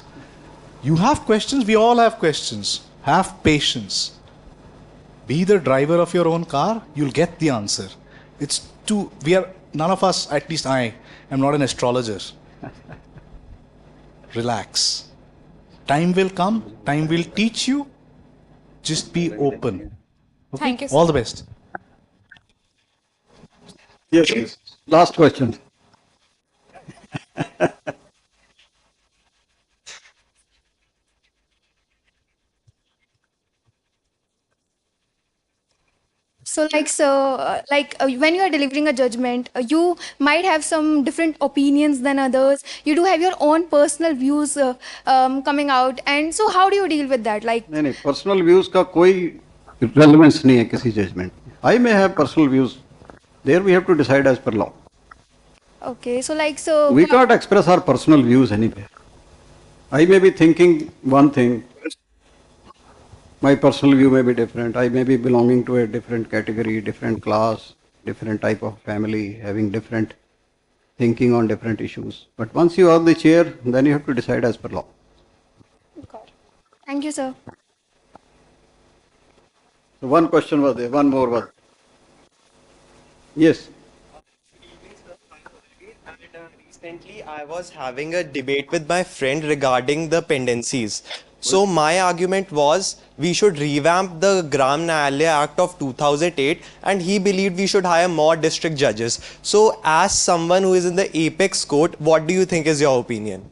You have questions, we all have questions. Have patience. Be the driver of your own car, you'll get the answer. None of us, at least I am not an astrologer. Relax. Time will come, time will teach you. Just be open. Okay? Thank you, sir. All the best. Yes. Last question. So, when you are delivering a judgment, you might have some different opinions than others. You do have your own personal views coming out, and so how do you deal with that? Like, नहीं, personal views का कोई relevance नहीं है किसी judgment. I may have personal views. There we have to decide as per law. okay, We can't express our personal views anywhere. I may be thinking one thing. My personal view may be different. I may be belonging to a different category, different class, different type of family, having different thinking on different issues. But once you are the chair, then you have to decide as per law. thank you, sir. So one question was there, one more was. Yes. Recently, I was having a debate with my friend regarding the pendencies. So my argument was we should revamp the Gram Nyayalaya Act of 2008, and he believed we should hire more district judges. So as someone who is in the apex court, what do you think is your opinion?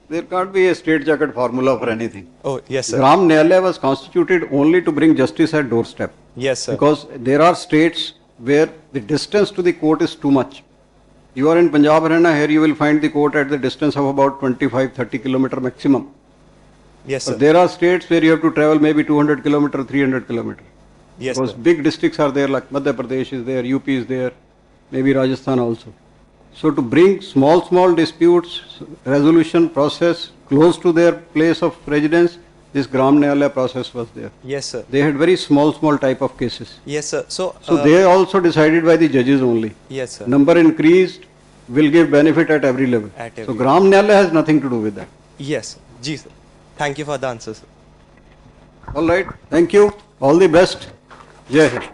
There can't be a straitjacket formula for anything. Oh, yes, sir. Gram Nyayalaya was constituted only to bring justice at doorstep. Yes, sir. Because there are states where the distance to the court is too much. You are in Punjab, Haryana, here you will find the court at the distance of about 25-30 kilometer maximum. Yes, sir. But there are states where you have to travel maybe 200 kilometer, 300 kilometer. Yes, because sir. big districts are there, like Madhya Pradesh is there, UP is there, maybe Rajasthan also. So to bring small disputes, resolution process close to their place of residence, this Gram Nyayalaya process was there. Yes, sir. They had very small type of cases. Yes, sir. So they also decided by the judges only. Yes, sir. Number increased will give benefit at every level. So Gram Nyayalaya has nothing to do with that. Yes, ji, sir. Thank you for the answer, sir. All right. Thank you. All the best. Jai Hind.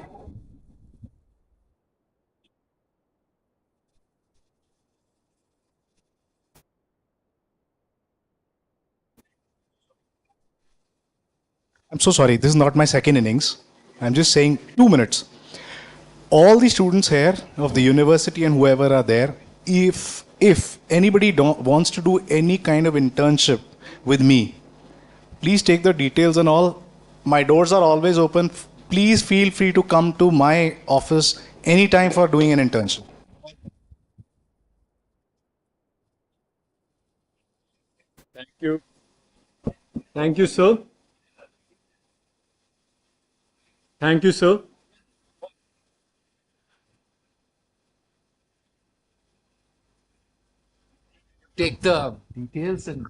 I'm so sorry, this is not my second innings. I'm just saying 2 minutes. All the students here of the university and whoever are there, if anybody wants to do any kind of internship with me, please take the details and all. My doors are always open. Please feel free to come to my office anytime for doing an internship. Thank you. Thank you, sir. Thank you, sir. Take the details and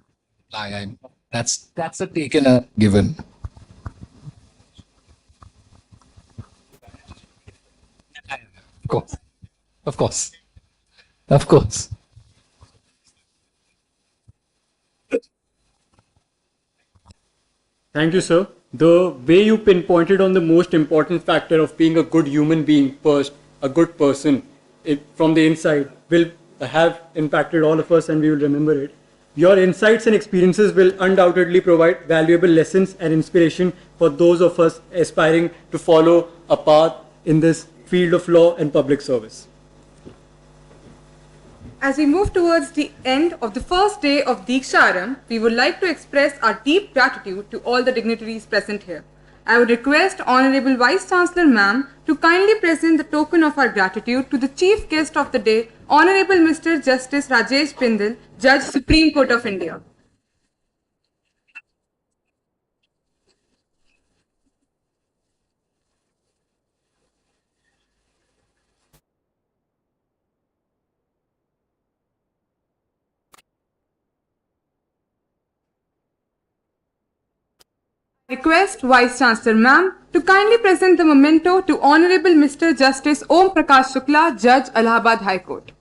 apply. That's a taken a given. Of course. Of course. Of course. Thank you, sir. The way you pinpointed on the most important factor of being a good human being first, a good person, from the inside, will have impacted all of us and we will remember it. Your insights and experiences will undoubtedly provide valuable lessons and inspiration for those of us aspiring to follow a path in this field of law and public service. As we move towards the end of the first day of Diksharam, we would like to express our deep gratitude to all the dignitaries present here. I would request Honorable Vice Chancellor Ma'am to kindly present the token of our gratitude to the Chief Guest of the day, Honorable Mr. Justice Rajesh Bindal, Judge, Supreme Court of India. Request Vice Chancellor Ma'am to kindly present the memento to Honorable Mr. Justice Om Prakash Shukla, Judge, Allahabad High Court.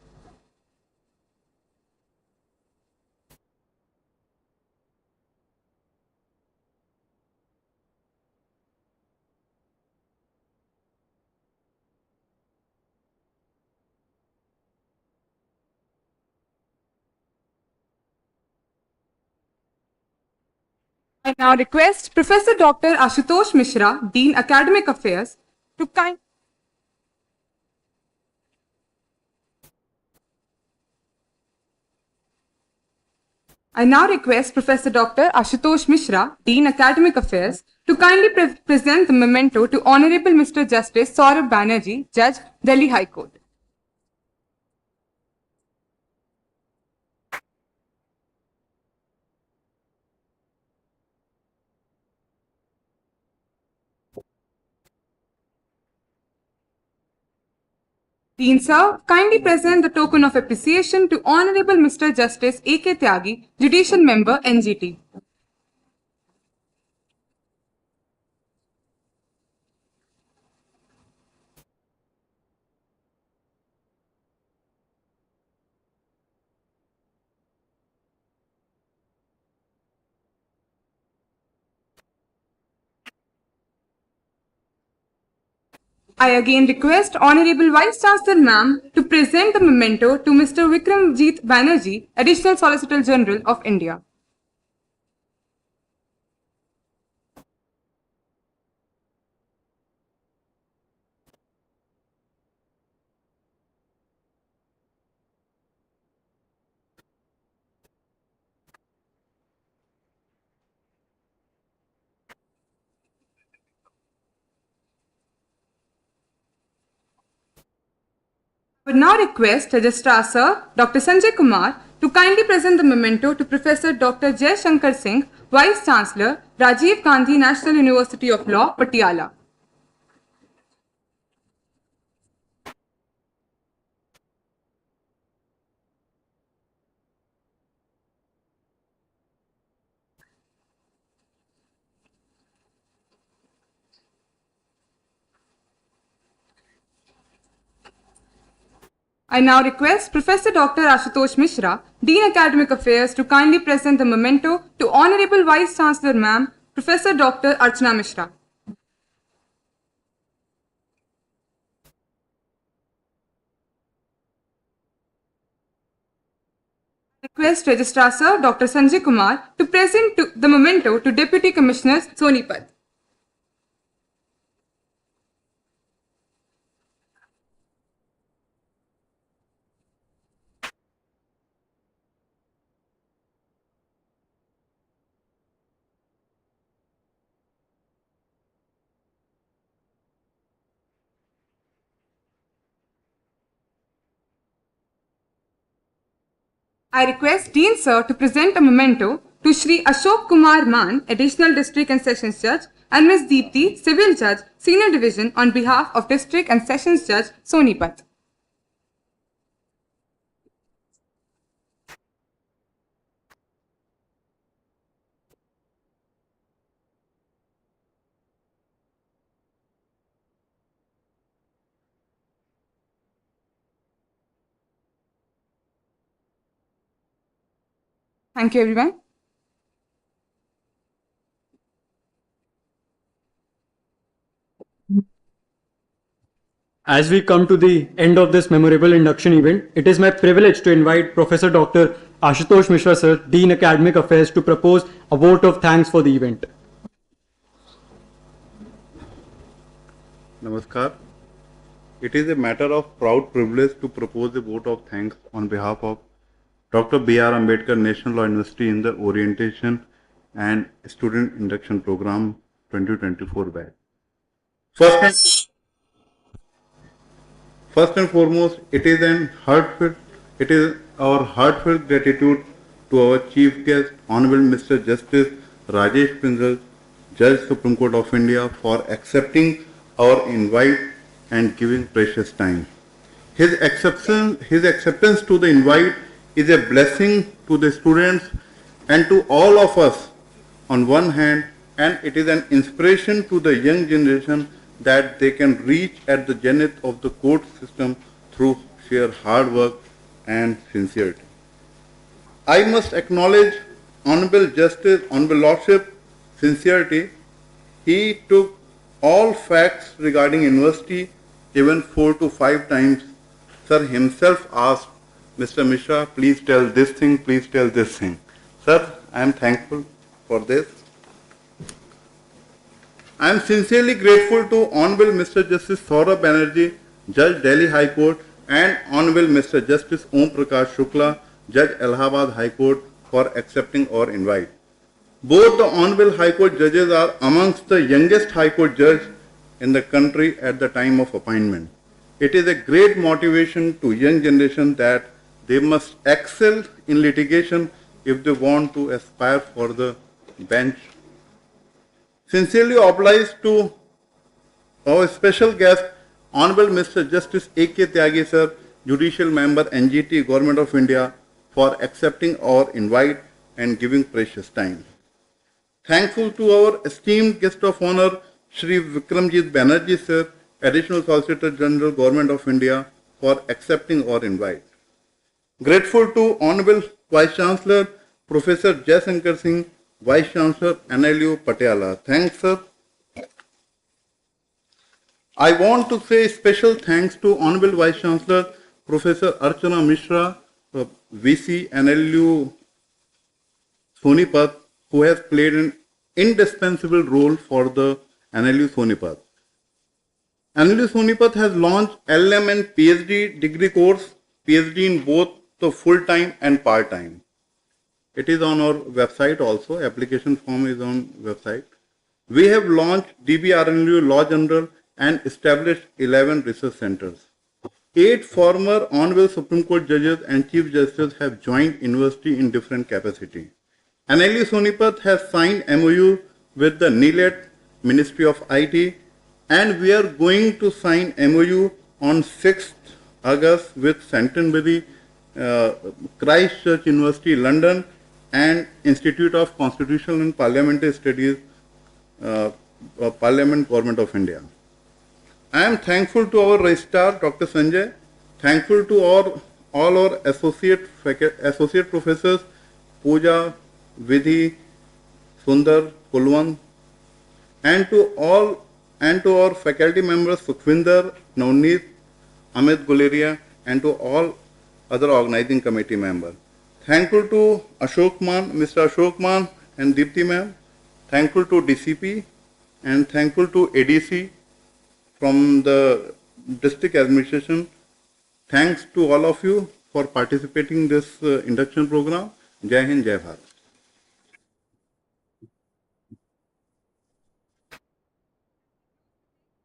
I now request Professor Dr. Ashutosh Mishra, Dean Academic Affairs, to I now request Professor Dr. Ashutosh Mishra, Dean Academic Affairs, to kindly present the memento to Honorable Mr. Justice Saurabh Banerjee, Judge, Delhi High Court. Dean Sir, kindly present the token of appreciation to Honorable Mr. Justice AK Tyagi, Judicial Member, NGT. I again request Honorable Vice Chancellor Ma'am to present the memento to Mr. Vikramjit Banerjee, Additional Solicitor General of India. I would now request Registrar Sir Dr. Sanjay Kumar to kindly present the memento to Professor Dr. Jai Shankar Singh, Vice Chancellor, Rajiv Gandhi National University of Law, Patiala. I now request Professor Dr. Ashutosh Mishra, Dean Academic Affairs, to kindly present the memento to Honorable Vice Chancellor Ma'am, Professor Dr. Archana Mishra. I request Registrar Sir Dr. Sanjay Kumar to present the memento to Deputy Commissioner Sonipat. I request Dean Sir to present a memento to Shri Ashok Kumar Man, Additional District and Sessions Judge, and Ms. Deepthi, Civil Judge, Senior Division, on behalf of District and Sessions Judge, Sonipat. Thank you, everyone. As we come to the end of this memorable induction event, it is my privilege to invite Professor Dr. Ashutosh Mishra Sir, Dean Academic Affairs, to propose a vote of thanks for the event. Namaskar. It is a matter of proud privilege to propose a vote of thanks on behalf of Dr. B.R. Ambedkar National Law University in the Orientation and Student Induction Program 2024 batch. First and foremost, it is our heartfelt gratitude to our Chief Guest, Honorable Mr. Justice Rajesh Bindal, Judge Supreme Court of India, for accepting our invite and giving precious time. His acceptance to the invite is a blessing to the students and to all of us on one hand, and it is an inspiration to the young generation that they can reach at the zenith of the court system through sheer hard work and sincerity. I must acknowledge Honorable Justice, Honorable Lordship, sincerity. He took all facts regarding university even 4 to 5 times. Sir himself asked, Mr. Mishra, please tell this thing, please tell this thing. Sir, I am thankful for this. I am sincerely grateful to Honorable Mr. Justice Saurabh Banerjee, Judge Delhi High Court, and Honorable Mr. Justice Prakash Shukla, Judge Allahabad High Court, for accepting our invite. Both the Honorable High Court judges are amongst the youngest High Court judge in the country at the time of appointment. It is a great motivation to young generation that they must excel in litigation if they want to aspire for the bench. Sincerely obliged to our special guest, Honorable Mr. Justice AK Tyagi, sir, Judicial Member, NGT, Government of India, for accepting our invite and giving precious time. Thankful to our esteemed guest of honor, Shri Vikramjit Banerjee, sir, Additional Solicitor General, Government of India, for accepting our invite. Grateful to Honorable Vice Chancellor, Professor Jaishankar Singh, Vice Chancellor, NLU, Patiala. Thanks, sir. I want to say special thanks to Honorable Vice Chancellor, Professor Archana Mishra, VC, NLU, Sonipat, who has played an indispensable role for the NLU Sonipat. NLU Sonipat has launched LM and PhD degree course, PhD in both the full-time and part-time. It is on our website also, application form is on website. We have launched DBRNLU Law General and established 11 research centers. 8 former Honorable Supreme Court judges and Chief Justices have joined university in different capacity. NLU Sonipat has signed MOU with the NILET, Ministry of IT, and we are going to sign MOU on 6th August with Centenbury, Christ Church University, London, and Institute of Constitutional and Parliamentary Studies, Parliament, Government of India. I am thankful to our registrar, Dr. Sanjay, thankful to all our associate professors, Pooja, Vidhi, Sundar, Kulwan, and to our faculty members, Sukhvinder, Navneet, Amit Guleria, and to all other organizing committee members. Thankful to Ashok Man, Mr. Ashok Man and Deepthi ma'am. Thankful to DCP and thankful to ADC from the district administration. Thanks to all of you for participating in this induction program. Jai Hind, Jai Bharat.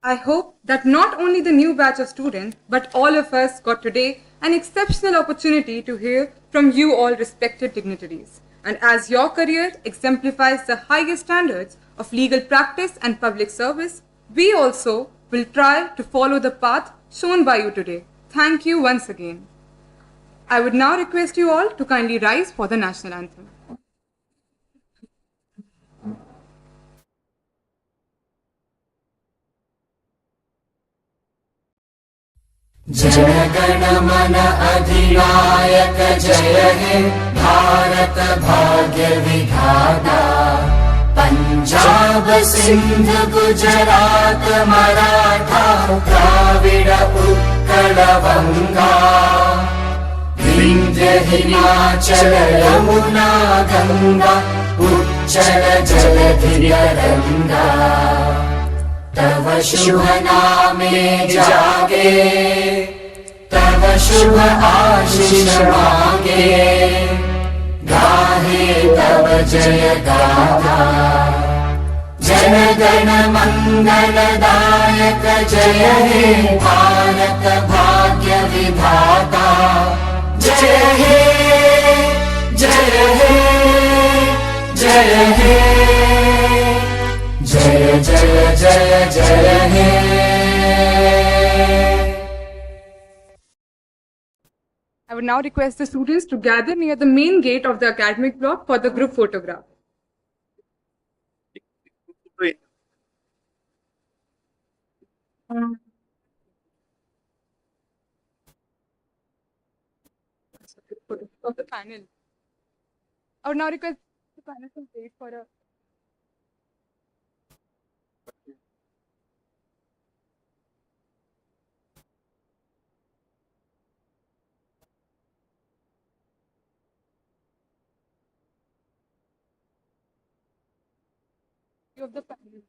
I hope that not only the new batch of students, but all of us got today an exceptional opportunity to hear from you all respected dignitaries. And as your career exemplifies the highest standards of legal practice and public service, we also will try to follow the path shown by you today. Thank you once again. I would now request you all to kindly rise for the national anthem. जय गण मन अधिनायक जय हे भारत भाग्य विधाता पंजाब सिंध गुजरात मराठा द्राविड उत्कल बंगा विंध्य हिमाचल यमुना गंगा उच्चल जलधि तरंगा तव शुभ नामे जागे, तव शुभ आशीष मांगे, गाहे तव जय गाथा। जन गण मंगलदायक जय हे भारत भाग्य विधाता। जय हे जय हे जय हे जय जय जय जय हे। I would now request the students to gather near the main gate of the academic block for the group photograph. Of the panel. I would now request the panel to wait for a of the panel.